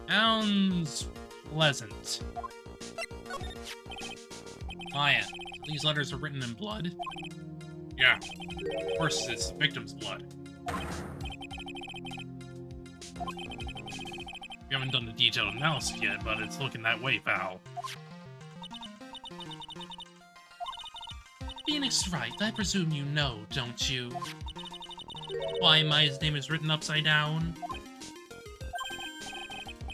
Sounds pleasant. Maya, so these letters are written in blood? Yeah. Of course, it's the victim's blood. We haven't done the detailed analysis yet, but it's looking that way, pal. Phoenix Wright, I presume you know, don't you? Why Maya's name is written upside down?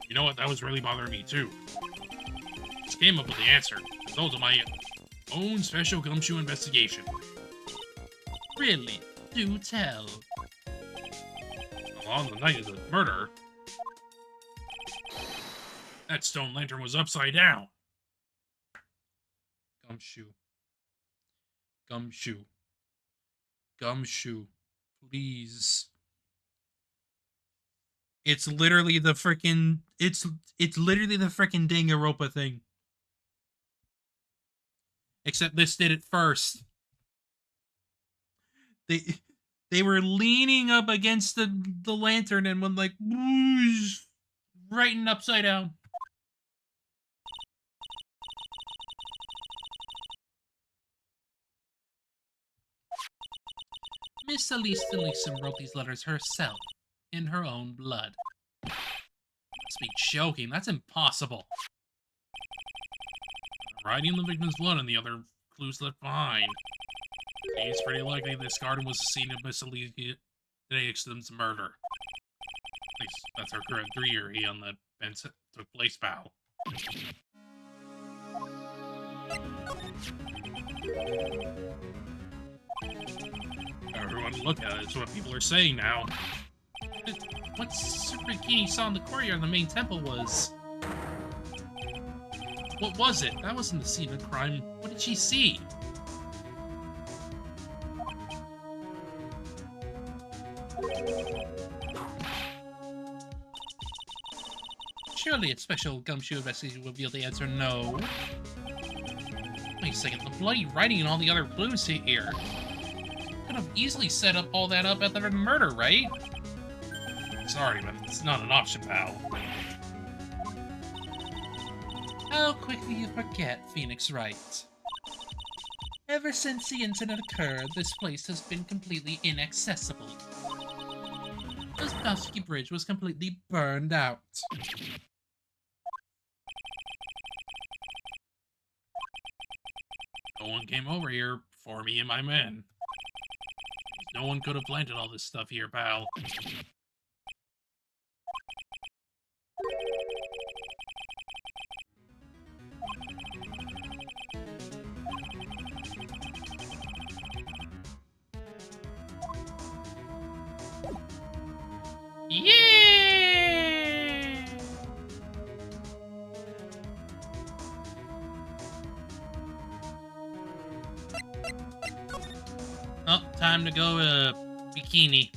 You know what? That was really bothering me, too. came up with the answer. Result of my own special gumshoe investigation. Really? Do tell. On the night of the murder, that stone lantern was upside down. Gumshoe. Gumshoe. Gumshoe. Please. It's literally the frickin' it's literally the frickin' Danganronpa thing. Except this did it first. They were leaning up against the lantern and went like whoosh, right and upside down. Miss Elise Felicium wrote these letters herself, in her own blood. You must be joking. That's impossible. Writing the victim's blood and the other clues left behind. It's pretty likely this garden was the scene of Miss Elias's murder. At least that's our current theory on the events that took place, pal. Everyone look at it. It's what people are saying now. What bikini saw in the courtyard of the main temple was... What was it? That wasn't the scene of crime. What did she see? Surely a special gumshoe investigation will reveal the answer no. Wait a second, the bloody writing and all the other clues here. Could have easily set up all that up at the murder, right? Sorry, but it's not an option, pal. How quickly you forget, Phoenix Wright. Ever since the incident occurred, this place has been completely inaccessible. The Dusky Bridge was completely burned out. No one came over here before me and my men. No one could have planted all this stuff here, pal. Yeah! Oh, time to go bikini.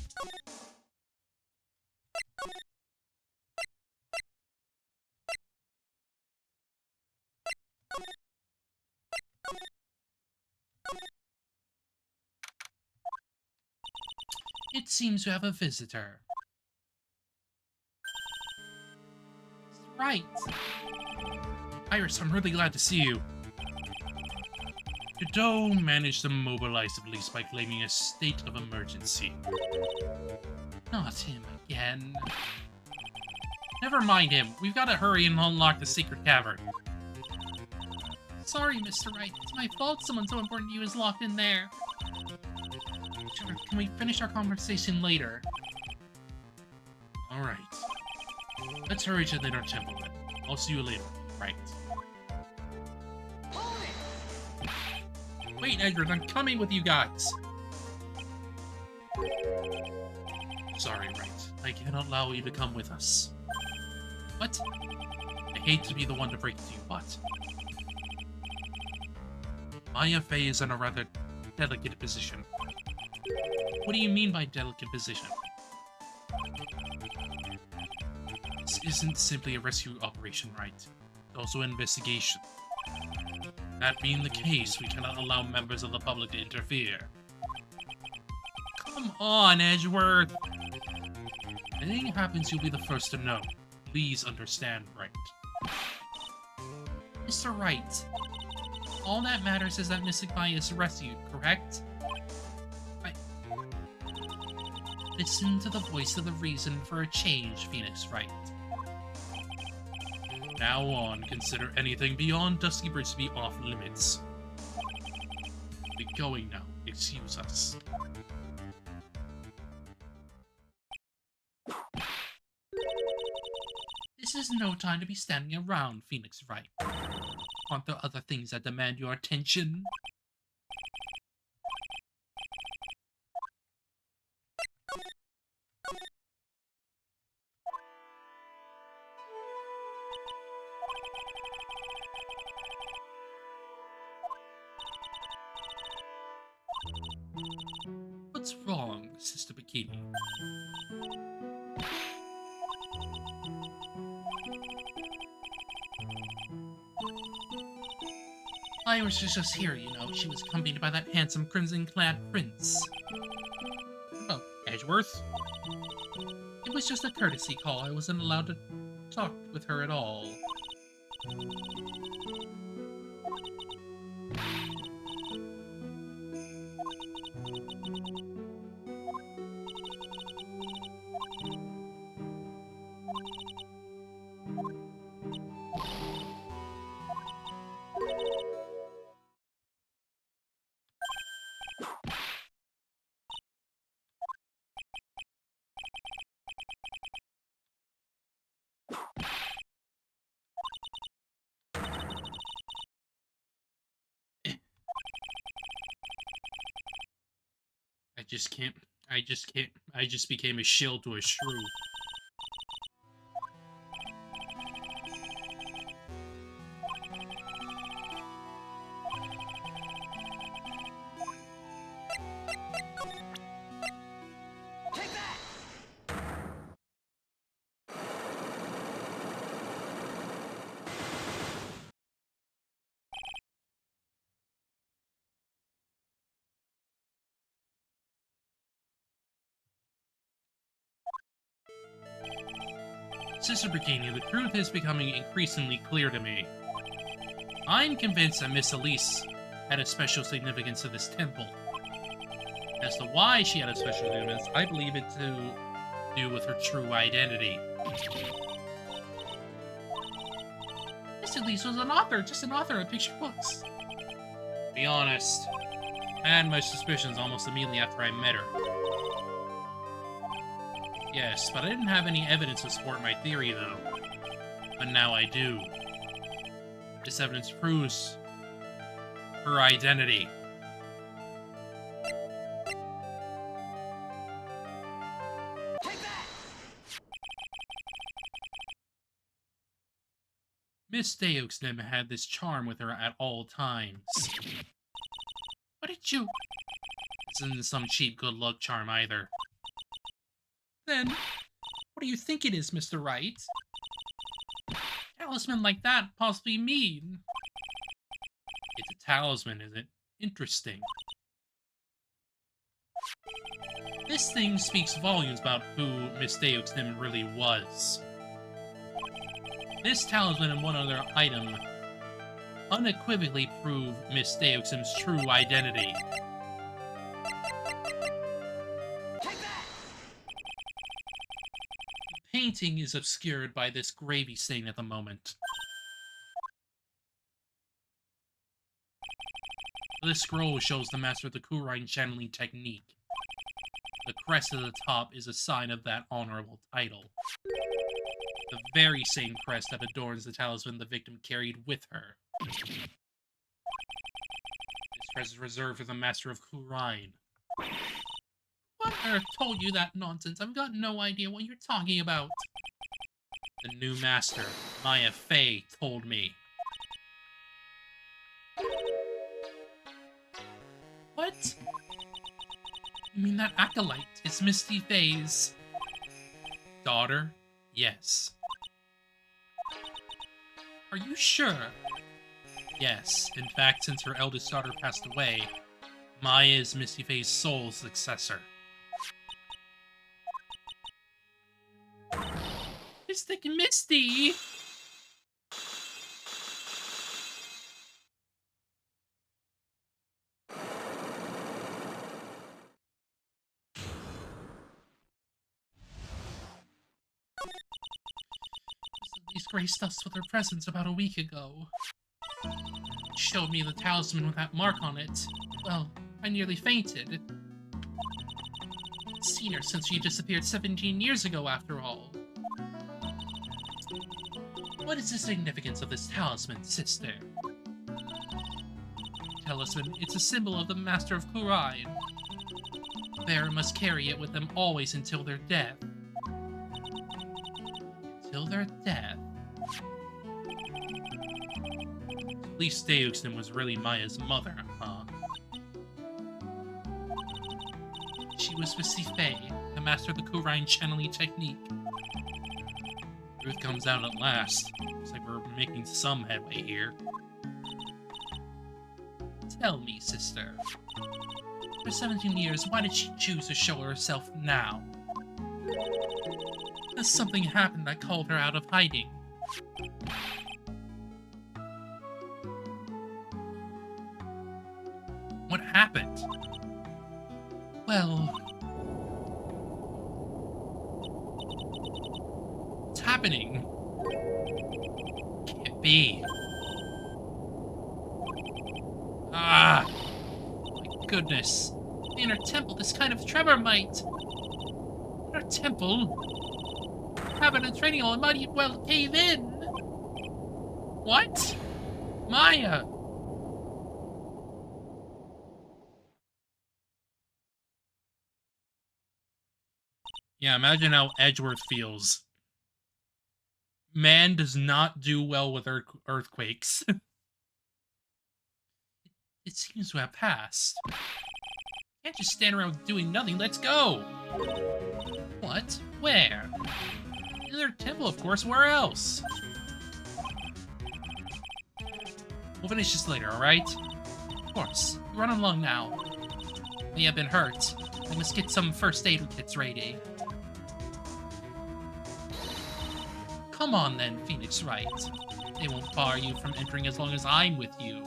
It seems you have a visitor. Right. Iris, I'm really glad to see you. Godot managed to mobilize the police by claiming a state of emergency. Not him again. Never mind him. We've got to hurry and unlock the secret cavern. Sorry, Mr. Wright. It's my fault someone so important to you is locked in there. Sure, can we finish our conversation later? Alright. Let's hurry to the inner temple then. I'll see you later. Right. Wait, Edward, I'm coming with you guys. Sorry, Wright. I cannot allow you to come with us. What? I hate to be the one to break it to you, but Maya Fey is in a rather delicate position. What do you mean by delicate position? This isn't simply a rescue operation, right? It's also an investigation. That being the case, we cannot allow members of the public to interfere. Come on, Edgeworth! If anything happens, you'll be the first to know. Please understand, Wright. Mr. Wright, all that matters is that Mystic Maya is rescued, correct? Listen to the voice of the reason for a change, Phoenix Wright. Now on, consider anything beyond Dusky Bridge to be off limits. We're going now. Excuse us. This is no time to be standing around, Phoenix Wright. Aren't there other things that demand your attention? What's wrong, Sister Bikini? I was just here, you know. She was accompanied by that handsome crimson-clad prince. Oh, Edgeworth? It was just a courtesy call. I wasn't allowed to talk with her at all. I just became a shield to a shrew. Take that! Sister Bikini, the truth is becoming increasingly clear to me. I'm convinced that Miss Elise had a special significance to this temple. As to why she had a special significance, I believe it to do with her true identity. Miss Elise was an author, just an author of picture books. To be honest, I had my suspicions almost immediately after I met her. Yes, but I didn't have any evidence to support my theory, though. But now I do. This evidence proves her identity. Take that! Miss Deoxnim had this charm with her at all times. What did you... This isn't some cheap good luck charm either. Then, what do you think it is, Mr. Wright? Talisman like that possibly mean? It's a talisman, is it? Interesting. This thing speaks volumes about who Miss Deoxnim really was. This talisman and one other item unequivocally prove Miss Deoxim's true identity. Take that! The painting is obscured by this gravy stain at the moment. This scroll shows the master of the Kurine channeling technique. The crest at the top is a sign of that honorable title. The very same crest that adorns the talisman the victim carried with her. This crest is reserved for the master of Kurine. What on earth told you that nonsense? I've got no idea what you're talking about. The new master, Maya Fey, told me. What? You mean that acolyte is Misty Fey's Daughter? Yes. Are you sure? Yes. In fact, since her eldest daughter passed away, Maya is Misty Fey's sole successor. Mystic Misty! Elise graced us with her presence about a week ago. She showed me the talisman with that mark on it. Well, I nearly fainted. I'd seen her since she disappeared 17 years ago, after all. What is the significance of this talisman, sister? talisman. It's a symbol of the Master of Kurine. The bearer must carry it with them always until their death. Until their death. At least Deuxin was really Maya's mother, huh? She was with Sifei, the master of the Kurine channeling technique. Truth comes out at last. Looks like we're making some headway here. Tell me, sister. For 17 years, why did she choose to show herself now? Has something happened that called her out of hiding? What happened? Well... What's happening? Can't be. Ah! My goodness. The inner temple, this kind of tremor might... Inner temple? Having a training hall, it might well cave in. What? Maya! Yeah, imagine how Edgeworth feels. Man does not do well with earthquakes. It seems to have passed. Can't just stand around doing nothing. Let's go! What? Where? In their temple, of course. Where else? We'll finish this later, alright? Of course. Run along now. May have been hurt. I must get some first aid kits ready. Come on then, Phoenix Wright. They won't bar you from entering as long as I'm with you.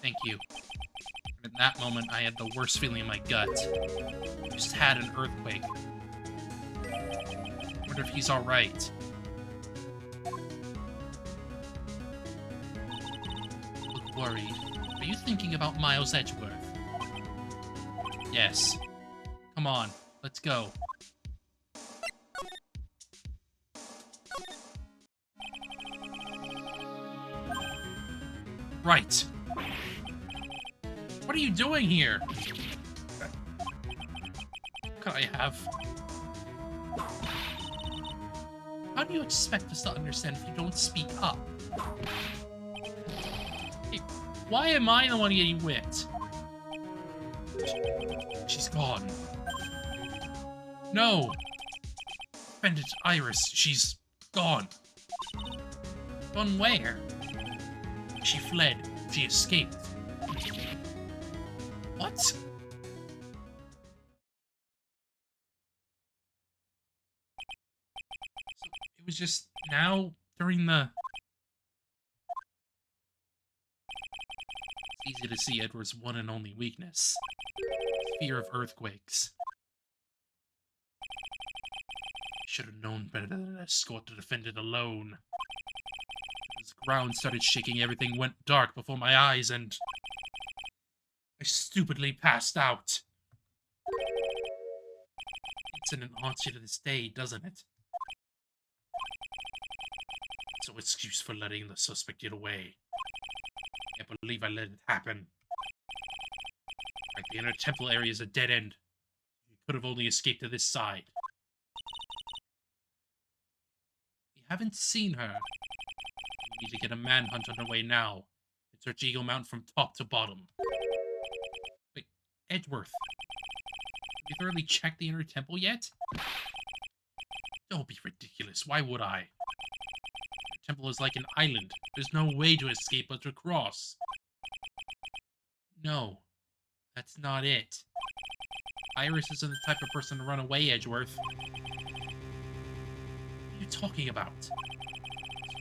Thank you. At that moment, I had the worst feeling in my gut. I just had an earthquake. Wonder if he's alright. Look worried. Are you thinking about Miles Edgeworth? Yes. Come on, let's go. Right. What are you doing here? What could I have? How do you expect us to understand if you don't speak up? Hey, why am I the one getting whipped? She's gone. No! Offended Iris, she's gone. Gone where? She fled. She escaped. What? So it was just now, during the... It's easy to see Edward's one and only weakness. Fear of earthquakes. Should have known better than to escort to defend it alone. As the ground started shaking, everything went dark before my eyes, and I stupidly passed out. Incident haunts you to this day, doesn't it? It's no excuse for letting the suspect get away. I can't believe I let it happen. Like, the inner temple area is a dead end. You could have only escaped to this side. We haven't seen her. We need to get a manhunt underway now. And search Eagle Mountain from top to bottom. Wait, Edgeworth. Have you thoroughly checked the inner temple yet? Don't be ridiculous. Why would I? The temple is like an island. There's no way to escape but to cross. No, that's not it. Iris isn't the type of person to run away, Edgeworth. What are you talking about?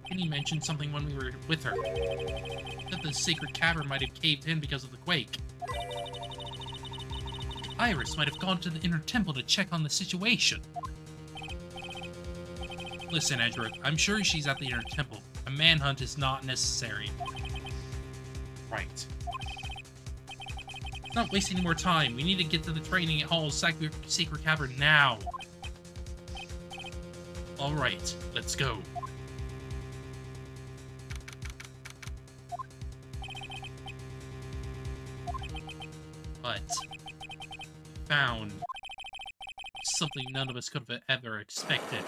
Penny mentioned something when we were with her. That the sacred cavern might have caved in because of the quake. Iris might have gone to the inner temple to check on the situation. Listen, Edgeworth, I'm sure she's at the inner temple. A manhunt is not necessary. Right. Let's not waste any more time. We need to get to the training hall's sacred cavern now. Alright, let's go. but found something none of us could have ever expected.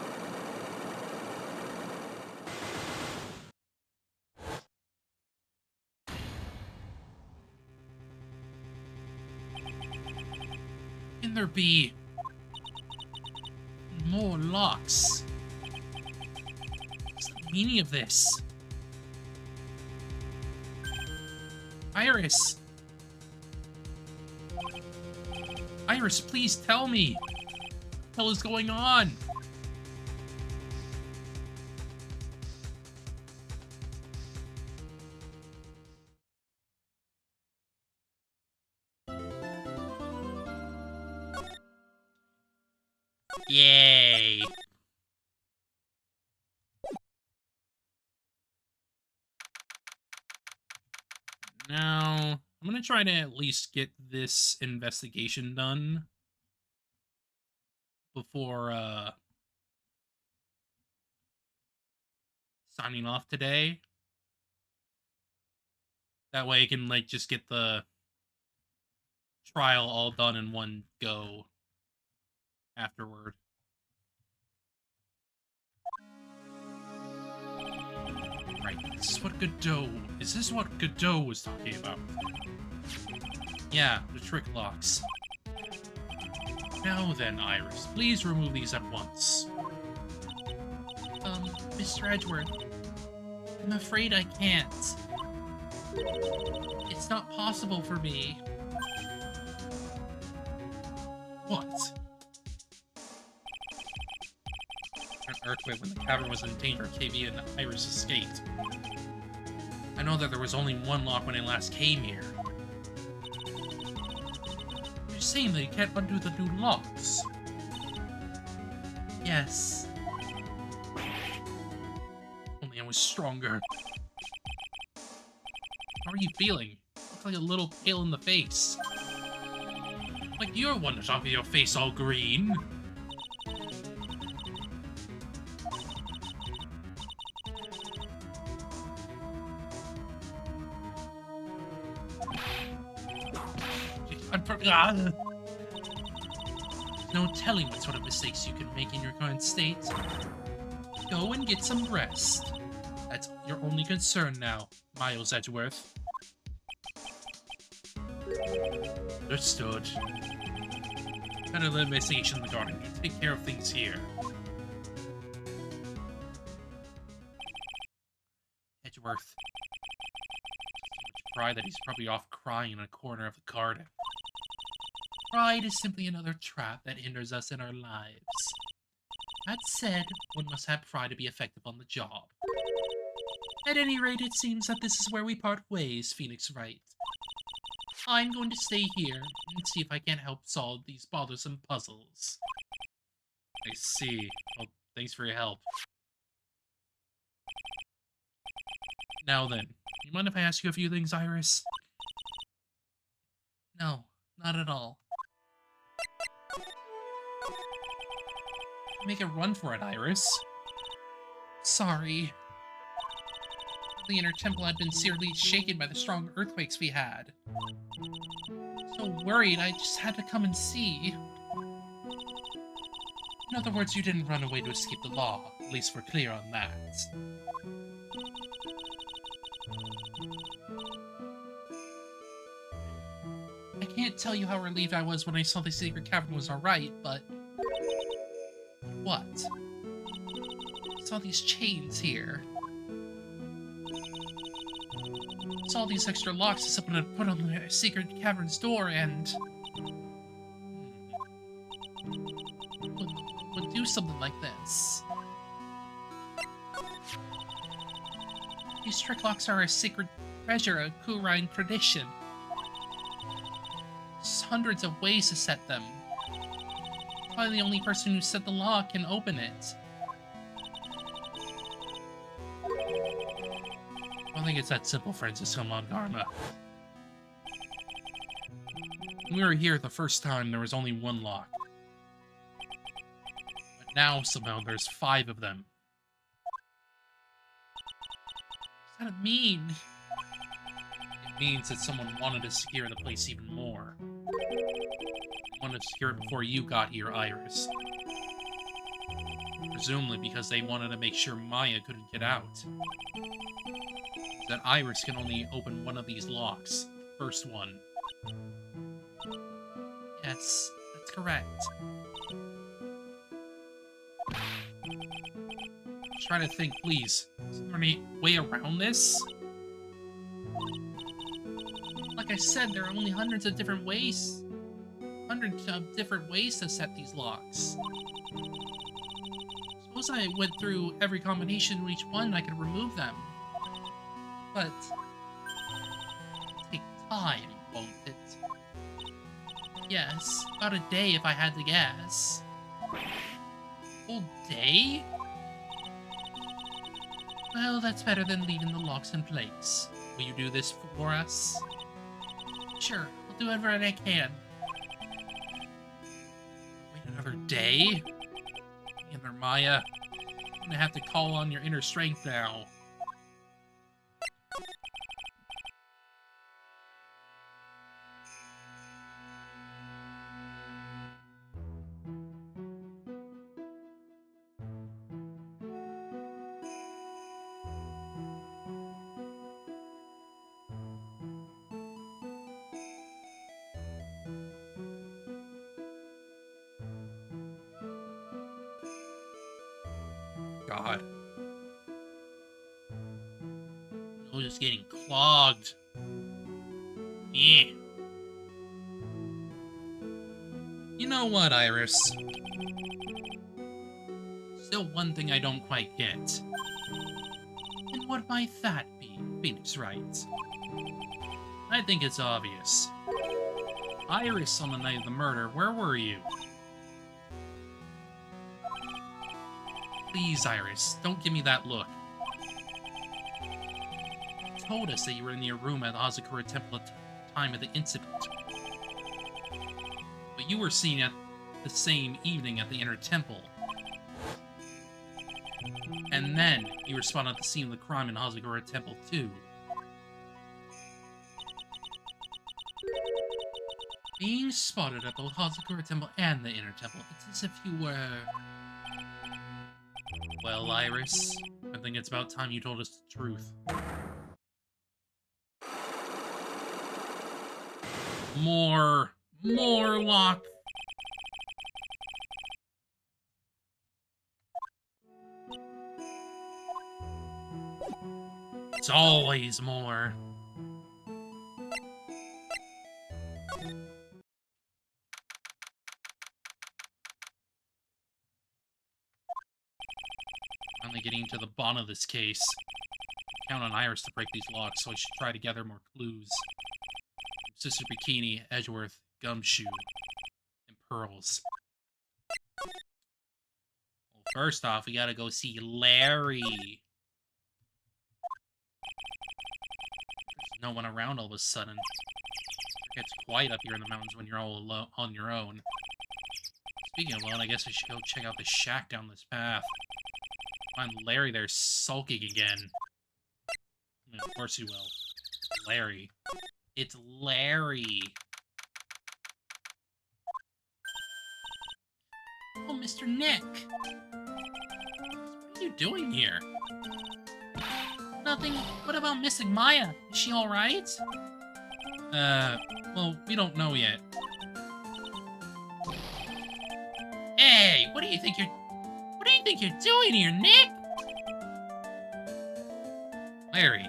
Can there be more locks? What's the meaning of this? Iris! Iris, please tell me! What the hell is going on? Yay! Now, I'm gonna try to at least get this investigation done before, signing off today. That way I can, like, just get the trial all done in one go afterward. Right, this is what Godot... Is this what Godot was talking about? Yeah, the trick locks. Now then, Iris, please remove these at once. Mr. Edgeworth, I'm afraid I can't. It's not possible for me. What? An earthquake when the cavern was in danger of caving in, Iris escaped. I know that there was only one lock when I last came here. You're saying that you can't undo the new locks? Yes. Only I was stronger. How are you feeling? You look like a little pale in the face. Like you're one to talk with your face all green. No telling what sort of mistakes you can make in your current state. Go and get some rest. That's your only concern now, Miles Edgeworth. Understood. Kind of investigation in the garden. You take care of things here. Edgeworth. So much pride that he's probably off crying in a corner of the garden. Pride is simply another trap that hinders us in our lives. That said, one must have pride to be effective on the job. At any rate, it seems that this is where we part ways, Phoenix Wright. I'm going to stay here and see if I can't help solve these bothersome puzzles. I see. Well, thanks for your help. Now then, you mind if I ask you a few things, Iris? No, not at all. Make a run for it, Iris. Sorry. The inner temple had been severely shaken by the strong earthquakes we had. So worried, I just had to come and see. In other words, you didn't run away to escape the law. At least we're clear on that. I can't tell you how relieved I was when I saw the secret cavern was alright, but... What? I saw these chains here. Saw these extra locks that someone had put on the secret cavern's door and... would do something like this. These trick locks are a sacred treasure, a Kurine tradition. There's hundreds of ways to set them. Probably the only person who set the lock can open it. I don't think it's that simple, Francis. Come on, Dharma. When we were here the first time, there was only one lock. But now, somehow, there's 5 of them. What does that mean? It means that someone wanted to secure the place even more. wanted to secure it before you got here, Iris. Presumably because they wanted to make sure Maya couldn't get out. That Iris can only open one of these locks. First one. Yes, that's correct. Just trying to think, please. Is there any way around this? Like I said, there are only hundreds of different ways. Hundreds of different ways to set these locks. Suppose I went through every combination with each one, I could remove them. But it'll take time, won't it? Yes, about a day if I had to guess. Whole day? Well, that's better than leaving the locks in place. Will you do this for us? Sure, I'll do whatever I can. Wait another day? Damn there, Maya. I'm gonna have to call on your inner strength now. God. Nose is getting clogged. Eh. You know what, Iris? Still one thing I don't quite get. And what might that be? Phoenix writes. I think it's obvious. Iris, on the night of the murder, where were you? Please, Iris, don't give me that look. You told us that you were in your room at the Hazakura Temple at the time of the incident. But you were seen at the same evening at the Inner Temple. And then you were spotted at the scene of the crime in Hazakura Temple, too. Being spotted at both Hazakura Temple and the Inner Temple, it's as if you were... Well, Iris, I think it's about time you told us the truth. More lock. It's always more. Finally getting to the bottom of this case. Count on Iris to break these locks, so I should try to gather more clues. Sister Bikini, Edgeworth, Gumshoe, and Pearls. Well, first off, we gotta go see Larry. There's no one around all of a sudden. It gets quiet up here in the mountains when you're all alone on your own. Speaking of alone, I guess I should go check out the shack down this path. Find Larry there sulking again. I mean, of course he will. Larry. It's Larry. Oh, Mr. Nick! What are you doing here? Nothing. What about missing Maya? Is she alright? Well, we don't know yet. Hey, what do you think you're doing here, Nick? Larry.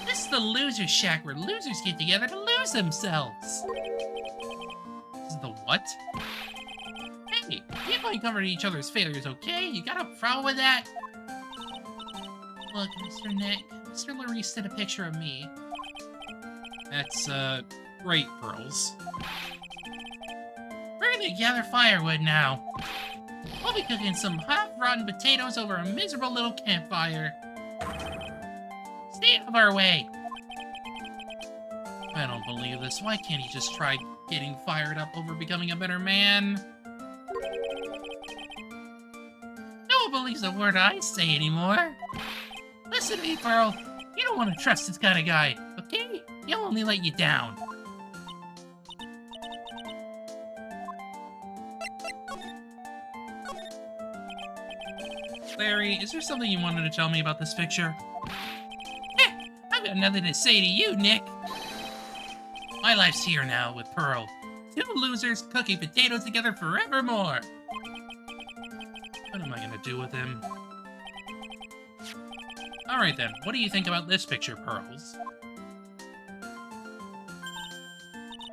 This is the loser shack where losers get together to lose themselves. This is the what? Hey, people ain't covering each other's failures, okay? You got a problem with that? Look, Mr. Nick, Mr. Larice sent a picture of me. That's, great, Pearls. We're gonna gather firewood now. We'll be cooking some half-rotten potatoes over a miserable little campfire. Stay out of our way. I don't believe this. Why can't he just try getting fired up over becoming a better man? No one believes a word I say anymore. Listen to me, Pearl. You don't want to trust this kind of guy, okay? He'll only let you down. Larry, is there something you wanted to tell me about this picture? I've got nothing to say to you, Nick. My life's here now with Pearl. Two losers cooking potatoes together forevermore. What am I gonna do with him? Alright then, what do you think about this picture, Pearls?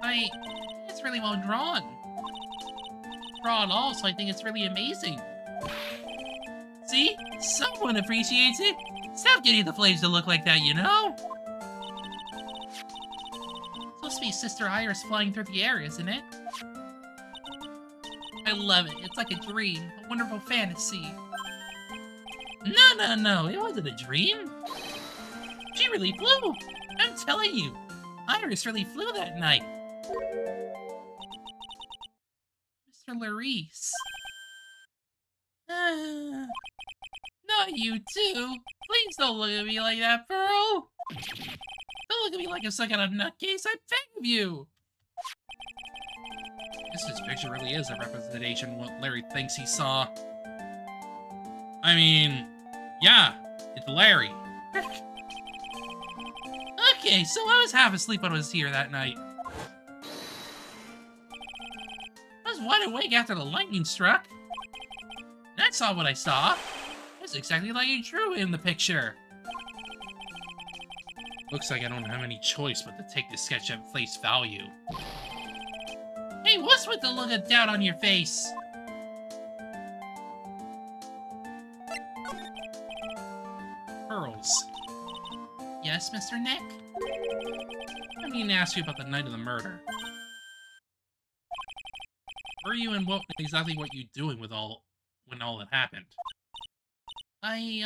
I think it's really well drawn. Draw it all, so I think it's really amazing. See? Someone appreciates it. Stop getting the flames to look like that, you know? It's supposed to be Sister Iris flying through the air, isn't it? I love it. It's like a dream, a wonderful fantasy. No, it wasn't a dream. She really flew. I'm telling you, Iris really flew that night. Mr. Larice. Not you too. Please don't look at me like that, Pearl. Don't look at me like I'm stuck on a nutcase. I beg of you. I guess this picture really is a representation of what Larry thinks he saw. I mean, yeah, it's Larry. Okay, so I was half asleep when I was here that night. I was wide awake after the lightning struck. And I saw what I saw. It's exactly like you drew in the picture. Looks like I don't have any choice but to take this sketch at face value. Hey, what's with the look of doubt on your face? Pearls. Yes, Mr. Nick? I mean to ask you about the night of the murder. Where were you and what exactly what you doing with when all that happened? I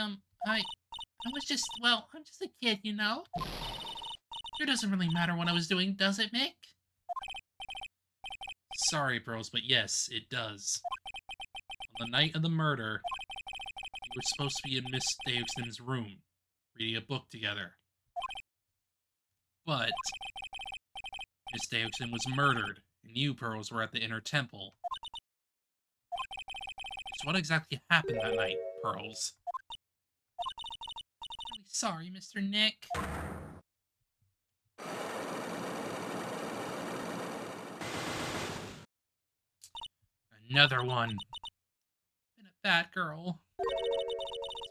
was just, well, I'm just a kid, you know? It doesn't really matter what I was doing, does it, Mick? Sorry, Pearls, but yes, it does. On the night of the murder, you were supposed to be in Miss Davison's room, reading a book together. But Miss Davison was murdered, and you, Pearls, were at the inner temple. So what exactly happened that night, Pearls? I'm really sorry, Mr. Nick. Another one. Been a bad girl. That's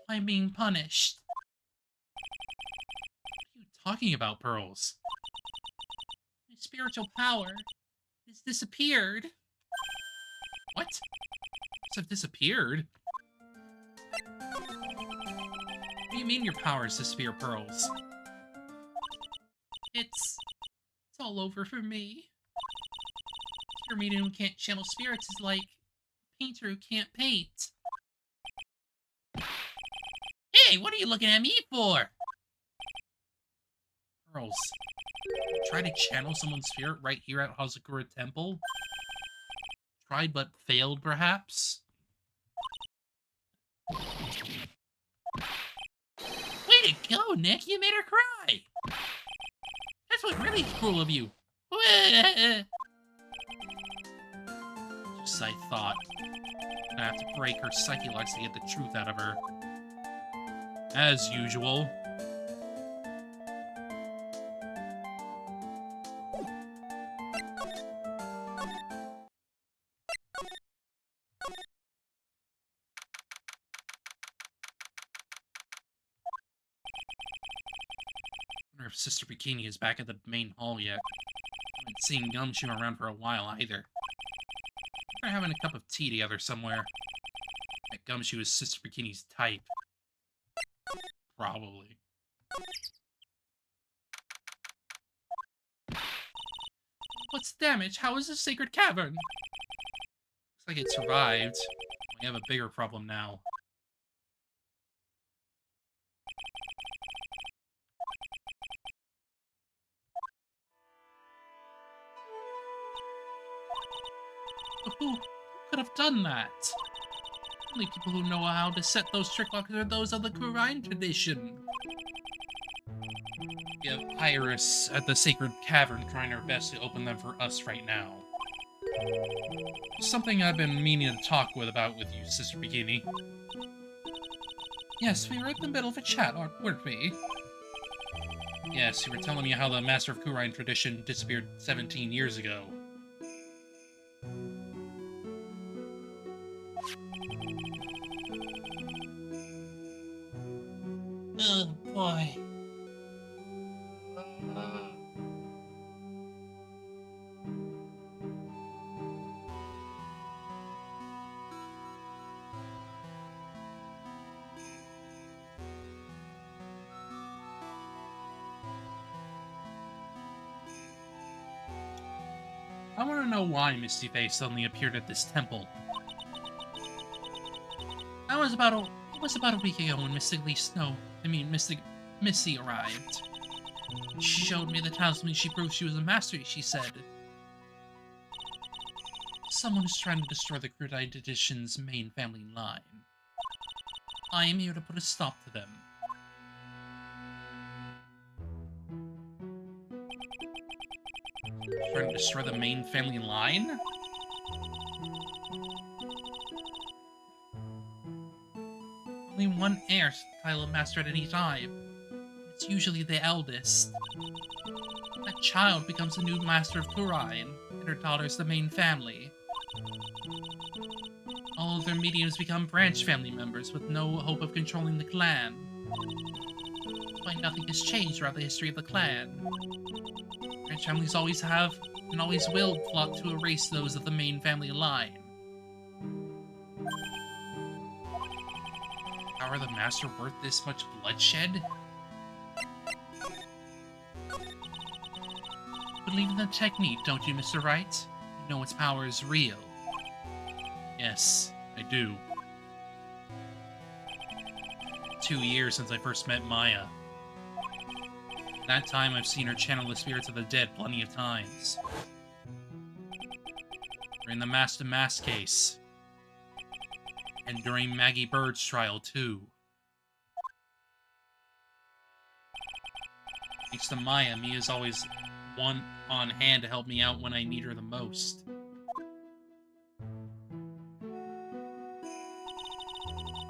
why I'm being punished. What are you talking about, Pearls? My spiritual power has disappeared. What? Have disappeared? What do you mean your powers disappear, Pearls? It's all over for me. For me who can't channel spirits is like a painter who can't paint. Hey, what are you looking at me for? Pearls, try to channel someone's spirit right here at Hazakura Temple? Tried but failed, perhaps? Way to go, Nick! You made her cry! That's what really cruel of you. Just I thought. I have to break her psyche locks to get the truth out of her. As usual. I wonder if Sister Bikini is back at the main hall yet. I haven't seen Gumshoe around for a while either. They're having a cup of tea together somewhere. That Gumshoe is Sister Bikini's type. Probably. What's the damage? How is this sacred cavern? Looks like it survived. We have a bigger problem now. Who could have done that? Only people who know how to set those trick locks are those of the Kurine tradition. We have Iris at the Sacred Cavern trying her best to open them for us right now. Something I've been meaning to talk about with you, Sister Bikini. Yes, we were in the middle of a chat, weren't we? Yes, you were telling me how the Master of Kurain tradition disappeared 17 years ago. Oh, boy. I want to know why Misty Face suddenly appeared at this temple. It was about a week ago when Missy arrived. She showed me the talisman she proved she was a master, she said. Someone is trying to destroy the Crudite Tradition's main family line. I am here to put a stop to them. Trying to destroy the main family line? Only one heir to the title of master at any time. It's usually the eldest. That child becomes the new master of Kurain, and her daughter's the main family. All of their mediums become branch family members with no hope of controlling the clan. That's why nothing has changed throughout the history of the clan. Branch families always have, and always will, plot to erase those of the main family line. How are the Master worth this much bloodshed? Believe in the technique, don't you, Mr. Wright? You know its power is real. Yes, I do. 2 years since I first met Maya. That time I've seen her channel the spirits of the dead plenty of times. During the Mask-to-Mask case. And during Maggie Bird's trial, too. Thanks to Maya, Mia's always one on hand to help me out when I need her the most.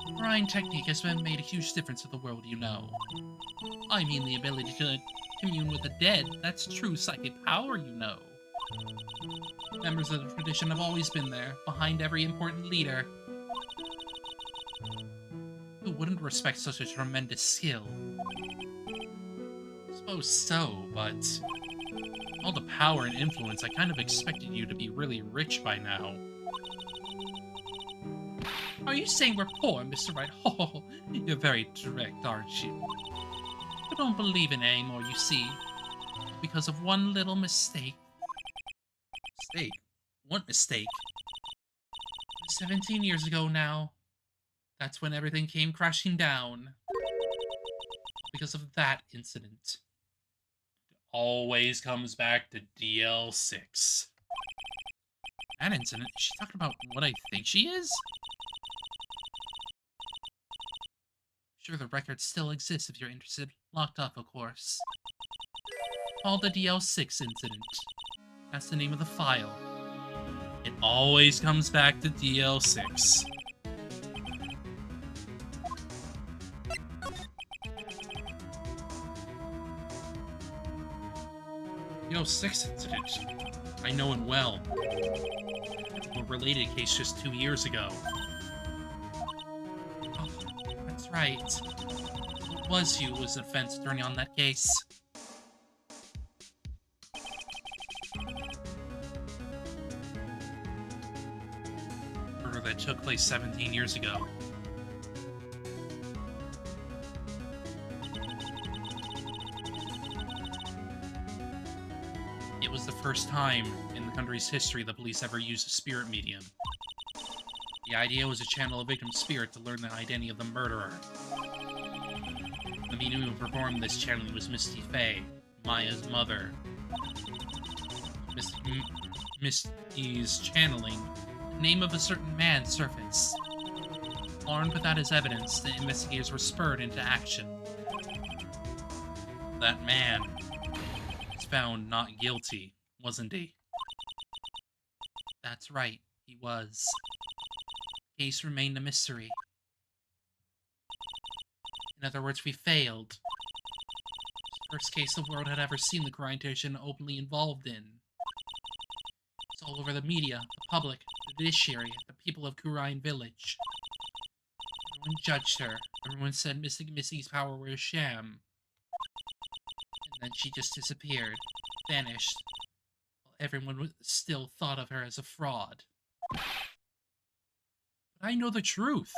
Kurain technique has made a huge difference to the world, you know. I mean the ability to commune with the dead. That's true psychic power, you know. Members of the tradition have always been there, behind every important leader. Who wouldn't respect such a tremendous skill? I suppose so, but... all the power and influence, I kind of expected you to be really rich by now. Are you saying we're poor, Mr. Wright? Oh, you're very direct, aren't you? I don't believe in it anymore, you see. Because of one little mistake. Mistake? What mistake? 17 years ago now. That's when everything came crashing down. Because of that incident. Always comes back to DL6. That incident? Is she talking about what I think she is? Sure, the record still exists if you're interested. Locked up, of course. Called the DL6 incident. That's the name of the file. It always comes back to DL6. DL6 incident. I know it well. A related case just 2 years ago. Oh, that's right. It was you who was the defense attorney on that case. Murder that took place 17 years ago. It was the first time in the country's history the police ever used a spirit medium. The idea was to channel a victim's spirit to learn the identity of the murderer. The medium who performed this channeling was Misty Faye, Maya's mother. Misty's channeling, The name of a certain man surfaced. Armed with that as evidence, the investigators were spurred into action. that man was found not guilty, wasn't he? That's right, he was. The case remained a mystery. In other words, we failed. First case the world had ever seen the grindation openly involved in. It's all over the media, the public, the judiciary, the people of Kurine Village. Everyone judged her. Everyone said Mystic Missy's power was a sham. And then she just disappeared, vanished, while everyone still thought of her as a fraud. But I know the truth.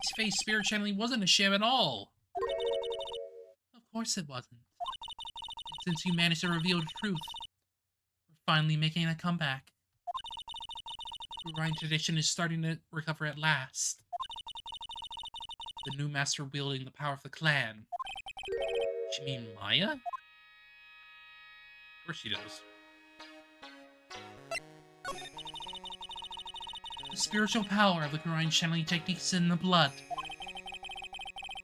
His face spirit channeling wasn't a sham at all. Of course it wasn't. And since you managed to reveal the truth, we're finally making a comeback. The Rhine tradition is starting to recover at last. The new master wielding the power of the clan. You mean Maya? Of course she does. The spiritual power of the Kurine channeling techniques in the blood.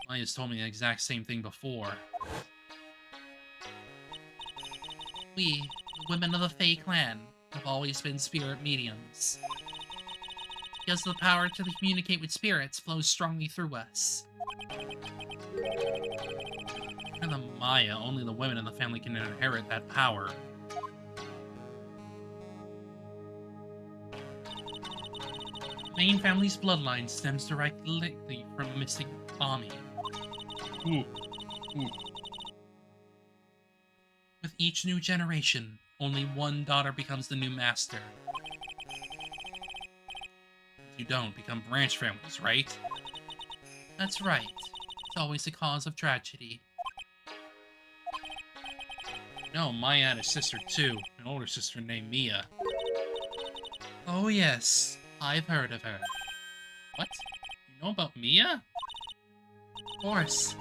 Maya's told me the exact same thing before. We, the women of the Fae clan, have always been spirit mediums. Because the power to communicate with spirits flows strongly through us. And the Maya, only the women in the family can inherit that power. The main family's bloodline stems directly from Mystic Ami. Ooh. With each new generation, only one daughter becomes the new master. You don't become branch families, right? That's right. It's always a cause of tragedy. No, Maya had a sister too, an older sister named Mia. Oh yes, I've heard of her. What? You know about Mia? Of course.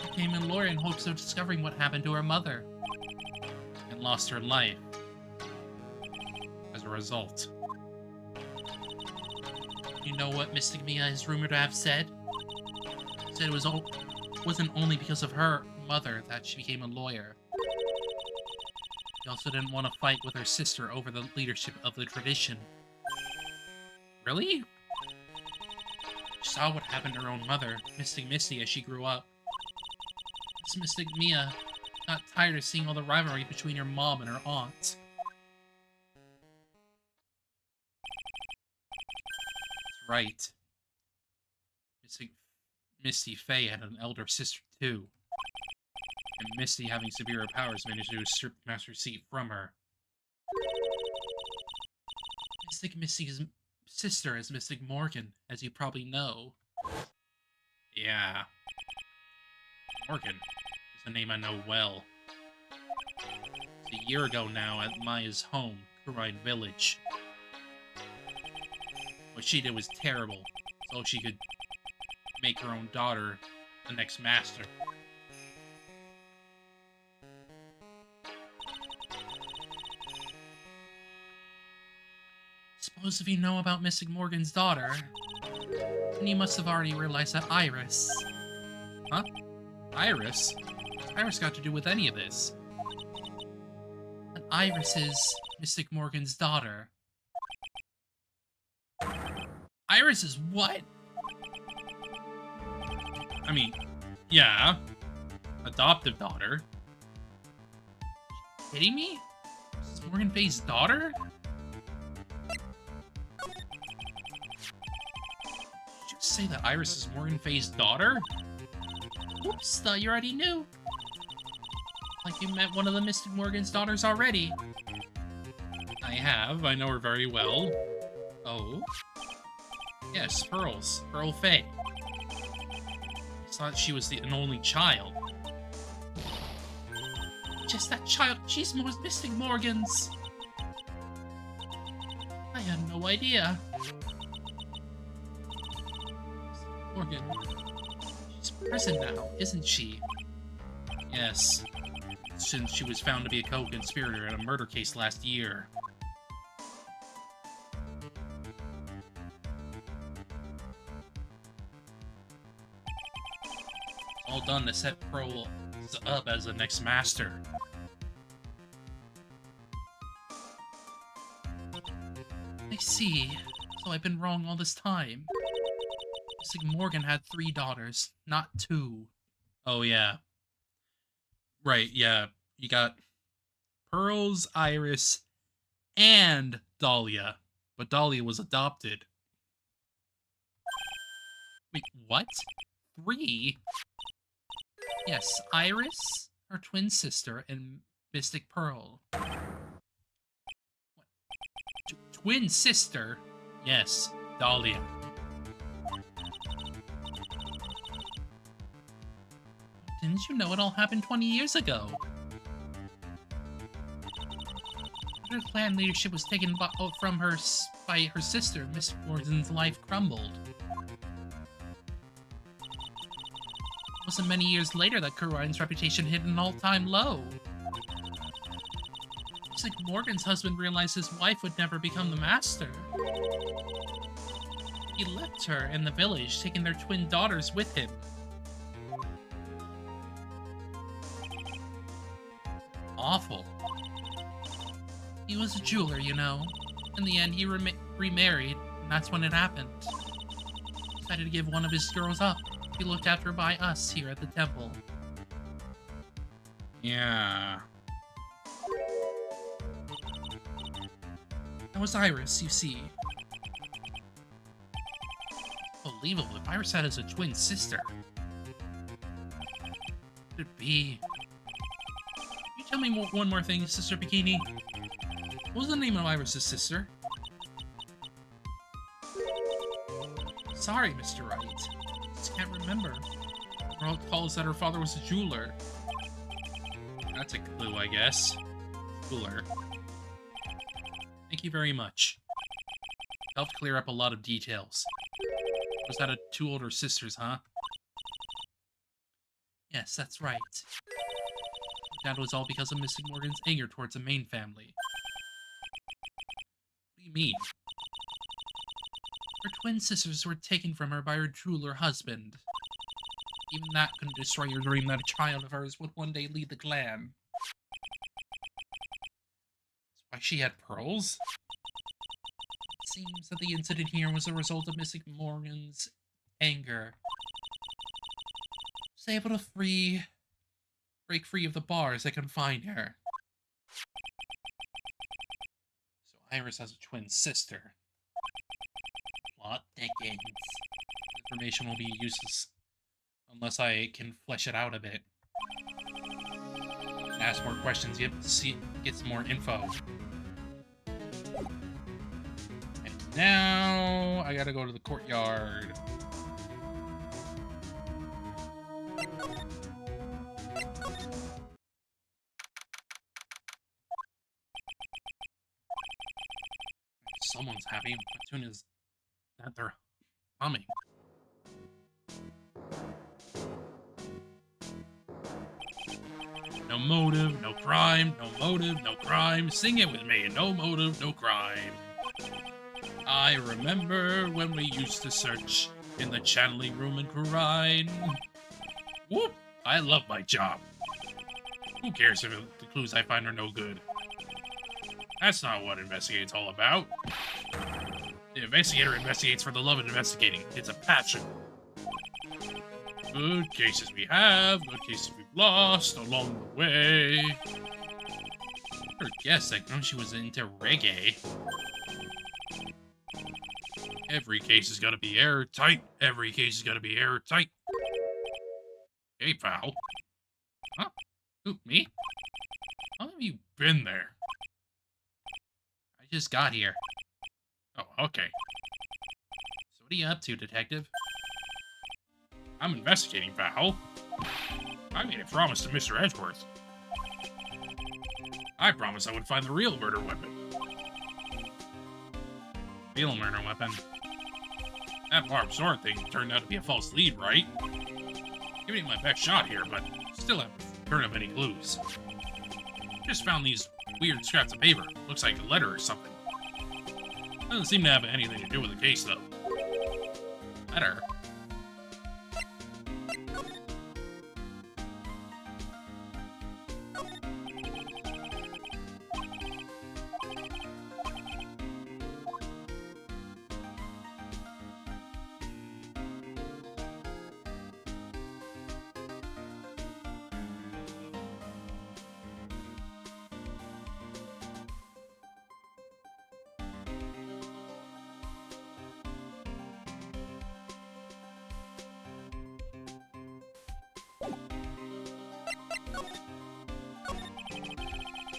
She became a lawyer in hopes of discovering what happened to her mother. And lost her life. As a result. You know what Mystic Mia is rumored to have said? Said it wasn't only because of her mother that she became a lawyer. She also didn't want to fight with her sister over the leadership of the tradition. Really? She saw what happened to her own mother, Mystic Misty, as she grew up. This Mystic Mia got tired of seeing all the rivalry between her mom and her aunt. That's right. Misty Faye had an elder sister too. And Misty, having superior powers, managed to usurp the Master Seat from her. Mystic Misty's sister is Mystic Morgan, as you probably know. Yeah. Morgan is a name I know well. It's a year ago now at Maya's home, Kurine Village. What she did was terrible, so she could make her own daughter the next master. Suppose if you know about Mystic Morgan's daughter, then you must have already realized that Iris... Huh? Iris? What's Iris got to do with any of this? That Iris is Mystic Morgan's daughter. Iris is what? I mean, yeah. Adoptive daughter. Kidding me? This is Morgan Faye's daughter? Did you say that Iris is Morgan Faye's daughter? Whoops, thought you already knew. Like you met one of the Mystic Morgan's daughters already. I have. I know her very well. Oh? Yes, Pearls. Pearl Faye. I thought she was an only child. Just that child. She's Mystic Morgan's. I had no idea. Morgan. She's in prison now, isn't she? Yes. Since she was found to be a co-conspirator in a murder case last year. All done to set Pearl up as the next master. I see. So I've been wrong all this time. Mystic Morgan had 3 daughters, not 2. Oh, yeah. Right, yeah. You got Pearls, Iris, and Dahlia. But Dahlia was adopted. Wait, what? 3? Yes, Iris, her twin sister, and Mystic Pearl. What? Twin sister? Yes, Dahlia. Didn't you know it all happened 20 years ago? Her clan leadership was taken from her by her sister, Miss Morgan's life crumbled. It wasn't many years later that Kurine's reputation hit an all-time low. Mystic Morgan's husband realized his wife would never become the master. He left her in the village, taking their twin daughters with him. Awful. He was a jeweler, you know. In the end, he remarried, and that's when it happened. Decided to give one of his girls up. He looked after by us here at the temple. Yeah. That was Iris, you see. Unbelievable. If Iris had as a twin sister. Could it be? Can you tell me one more thing, Sister Bikini? What was the name of Iris' sister? Sorry, Mr. Wright. Just can't remember. Earl calls that her father was a jeweler. That's a clue, I guess. Jeweler. Thank you very much. Helped clear up a lot of details. Was that 2 older sisters, huh? Yes, that's right. That was all because of Mystic Morgan's anger towards the main family. What do you mean? Her twin sisters were taken from her by her jeweler husband. Even that couldn't destroy her dream that a child of hers would one day lead the clan. That's why she had pearls? It seems that the incident here was a result of Mystic Morgan's anger. She was able to break free of the bars that confined her. So Iris has a twin sister. Plot thickens. Information will be useless unless I can flesh it out a bit. Ask more questions, get some more info. And now I gotta go to the courtyard. Someone's happy. What tune is that they're humming? No motive, no crime, no motive, no crime. Sing it with me. No motive, no crime. I remember when we used to search in the channeling room in Kurine. Whoop! I love my job. Who cares if the clues I find are no good? That's not what investigating's all about. The investigator investigates for the love of investigating. It's a passion. Good cases we have, good cases we've lost along the way. Or guess I know she was into reggae. Every case is gonna be airtight. Every case is gonna be airtight. Hey, pal. Huh? Who, me? How long have you been there? I just got here. Oh, okay. So what are you up to, detective? I'm investigating, pal. I made a promise to Mr. Edgeworth. I promised I would find the real murder weapon. Real murder weapon? That barbed sword thing turned out to be a false lead, right? Giving it my best shot here, but still haven't turned up any clues. Just found these weird scraps of paper. Looks like a letter or something. Doesn't seem to have anything to do with the case, though. Letter?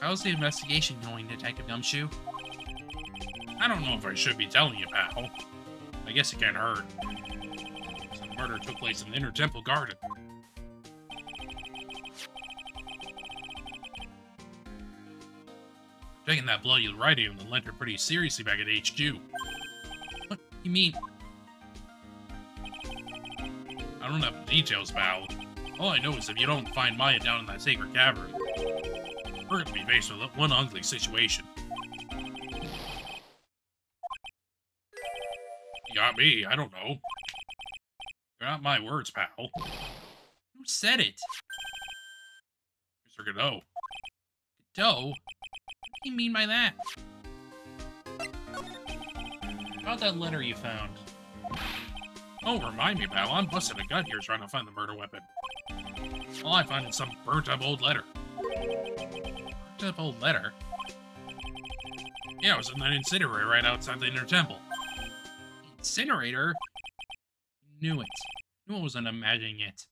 How's the investigation going, Detective Gumshoe? I don't know if I should be telling you, pal. I guess it can't hurt. Some murder took place in the Inner Temple Garden. Taking that bloody writing on the lantern pretty seriously back at HQ. What you mean? I don't have the details, pal. All I know is if you don't find Maya down in that sacred cavern, we're gonna be faced with one ugly situation. You got me, I don't know. They're not my words, pal. Who said it? Mr. Godot. Doe? What do you mean by that? About that letter you found. Oh, remind me, pal, I'm busting a gut here trying to find the murder weapon. All I find is some burnt-up old letter. Burnt-up old letter? Yeah, it was in that incinerator right outside the Inner Temple. Incinerator? Knew it. Knew I wasn't imagining it.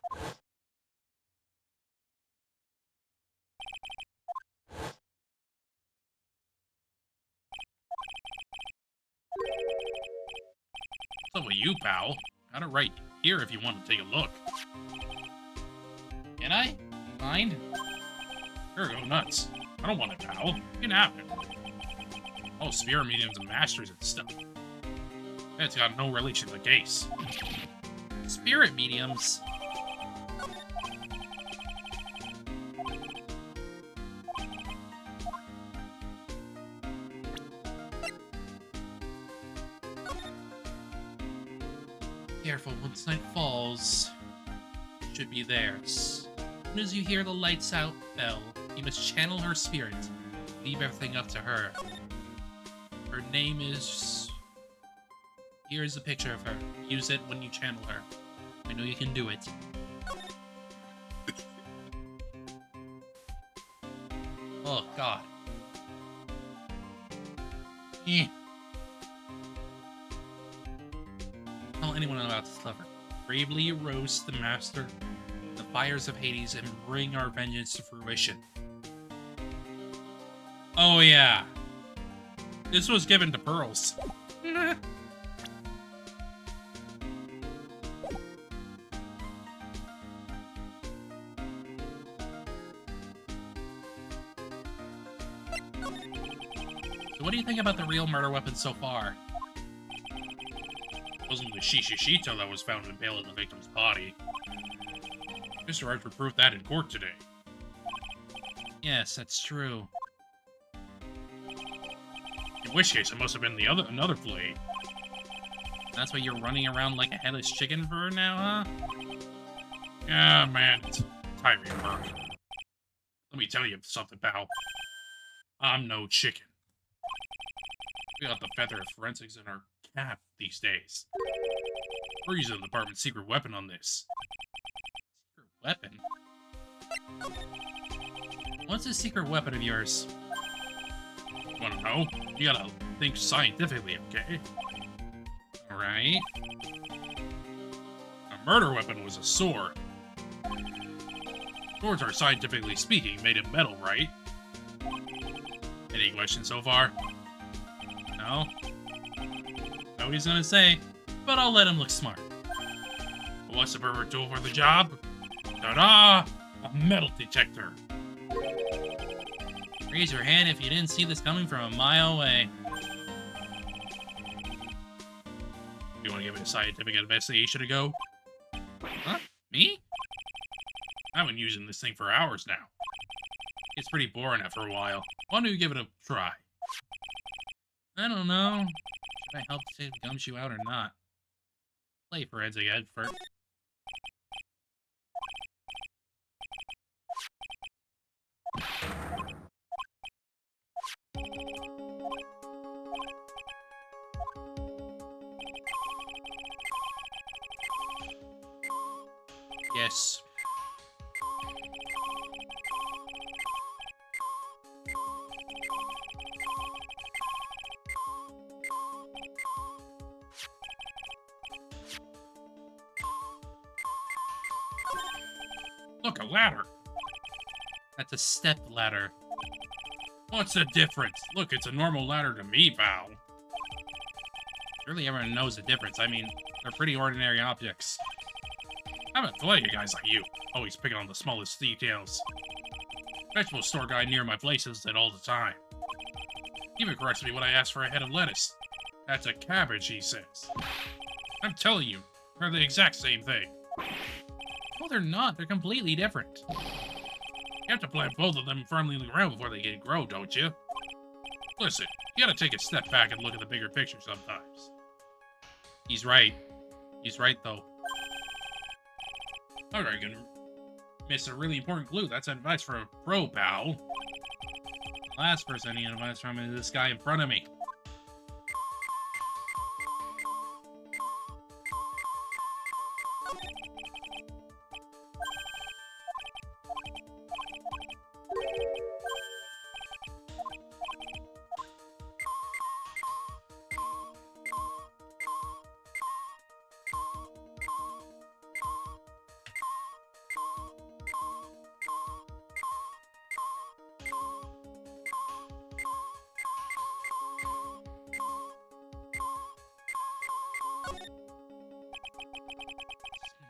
So with you, pal. Got it right here if you want to take a look. Can I? Mind? Sure, go nuts. I don't want it, pal. You can have it. Oh, spirit mediums and masters and stuff. It's got no relation to the case. Spirit mediums? Careful, once night falls, it should be theirs. As soon as you hear the lights out bell, you must channel her spirit. Leave everything up to her. Her name is... Here's a picture of her. Use it when you channel her. I know you can do it. Oh, God. Eh. Tell anyone about this lover. Bravely roast the master in the fires of Hades and bring our vengeance to fruition. Oh, yeah. This was given to Pearls. So what do you think about the real murder weapon so far? It wasn't the Shishishito that was found impaled in the victim's body. Mr. Archer proved that in court today. Yes, that's true. In which case, it must have been another flea. That's why you're running around like a headless chicken for her now, huh? Yeah, man, it's tiring work. Let me tell you something, pal. I'm no chicken. We got the feather of forensics in our cap these days. We're using the department's secret weapon on this. Secret weapon? What's a secret weapon of yours? Wanna know? You gotta think scientifically, okay? Alright. A murder weapon was a sword. Swords are, scientifically speaking, made of metal, right? Any questions so far? No? Know what he's gonna say, but I'll let him look smart. What's the perfect tool for the job? Ta-da! A metal detector. Raise your hand if you didn't see this coming from a mile away. You want to give it a scientific investigation to go? Huh? Me? I've been using this thing for hours now. It's pretty boring after a while. Why don't you give it a try? I don't know. Should I help save Gumshoe out or not? Play forensic expert. Yes. Look, a ladder. That's a step ladder. What's the difference? Look, it's a normal ladder to me, pal. Surely everyone knows the difference. I mean, they're pretty ordinary objects. I'm a you guys like you, always picking on the smallest details. Vegetable store guy near my place says it all the time. Even corrects me when I ask for a head of lettuce. That's a cabbage, he says. I'm telling you, they're the exact same thing. No, they're not. They're completely different. You have to plant both of them firmly in the ground before they can grow, don't you? Listen, you gotta take a step back and look at the bigger picture sometimes. He's right. He's right, though. Alright, you're gonna miss a really important clue. That's advice for a pro, pal. The last person I need advice from is this guy in front of me.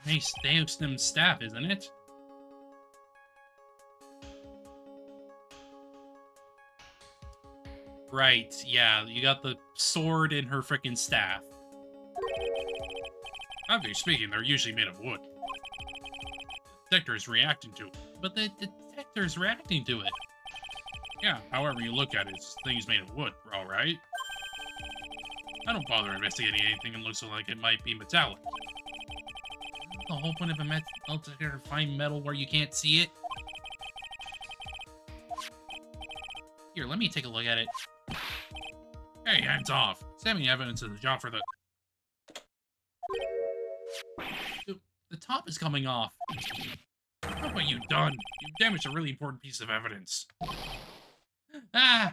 Nice Deusnim staff, isn't it? Right, yeah, you got the sword in her frickin' staff. Obviously speaking, they're usually made of wood. The detector is reacting to it. But the detector's reacting to it. Yeah, however you look at it, this thing is made of wood, alright? I don't bother investigating anything that looks like it might be metallic. The whole point of a metal detector to find metal where you can't see it. Here, let me take a look at it. Hey, hands off. Send me evidence of the job for the... The top is coming off. What have you done? You've damaged a really important piece of evidence. Ah!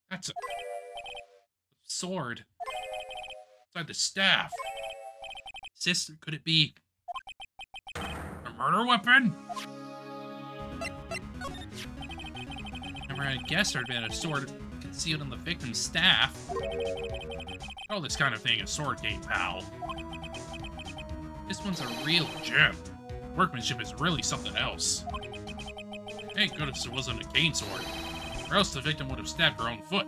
That's a Sword. inside the staff. Sister, could it be? A murder weapon? Never had guessed there'd been a sword concealed in the victim's staff. Oh, this kind of thing is sword game, pal. This one's a real Gem. Workmanship is really something else. Thank goodness it wasn't a cane sword, or else the victim would have stabbed her own foot.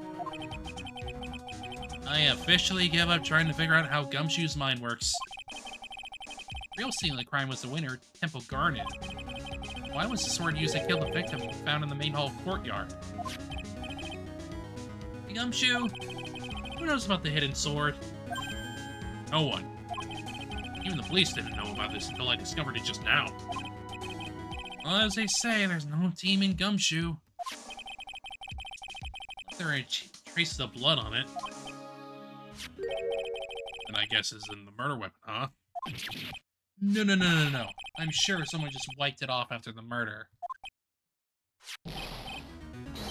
I officially give up trying to figure out how Gumshoe's mind works. Real scene of the crime was the winner, Temple Garnet. Why was the sword used to kill the victim found in the main hall courtyard? Hey, Gumshoe, who knows about the hidden sword? No one. Even the police didn't know about this until I discovered it just now. Well, as they say, there's no team in Gumshoe. There are traces of blood on it. And I guess is in the murder weapon, huh? No. I'm sure someone just wiped it off after the murder.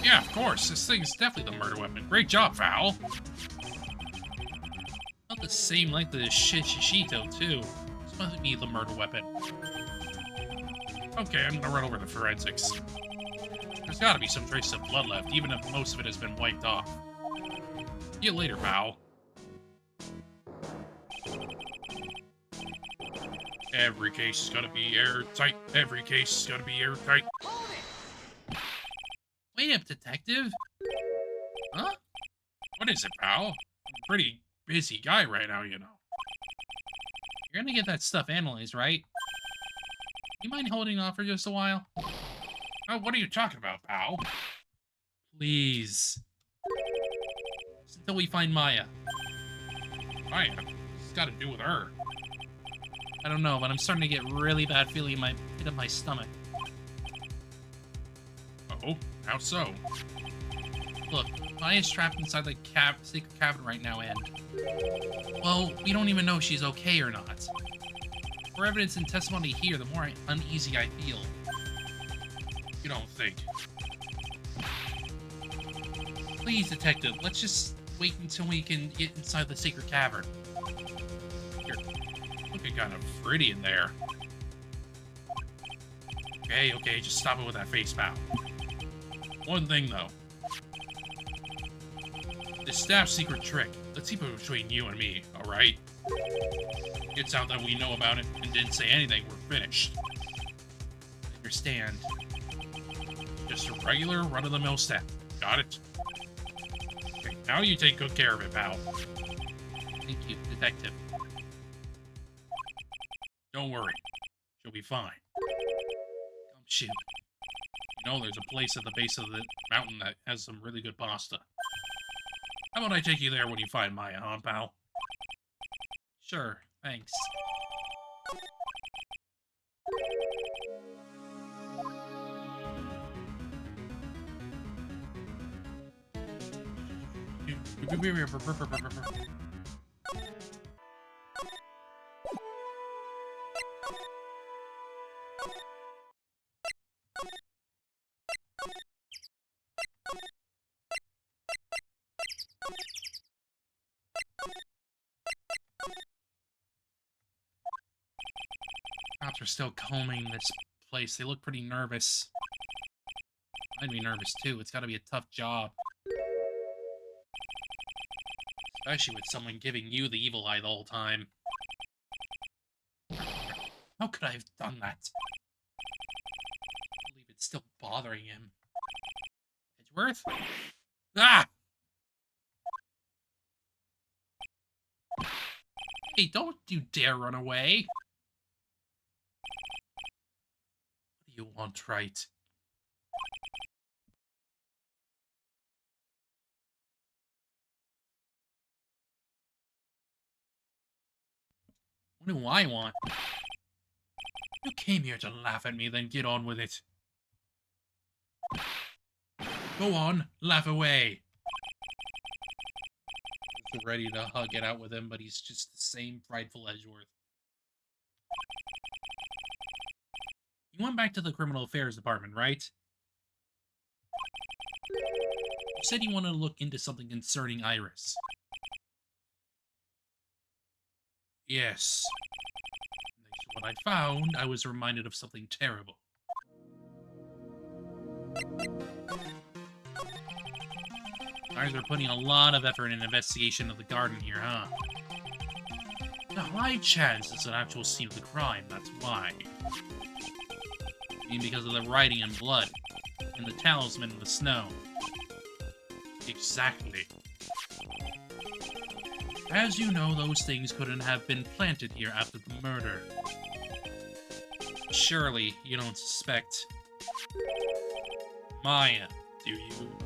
Yeah, of course. This thing is definitely the murder weapon. Great job, Val. About the same length as Shishito, too. This must be the murder weapon. Okay, I'm gonna run over the forensics. There's gotta be some traces of blood left, even if most of it has been wiped off. See you later, Val. Every case is gonna be airtight. Every case is gonna be airtight. Hold it! Wait up, detective. Huh? What is it, pal? I'm a pretty busy guy right now, you know. You're gonna get that stuff analyzed, right? You mind holding off for just a while? Oh, what are you talking about, pal? Please. Just until we find Maya. Maya? What's it got to do with her? I don't know, but I'm starting to get really bad feeling in my pit of my stomach. Oh, how so? Look, Maya's trapped inside the secret cabin right now, and... well, we don't even know if she's okay or not. The more evidence and testimony here, the more uneasy I feel. You don't think? Please, detective, let's just wait until we can get inside the secret cavern. You're looking kind of pretty in there. Okay, just stop it with that face pal. One thing, though. This staff's secret trick. Let's keep it between you and me, alright? It's out that we know about it and didn't say anything, we're finished. Understand. Just a regular run-of-the-mill staff. Got it? Okay, now you take good care of it, pal. Thank you, Detective. Don't worry. She'll be fine. Shoot. You know, there's a place at the base of the mountain that has some really good pasta. How about I take you there when you find Maya, huh, pal? Sure, thanks. Cops are still combing this place. They look pretty nervous. I'd be nervous too. It's gotta be a tough job. Especially with someone giving you the evil eye the whole time. How could I have done that? I believe it's still bothering him. Edgeworth? Ah! Hey, don't you dare run away! What do you want, right? What do I want? You came here to laugh at me, then get on with it. Go on, laugh away. I was ready to hug it out with him, but he's just the same prideful Edgeworth. You went back to the criminal affairs department, right? You said you wanted to look into something concerning Iris. Yes. Thanks to what I found, I was reminded of something terrible. Guys are putting a lot of effort in an investigation of the garden here, huh? The high chance it's an actual scene of the crime, that's why. I mean, because of the writing in blood, and the talisman in the snow. Exactly. As you know, those things couldn't have been planted here after the murder. Surely, you don't suspect Maya, do you?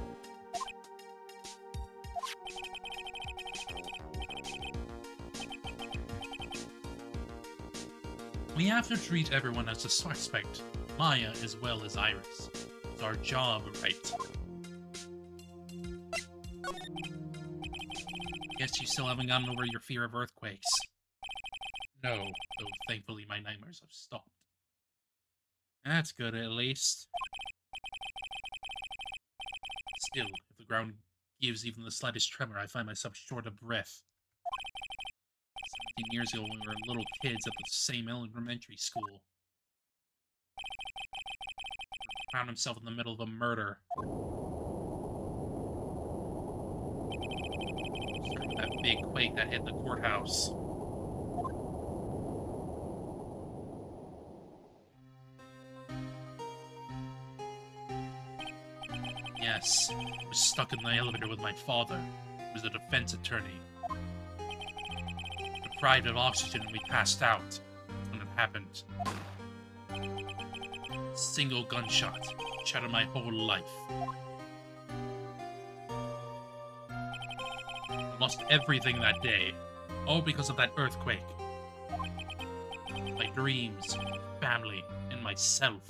We have to treat everyone as a suspect, Maya as well as Iris. It's our job, right? Guess you still haven't gotten over your fear of earthquakes. No, though thankfully my nightmares have stopped. That's good, at least. Still, if the ground gives even the slightest tremor, I find myself short of breath. 17 years ago when we were little kids at the same elementary school. Found himself in the middle of a murder. That big quake that hit the courthouse. Yes, I was stuck in the elevator with my father, who was a defense attorney. Deprived of oxygen and we passed out when it happened. Single gunshot shattered my whole life. I lost everything that day, all because of that earthquake. My dreams, family, and myself.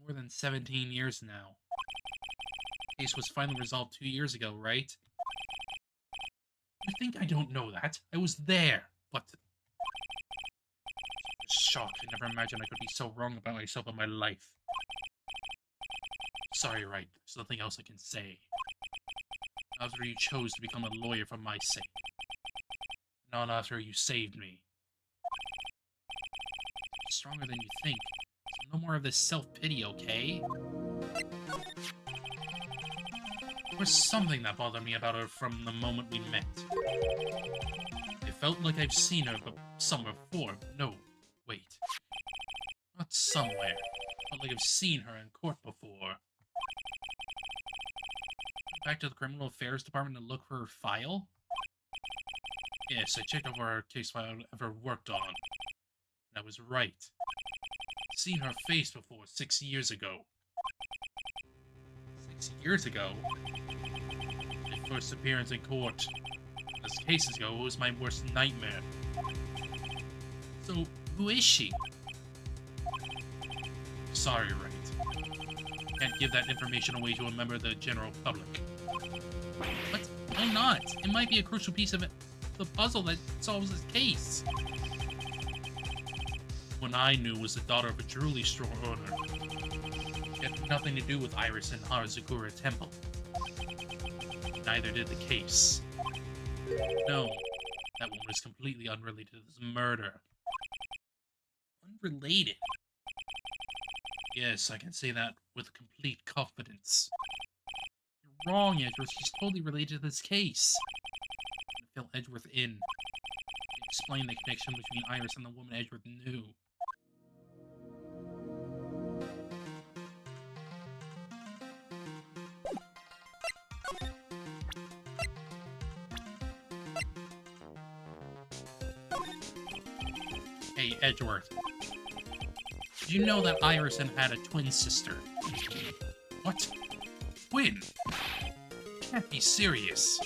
More than 17 years now. The case was finally resolved 2 years ago, right? You think I don't know that? I was there, but... shocked. I never imagined I could be so wrong about myself and my life. Sorry, right? There's nothing else I can say. After you chose to become a lawyer for my sake. Not after you saved me. stronger than you think. So no more of this self-pity, okay? There was something that bothered me about her from the moment we met. It felt like I've seen her somewhere before. No, wait. Not somewhere. Felt like I've seen her in court before. Back to the Criminal Affairs Department to look for her file? Yes, I checked over her case file I've ever worked on. And I was right. I've seen her face before 6 years ago. 6 years ago? My first appearance in court. As cases go, it was my worst nightmare. So, who is she? Sorry, right. Can't give that information away to a member of the general public. But why not? It might be a crucial piece of the puzzle that solves this case. One I knew was the daughter of a jewelry store owner. She had nothing to do with Iris and Harazakura Temple. Neither did the case. No, that one was completely unrelated to this murder. Unrelated? Yes, I can say that with complete confidence. You're wrong, Edgeworth. She's totally related to this case. I fill Edgeworth in. Explain the connection between Iris and the woman Edgeworth knew. Hey, Edgeworth. Did you know that Iris had a twin sister? What? Twin? Can't be serious.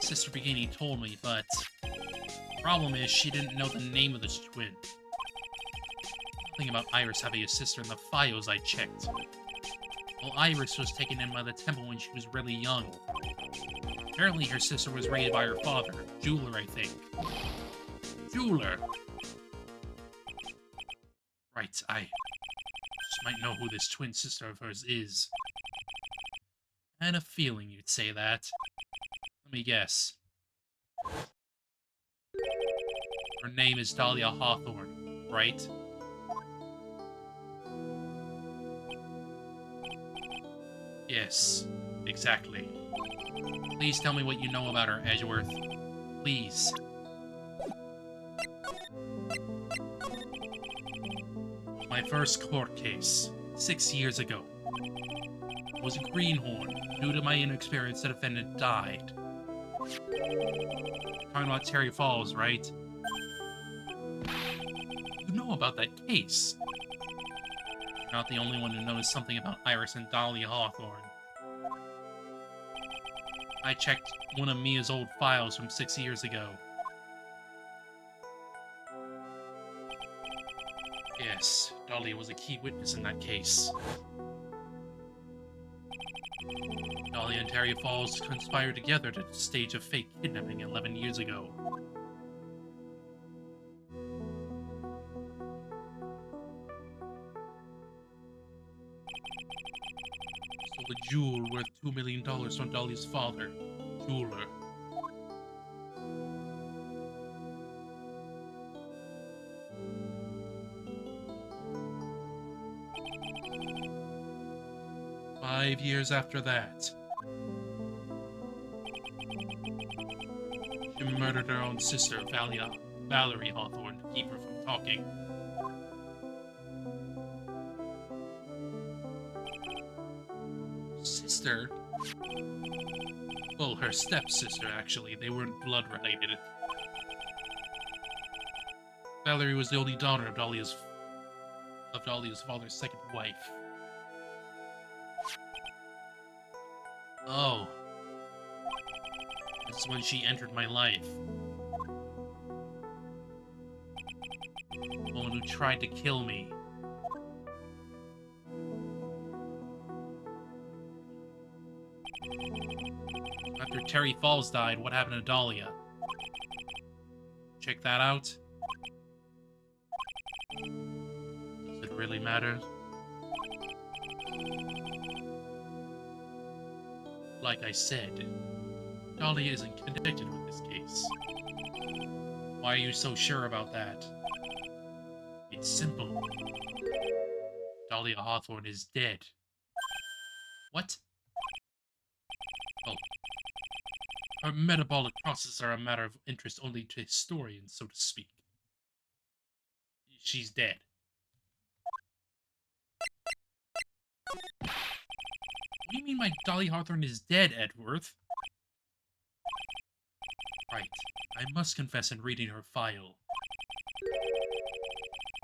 Sister Bikini told me, but the problem is she didn't know the name of this twin. Nothing about Iris having a sister in the files I checked. Well, Iris was taken in by the temple when she was really young. Apparently her sister was raised by her father, jeweler, I think. Jeweler? Right, I just might know who this twin sister of hers is. I had a feeling you'd say that. Let me guess. Her name is Dahlia Hawthorne, right? Yes, exactly. Please tell me what you know about her, Edgeworth. Please. My first court case, 6 years ago, was a greenhorn. Due to my inexperience, the defendant died. Talking about Terry Falls, right? You know about that case. You're not the only one who knows something about Iris and Dahlia Hawthorne. I checked one of Mia's old files from 6 years ago. Yes, Dahlia was a key witness in that case. Dahlia and Terry Falls conspired together to stage a fake kidnapping 11 years ago. Stole a jewel worth $2 million from Dahlia's father, jeweler. "5 years after that, she murdered her own sister, Valerie Hawthorne, to keep her from talking. Sister? Well, her stepsister, actually. They weren't blood-related. Valerie was the only daughter of Dahlia's father's second wife. Oh. This is when she entered my life. The woman who tried to kill me. After Terry Falls died, what happened to Dahlia? Check that out. Does it really matter? Like I said, Dahlia isn't connected with this case. Why are you so sure about that? It's simple. Dahlia Hawthorne is dead. What? Oh. Her metabolic processes are a matter of interest only to historians, so to speak. She's dead. What do you mean my Dahlia Hawthorne is dead, Edworth? Right. I must confess in reading her file,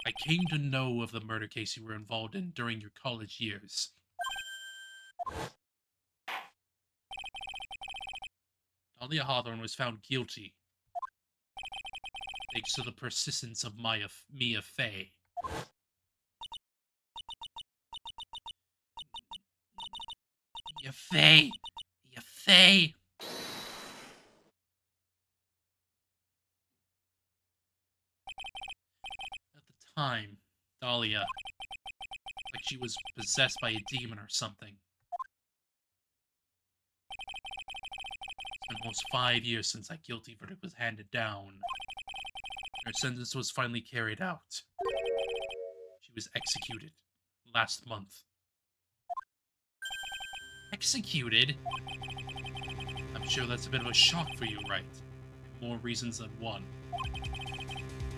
I came to know of the murder case you were involved in during your college years. Dahlia Hawthorne was found guilty thanks to the persistence of Mia Fey. Mia Fey! Mia Fey! At the time, Dahlia, like she was possessed by a demon or something. It's been almost 5 years since that guilty verdict was handed down. Her sentence was finally carried out. She was executed last month. Executed? I'm sure that's a bit of a shock for you, right? More reasons than one.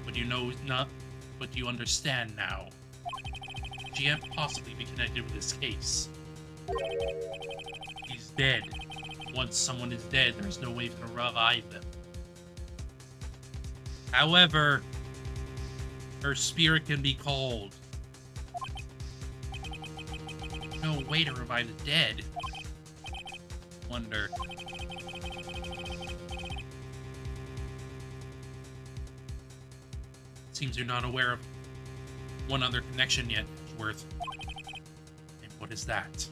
But you know not. But you understand now. She can't possibly be connected with this case. He's dead. Once someone is dead, there's no way to revive them. However, her spirit can be called. No way to revive the dead. Wonder. Seems you're not aware of one other connection yet, Edgeworth. And what is that?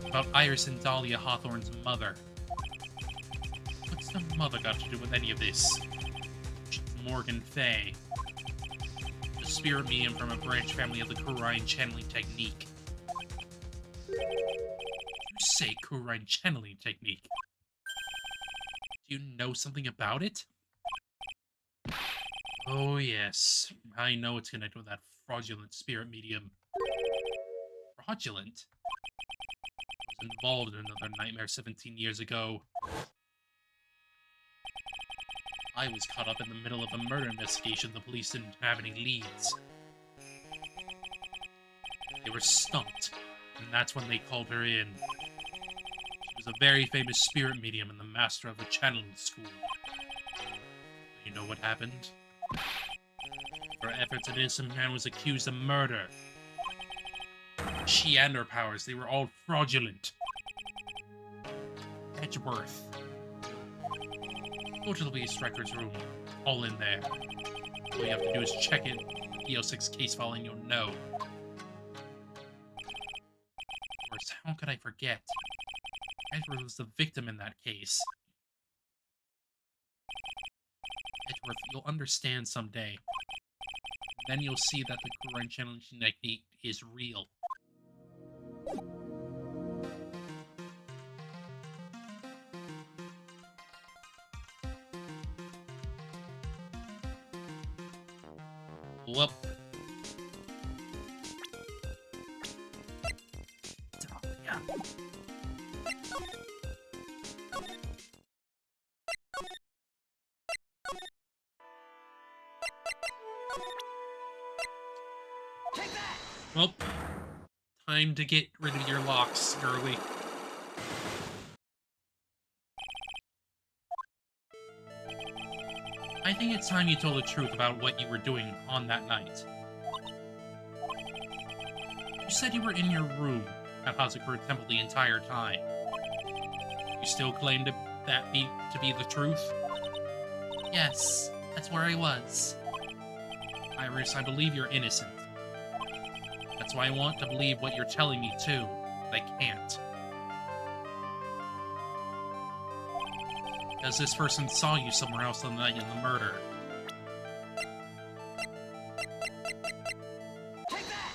About Iris and Dahlia Hawthorne's mother. What's the mother got to do with any of this? She's Morgan Fey, the spirit medium from a branch family of the Kurine channeling technique. You say Kurine channeling technique? Do you know something about it? Oh yes, I know it's connected with that fraudulent spirit medium. Fraudulent? I was involved in another nightmare 17 years ago. I was caught up in the middle of a murder investigation. The police didn't have any leads. They were stumped, and that's when they called her in. She was a very famous spirit medium and the master of a channeling school. You know what happened? For her efforts, an innocent man was accused of murder. She and her powers, they were all fraudulent. Edgeworth. Go to the police records room. All in there. All you have to do is check it, the EO6 case file, and you'll know. Of course, how could I forget? Edgeworth was the victim in that case. Edgeworth, you'll understand someday. Then you'll see that the current channeling technique is real. Whoop. Dahlia. Take that! Well, time to get rid of your locks, girly. I think it's time you told the truth about what you were doing on that night. You said you were in your room at Hazakura Temple the entire time. You still claim to be the truth? Yes, that's where I was. Iris, I believe you're innocent. That's why I want to believe what you're telling me too, but I can't. Because this person saw you somewhere else on the night of the murder. Take that!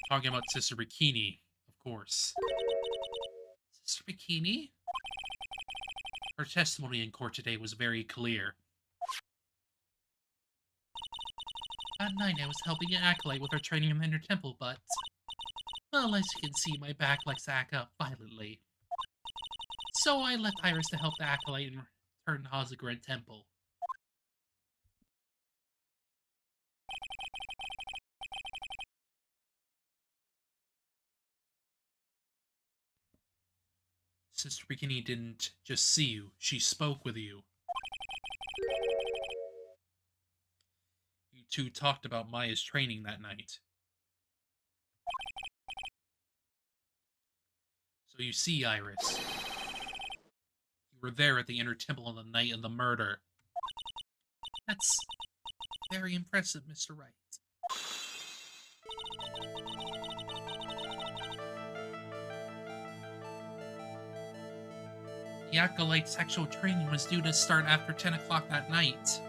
Talking about Sister Bikini, of course. Sister Bikini? Her testimony in court today was very clear. That night I was helping an acolyte with her training in the inner temple, but... Well, as you can see, my back likes to act up violently. So I left Iris to help the acolyte and return to Hazagran Temple. Sister Bikini didn't just see you, she spoke with you. You two talked about Maya's training that night. So you see, Iris, you were there at the inner temple on the night of the murder. That's very impressive, Mr. Wright. The acolyte's actual training was due to start after 10 o'clock that night.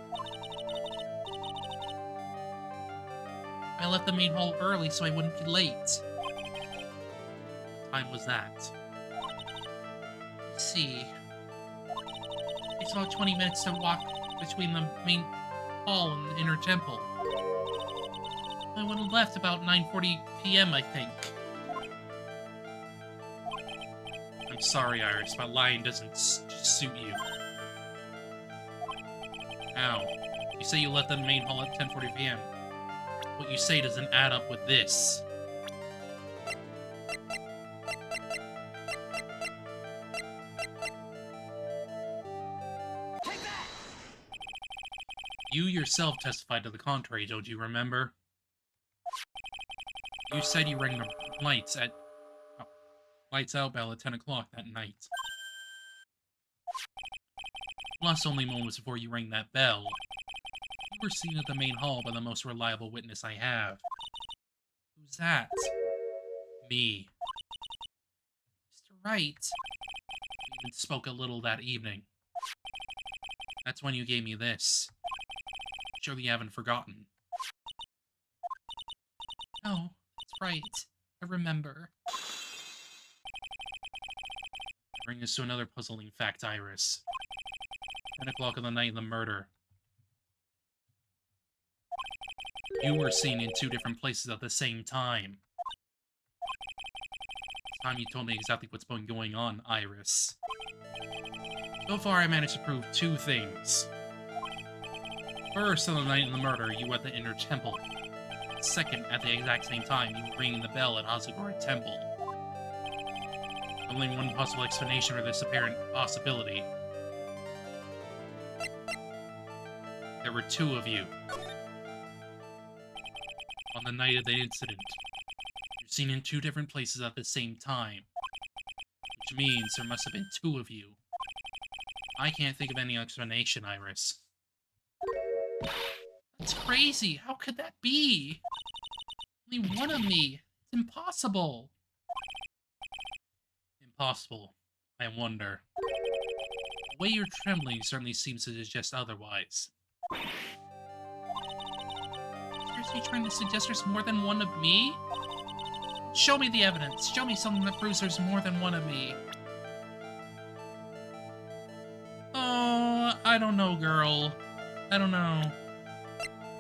I left the main hall early so I wouldn't be late. What time was that? Let's see. It's about 20 minutes to walk between the main hall and the inner temple. I would have left about 9:40 p.m., I think. I'm sorry, Iris, but lying doesn't suit you. Now, you say you left the main hall at 10:40 p.m. What you say doesn't add up with this. Take that! You yourself testified to the contrary, don't you remember? You said you rang the lights out bell at 10 o'clock that night. Plus, only moments before you rang that bell, you were seen at the main hall by the most reliable witness I have. Who's that? Me. Mr. Wright. You even spoke a little that evening. That's when you gave me this. Surely you haven't forgotten. No, that's right. I remember. Bring us to another puzzling fact, Iris. 10 o'clock on the night of the murder. You were seen in two different places at the same time. This time you told me exactly what's been going on, Iris. So far, I managed to prove two things. First, on the night of the murder, you were at the inner temple. Second, at the exact same time, you were ringing the bell at Hazagora Temple. Only one possible explanation for this apparent possibility. There were two of you. On the night of the incident, you're seen in two different places at the same time. Which means there must have been two of you. I can't think of any explanation, Iris. That's crazy! How could that be? Only one of me! It's impossible! Impossible. I wonder. The way you're trembling certainly seems to suggest otherwise. Seriously trying to suggest there's more than one of me? Show me the evidence. Show me something that proves there's more than one of me. Oh, I don't know, girl. I don't know.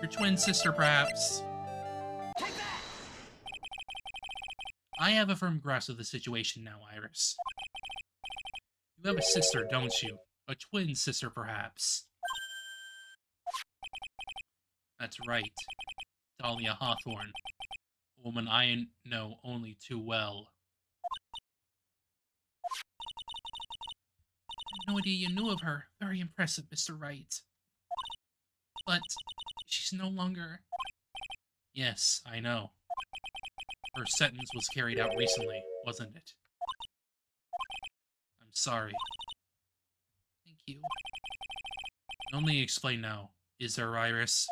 Your twin sister, perhaps. Take that! I have a firm grasp of the situation now, Iris. You have a sister, don't you? A twin sister, perhaps. That's right. Dahlia Hawthorne. A woman I know only too well. I had no idea you knew of her. Very impressive, Mr. Wright. But she's no longer... Yes, I know. Her sentence was carried out recently, wasn't it? I'm sorry. Thank you. I can only explain now. Is there, Iris?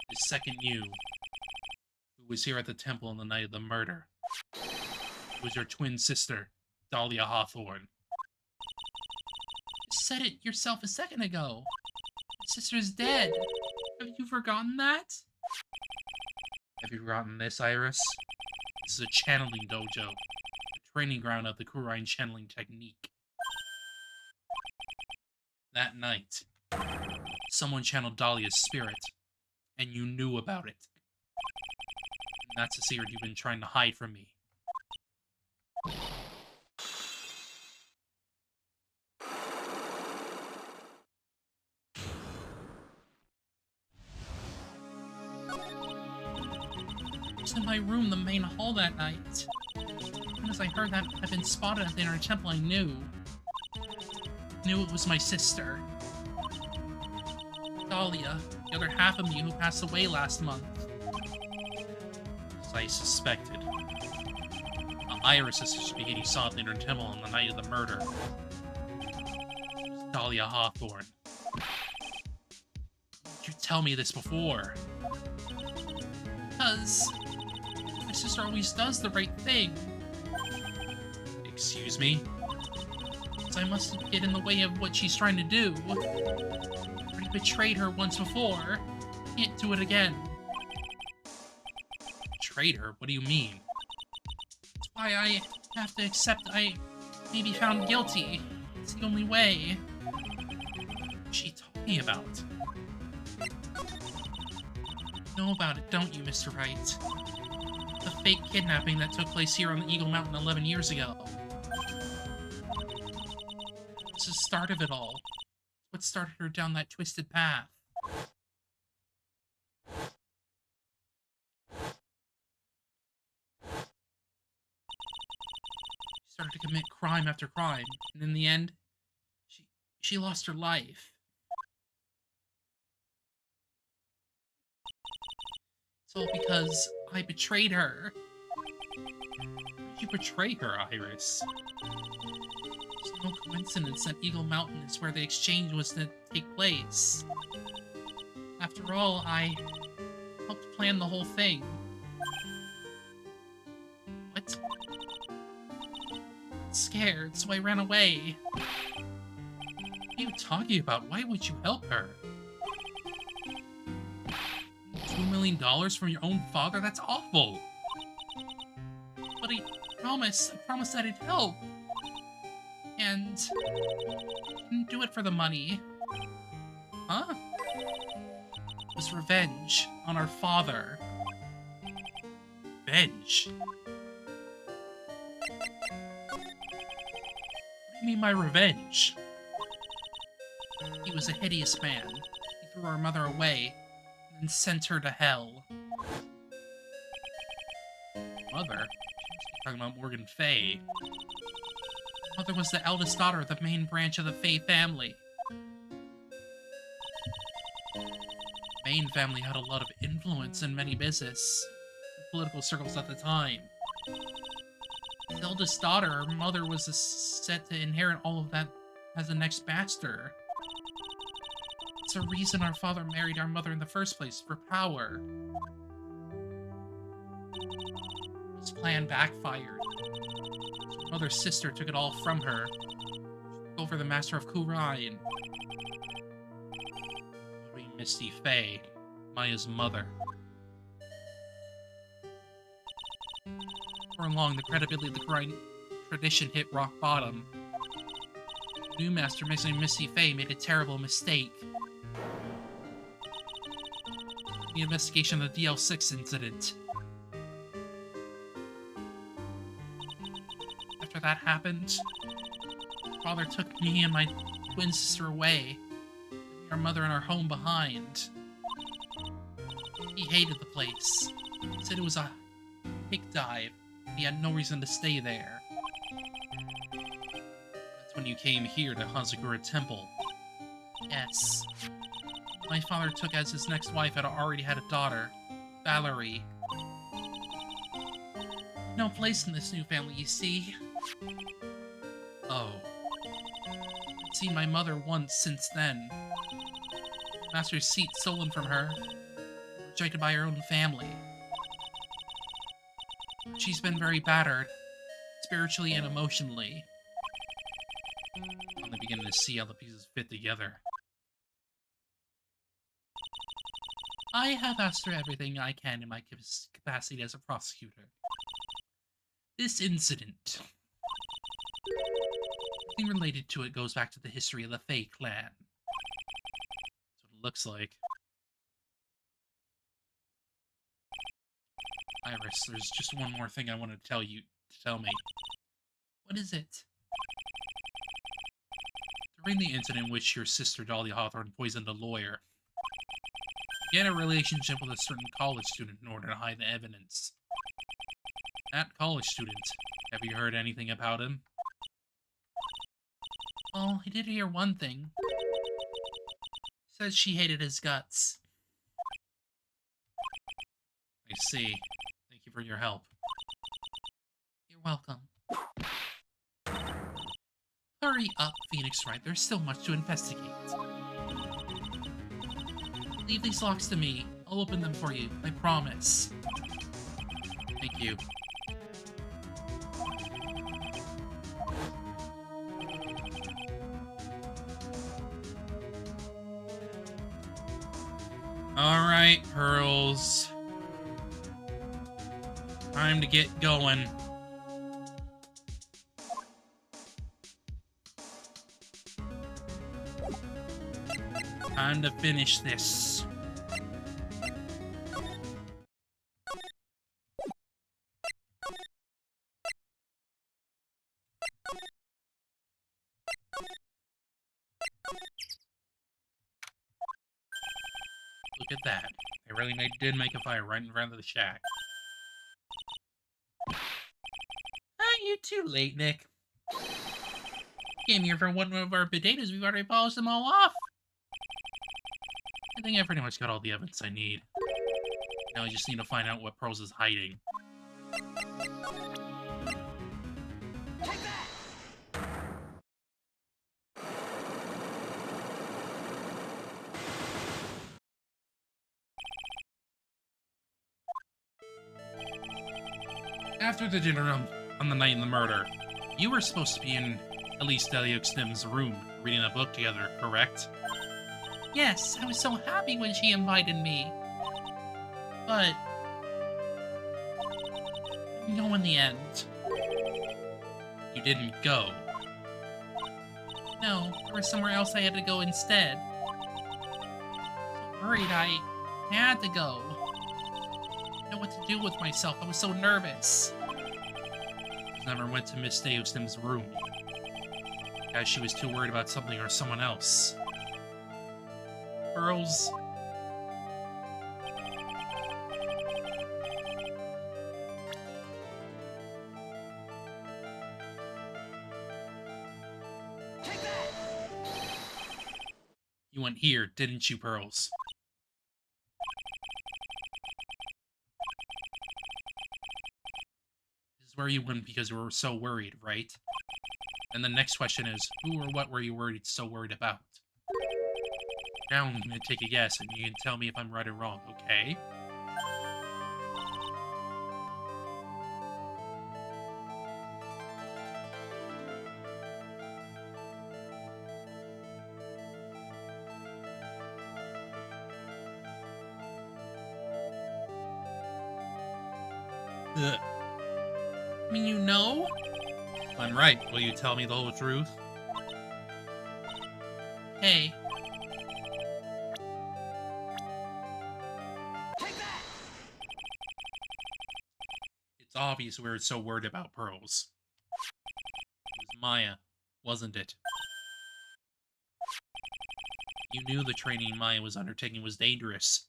The second you, who was here at the temple on the night of the murder, was your twin sister, Dahlia Hawthorne. You said it yourself a second ago. My sister's dead. Have you forgotten that? Have you forgotten this, Iris? This is a channeling dojo, a training ground of the Kurine channeling technique. That night, someone channeled Dahlia's spirit, And you knew about it. And that's a secret you've been trying to hide from me. I was in my room, the main hall that night. As soon as I heard that I'd been spotted at the inner temple, I knew. Knew it was my sister. Dahlia, the other half of me who passed away last month. As I suspected. Iris' sister spaghetti you saw at the inner temple on the night of the murder. Dahlia Hawthorne. Did you tell me this before? Because my sister always does the right thing. Excuse me? Because I mustn't get in the way of what she's trying to do. I already betrayed her once before. Can't do it again. Betrayed her? What do you mean? That's why I have to accept I may be found guilty. It's the only way. What's she talking about? You know about it, don't you, Mr. Wright? The fake kidnapping that took place here on the Eagle Mountain 11 years ago. It's the start of it all. What started her down that twisted path. She started to commit crime after crime, and in the end, she lost her life. It's all because I betrayed her. Did you betray her, Iris? It's no coincidence that Eagle Mountain is where the exchange was to take place. After all, I helped plan the whole thing. What? Scared, so I ran away. What are you talking about? Why would you help her? $2 million from your own father? That's awful! But I promised that I'd help. And I didn't do it for the money. Huh? It was revenge on our father. Revenge? What do you mean by revenge? He was a hideous man. He threw our mother away and sent her to hell. Mother? She must be talking about Morgan Fay. Mother was the eldest daughter of the main branch of the Fay family. The Main family had a lot of influence in many business and political circles at the time. The eldest daughter, her mother was set to inherit all of that as the next master. It's the reason our father married our mother in the first place, for power. His plan backfired. His mother's sister took it all from her. She took over the Master of Kurain. Misty Fay, Maya's mother. For long, the credibility of the Kurain tradition hit rock bottom. The new master, Misty Fay, made a terrible mistake. The investigation of the DL6 incident. After that happened, father took me and my twin sister away, leaving our mother and our home behind. He hated the place. He said it was a pig dive, and he had no reason to stay there. That's when you came here to Hazakura Temple. Yes. My father took as his next wife had already had a daughter, Valerie. No place in this new family, you see. Oh. I'd seen my mother once since then. Master's seat stolen from her, rejected by her own family. She's been very battered, spiritually and emotionally. I'm only beginning to see how the pieces fit together. I have asked her everything I can in my capacity as a prosecutor. This incident, everything related to it goes back to the history of the Fey clan. That's what it looks like. Iris, there's just one more thing I want to tell me. What is it? During the incident in which your sister Dolly Hawthorne poisoned a lawyer, you began a relationship with a certain college student in order to hide the evidence. That college student, have you heard anything about him? Well, I did hear one thing. Says she hated his guts. I see. Thank you for your help. You're welcome. Hurry up, Phoenix Wright. There's still much to investigate. Leave these locks to me. I'll open them for you. I promise. Thank you. Alright, Pearls. Time to get going. Time to finish this. Look at that. They really did make a fire right in front of the shack. You too late, Nick. Came here for one of our potatoes. We've already polished them all off. I think I pretty much got all the evidence I need. Now I just need to find out what Pearls is hiding. Take that! After the dinner on the night of the murder, you were supposed to be in Elise Deliuxtim's room reading a book together, correct? Yes, I was so happy when she invited me. But no, in the end. You didn't go. No, there was somewhere else I had to go instead. So worried I had to go. I didn't know what to do with myself. I was so nervous. You never went to Miss Deliuxtim's room. As she was too worried about something or someone else. Pearls. Take that! You went here, didn't you, Pearls? This is where you went because you were so worried, right? And the next question is, who or what were you so worried about? Now I'm gonna take a guess, and you can tell me if I'm right or wrong, okay? Ugh. I mean, you know? If I'm right, will you tell me the whole truth? Hey, Take that! It's obvious we were so worried about Pearls. It was Maya, wasn't it? You knew the training Maya was undertaking was dangerous.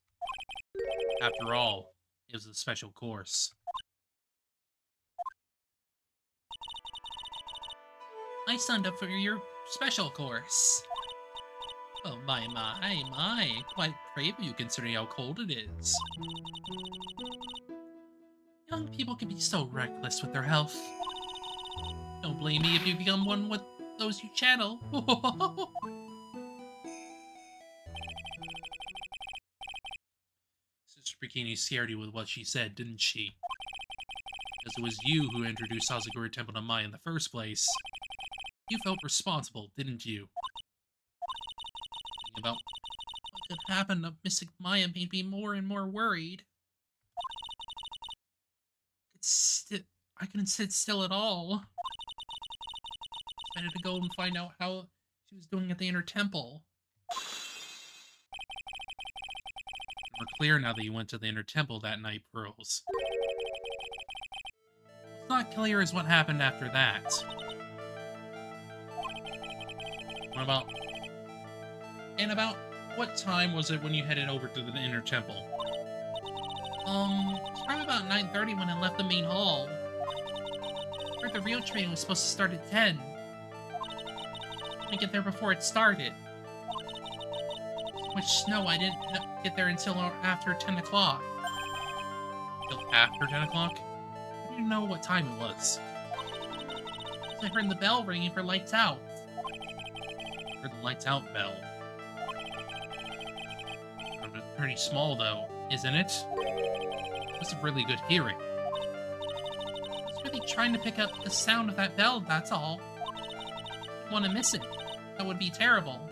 After all, it was a special course. I signed up for your special course. Oh, my. Quite brave of you considering how cold it is. Young people can be so reckless with their health. Don't blame me if you become one with those you channel. Sister Bikini scared you with what she said, didn't she? Because it was you who introduced Sazaguri Temple to Maya in the first place. You felt responsible, didn't you? Thinking about What could happen to Mystic Maya made me more and more worried. I couldn't sit still at all. I had to go and find out how she was doing at the inner temple. we're clear now that you went to the inner temple that night, Pearls. not clear is what happened after that. What about... And about what time was it when you headed over to the inner temple? It's probably about 9:30 when I left the main hall. I heard the real training was supposed to start at 10. Let me get there before it started. Which snow, I didn't get there until after 10 o'clock. Till after 10 o'clock? I didn't know what time it was. I heard the bell ringing for lights out. Or the lights out bell. Pretty small though, isn't it? That's a really good hearing. I was really trying to pick up the sound of that bell, that's all. I didn't want to miss it. That would be terrible.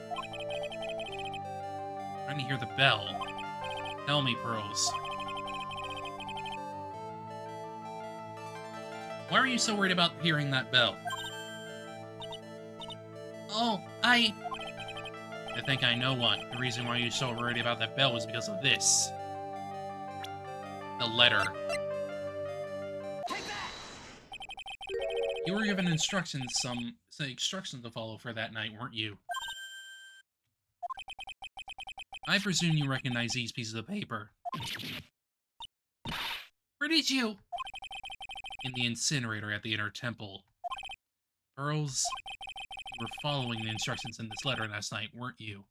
Trying to hear the bell. Tell me, Pearls. Why are you so worried about hearing that bell? Oh, I think I know why. The reason why you're so worried about that bell is because of this. The letter. Take that! You were given instructions, some instructions to follow for that night, weren't you? I presume you recognize these pieces of paper. where did you? In the incinerator at the inner temple. Pearls, you were following the instructions in this letter last night, weren't you?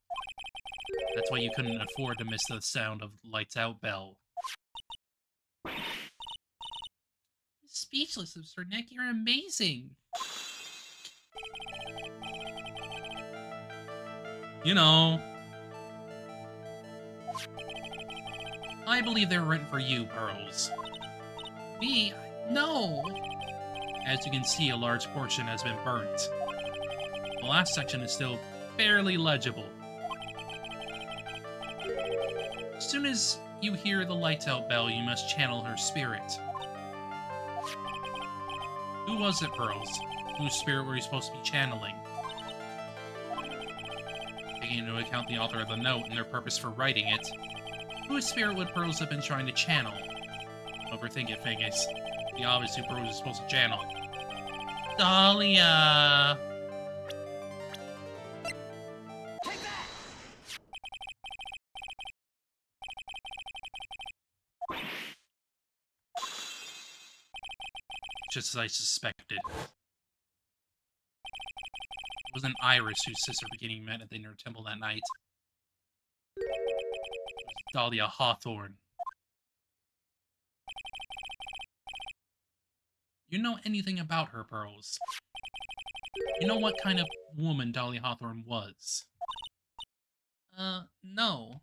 That's why you couldn't afford to miss the sound of lights out bell. I'm speechless, Mr. Nick. You're amazing. You know, I believe they were written for you, Pearls. Me? No. As you can see, a large portion has been burnt. The last section is still barely legible. As soon as you hear the lights out bell, you must channel her spirit. Who was it, Pearls? Whose spirit were you supposed to be channeling? Taking into account the author of the note and their purpose for writing it, whose spirit would Pearls have been trying to channel? Overthink it, Fingus. The obvious who Pearls is supposed to channel. Dahlia. Take that! Just as I suspected. It wasn't Iris whose sister beginning met at the inner temple that night. It was Dahlia Hawthorne. You know anything about her, Pearls? You know what kind of woman Dahlia Hawthorne was? No.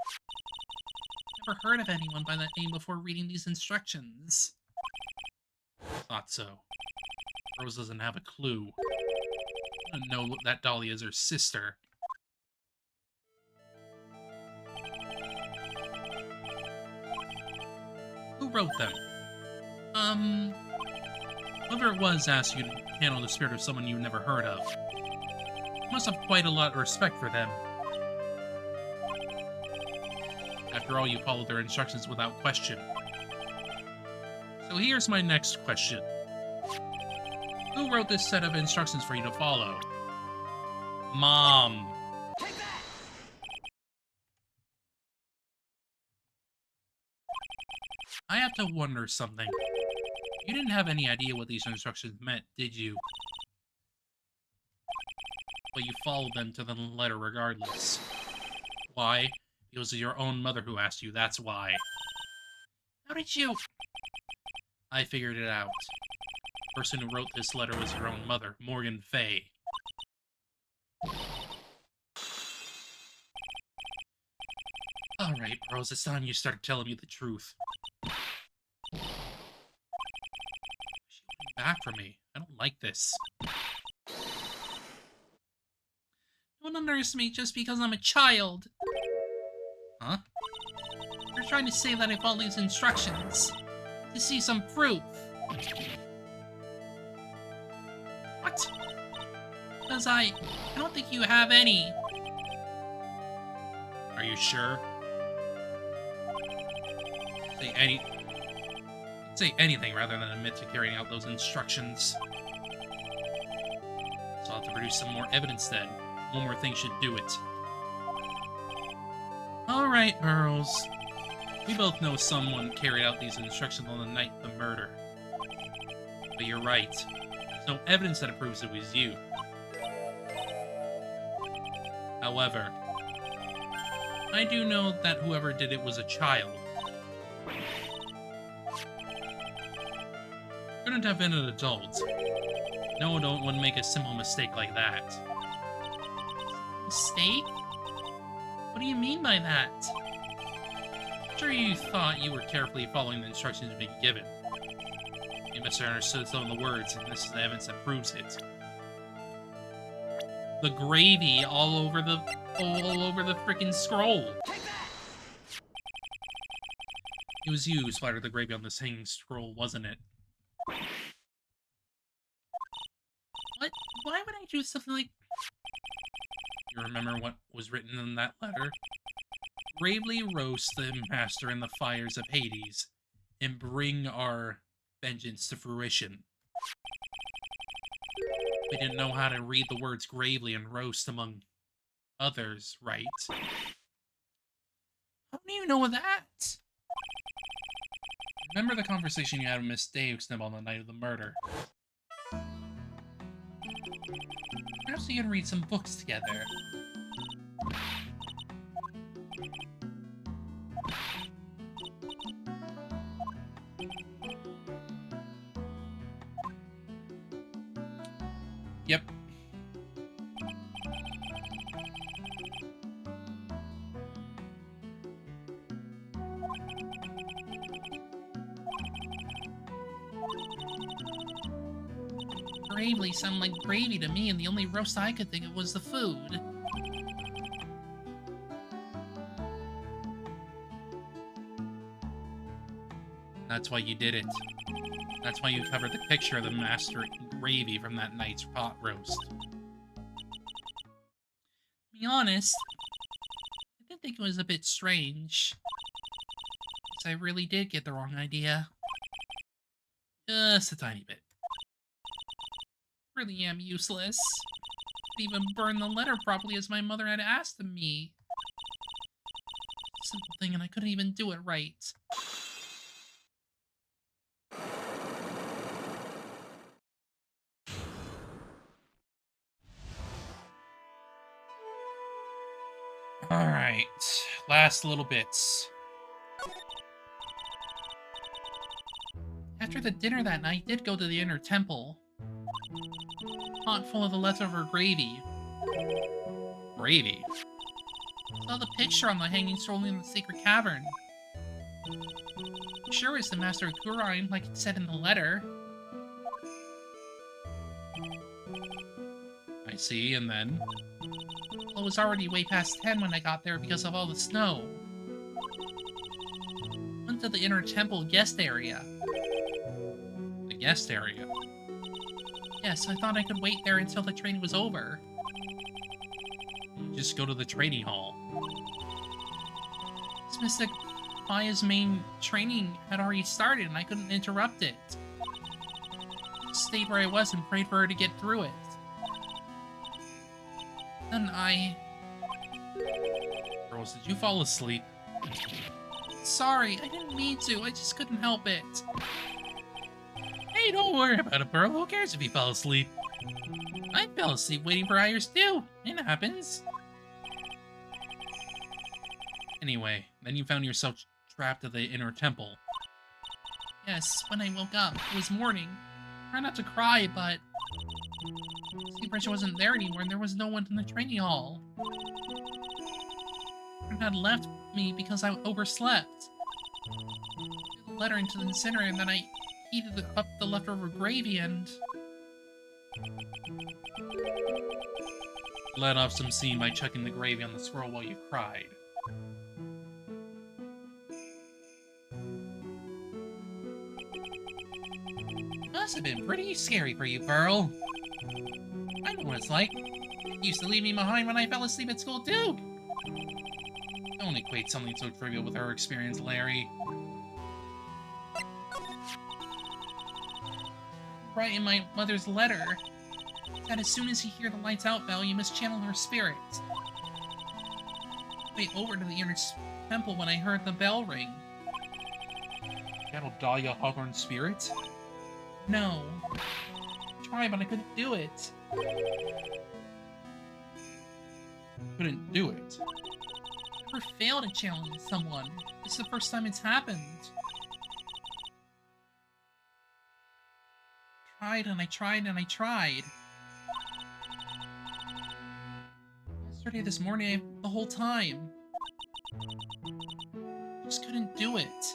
Never heard of anyone by that name before reading these instructions. Thought so. Rose doesn't have a clue. Doesn't know that Dahlia is her sister. Who wrote them? Whoever it was asked you to handle the spirit of someone you've never heard of. You must have quite a lot of respect for them. After all, you followed their instructions without question. So here's my next question. Who wrote this set of instructions for you to follow? Mom. Take that! I have to wonder something. You didn't have any idea what these instructions meant, did you? But you followed them to the letter regardless. Why? Because it was your own mother who asked you, that's why. How did you? I figured it out. The person who wrote this letter was your own mother, Morgan Fay. Alright, Rose, it's time you started telling me the truth. She's back from me. I don't like this. Don't underestimate just because I'm a child. Huh? You're trying to say that I followed these instructions to see some proof. What? Because I don't think you have any. Are you sure? Say any... Say anything rather than admit to carrying out those instructions. So I'll have to produce some more evidence then. One more thing should do it. Alright, Pearls. We both know someone carried out these instructions on the night of the murder. But you're right. There's no evidence that it proves it was you. However, I do know that whoever did it was a child. Couldn't have been an adult. No adult would make a simple mistake like that. Mistake? What do you mean by that? Sure, you thought you were carefully following the instructions being given. You misunderstood some of the words, and this is the evidence that proves it. The gravy all over the freaking scroll. Take that! It was you who splattered the gravy on this hanging scroll, wasn't it? What? Why would I do something like... You remember what was written in that letter? Bravely roast the master in the fires of Hades, and bring our vengeance to fruition. We didn't know how to read the words gravely and roast among others, right? How do you know that? Remember the conversation you had with Miss Davesnip on the night of the murder? Perhaps we can read some books together. Yep. Gravely sounded like gravy to me, and the only roast I could think of was the food. That's why you did it. That's why you covered the picture of the master in gravy from that night's pot roast. To be honest, I did think it was a bit strange. Because I really did get the wrong idea. Just a tiny bit. Really am useless. Didn't even burn the letter properly as my mother had asked of me. Simple thing, and I couldn't even do it right. Alright, last little bits. After the dinner that night, I did go to the inner temple. Pot full of the leftover gravy. Gravy? Saw the picture on the hanging scroll in the secret cavern. Sure it's the Master of Gurine, like it said in the letter. I see, and then? Well, it was already way past 10 when I got there because of all the snow. Went to the inner temple guest area. The guest area? Yes, I thought I could wait there until the training was over. Just go to the training hall. Mystic Maya's main training had already started and I couldn't interrupt it. Stayed where I was and prayed for her to get through it. Then Girls, did you fall asleep? Sorry, I didn't mean to, I just couldn't help it. Hey, don't worry about it, Pearl. Who cares if you fell asleep? I fell asleep waiting for Iris too. It happens. Anyway, then you found yourself trapped at the inner temple. Yes, when I woke up, it was morning. I tried not to cry, but... Seabridge wasn't there anymore and there was no one in the training hall. Her had left me because I overslept. Threw the letter into the incinerator and then I heated up the leftover gravy and... Let off some steam by chucking the gravy on the scroll while you cried. Must have been pretty scary for you, Pearl. I know what it's like. You used to leave me behind when I fell asleep at school, too. Don't equate something so trivial with her experience, Larry. right in my mother's letter. That as soon as you hear the lights out bell, you must channel her spirit. I went over to the inner temple when I heard the bell ring. Channel Dahlia Hawthorne's spirit? No. I tried, but I couldn't do it. Couldn't do it. I never failed at channeling someone. This is the first time it's happened. Tried and I tried and I tried. Yesterday, this morning, the whole time. Just couldn't do it.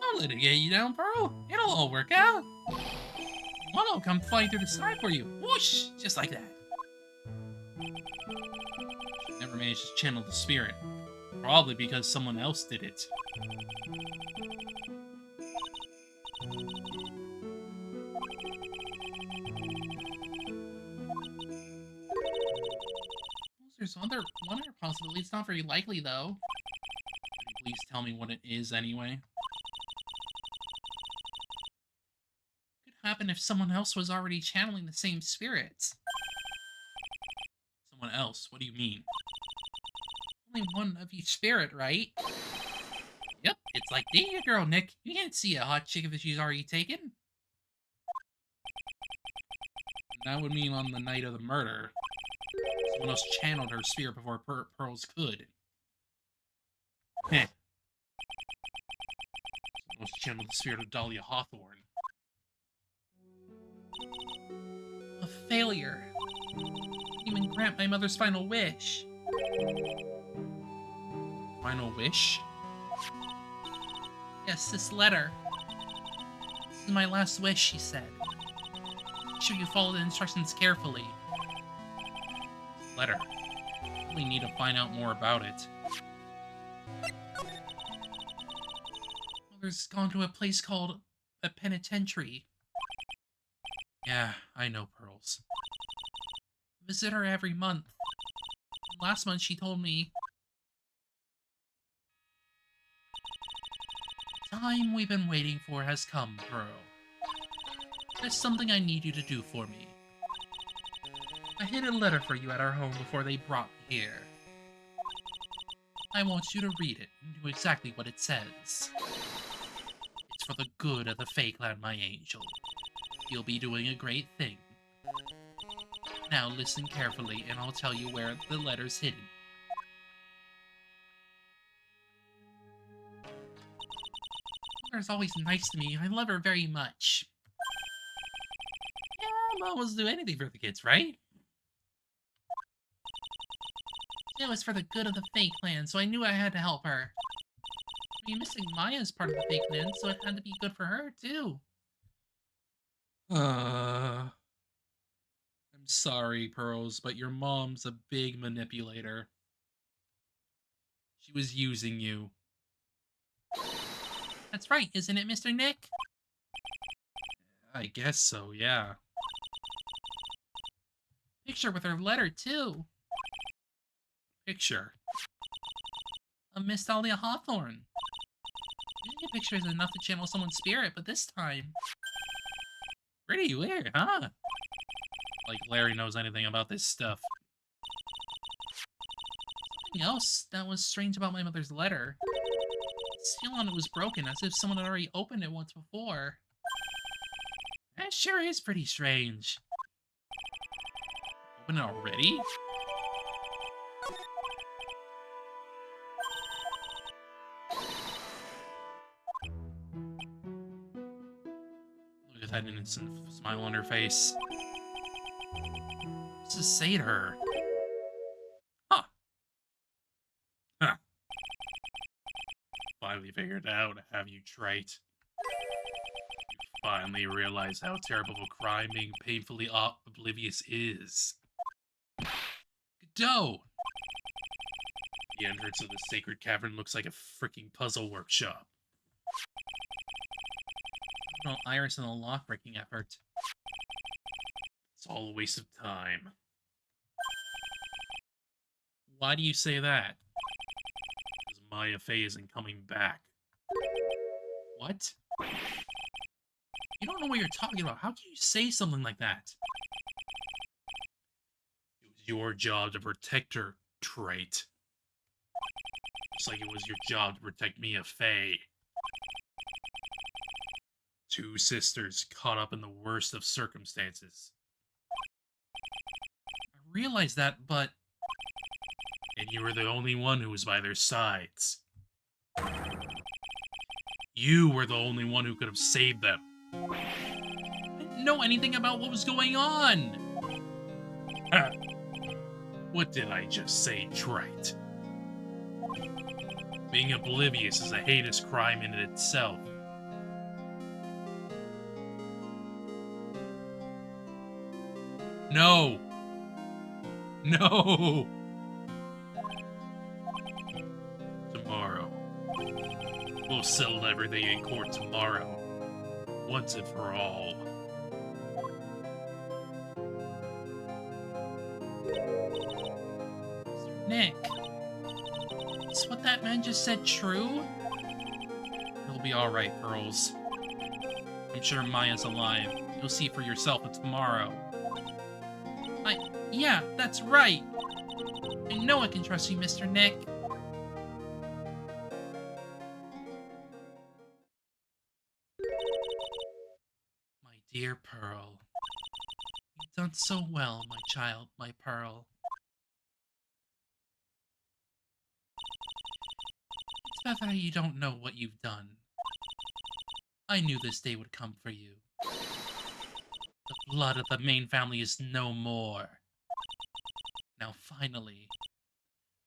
Don't let it get you down, Pearl. It'll all work out. One will come flying through the sky for you. Whoosh! Just like that. She never managed to channel the spirit. Probably because someone else did it. There's one other possibility. It's not very likely, though. Could you please tell me what it is anyway? Could happen if someone else was already channeling the same spirits. Someone else? What do you mean? Only one of each spirit, right? Yep, it's like dating a girl, Nick. You can't see a hot chick if she's already taken. That would mean on the night of the murder, someone else channeled her spirit before Pearls could. Heh. Someone else channeled the spirit of Dahlia Hawthorne. A failure. Didn't even grant my mother's final wish. Final wish? Yes, this letter. This is my last wish, she said. Make sure you follow the instructions carefully. Letter. I really need to find out more about it. Mother's gone to a place called a penitentiary. Yeah, I know, Pearls. Visit her every month. Last month she told me, "The time we've been waiting for has come, Pearl. There's something I need you to do for me. I hid a letter for you at our home before they brought me here. I want you to read it and do exactly what it says. It's for the good of the Fake Land, my angel. You'll be doing a great thing. Now listen carefully and I'll tell you where the letter's hidden." Mother's always nice to me. I love her very much. Yeah, Mom will do anything for the kids, right? It was for the good of the Fake Land, so I knew I had to help her. I mean, missing Maya's part of the Fake Land, so it had to be good for her, too. I'm sorry, Pearls, but your mom's a big manipulator. She was using you. That's right, isn't it, Mr. Nick? I guess so, yeah. Picture with her letter, too. Picture. Of Miss Dahlia Hawthorne. Usually a picture is enough to channel someone's spirit, but this time... Pretty weird, huh? Like Larry knows anything about this stuff. Something else that was strange about my mother's letter. The seal on it was broken, as if someone had already opened it once before. That sure is pretty strange. Open it already? Look at that innocent smile on her face. What's this say to her? Huh. Huh. Finally figured it out, have you, trite? You finally realize how terrible of a crime being painfully oblivious is. Godot! The entrance of the sacred cavern looks like a freaking puzzle workshop. No iris in the lock-breaking effort. It's all a waste of time. Why do you say that? Because Maya Fey isn't coming back. What? You don't know what you're talking about. How can you say something like that? It was your job to protect her, Trait. Just like it was your job to protect Mia Fey. Two sisters caught up in the worst of circumstances. I realize that, but... And you were the only one who was by their sides. You were the only one who could have saved them. I didn't know anything about what was going on. What did I just say, Trite? Being oblivious is a heinous crime in itself. No! No! Tomorrow. We'll settle everything in court tomorrow. Once and for all. Nick, is what that man just said true? It'll be alright, girls. I'm sure Maya's alive. You'll see for yourself tomorrow. Yeah, that's right. I know I can trust you, Mr. Nick. My dear Pearl. You've done so well, my child, my Pearl. It's not that you don't know what you've done. I knew this day would come for you. The blood of the main family is no more. Now finally,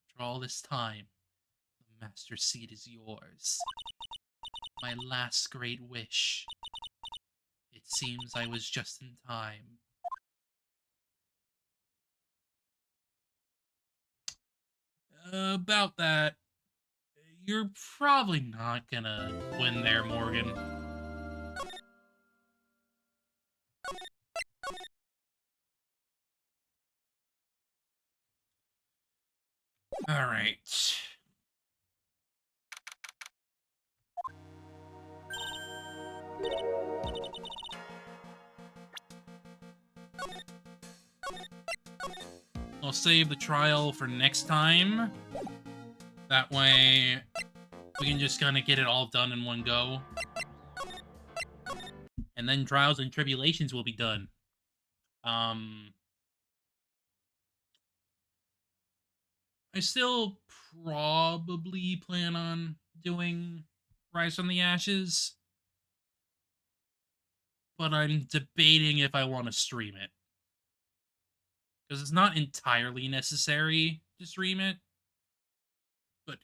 after all this time, the Master Seed is yours. My last great wish. It seems I was just in time. About that, you're probably not gonna win there, Morgan. Alright. I'll save the trial for next time. That way, we can just kind of get it all done in one go. And then Trials and Tribulations will be done. I still probably plan on doing Rise from the Ashes, but I'm debating if I want to stream it. Because it's not entirely necessary to stream it, but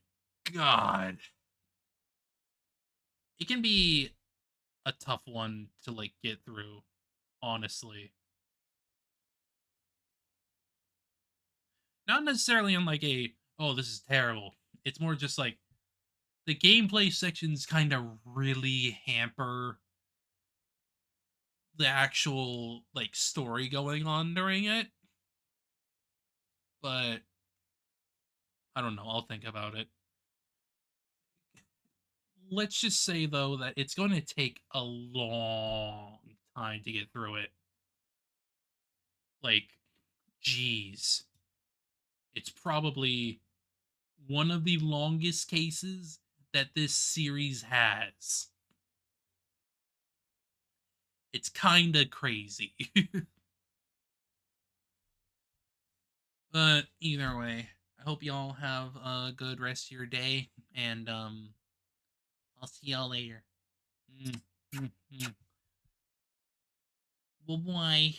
God, it can be a tough one to, like, get through, honestly. Not necessarily in, like, a, oh, this is terrible. It's more just, like, the gameplay sections kind of really hamper the actual, like, story going on during it. But, I don't know, I'll think about it. Let's just say, though, that it's going to take a long time to get through it. Like, geez. It's probably one of the longest cases that this series has. It's kind of crazy. But either way, I hope y'all have a good rest of your day, and I'll see y'all later. Bye bye.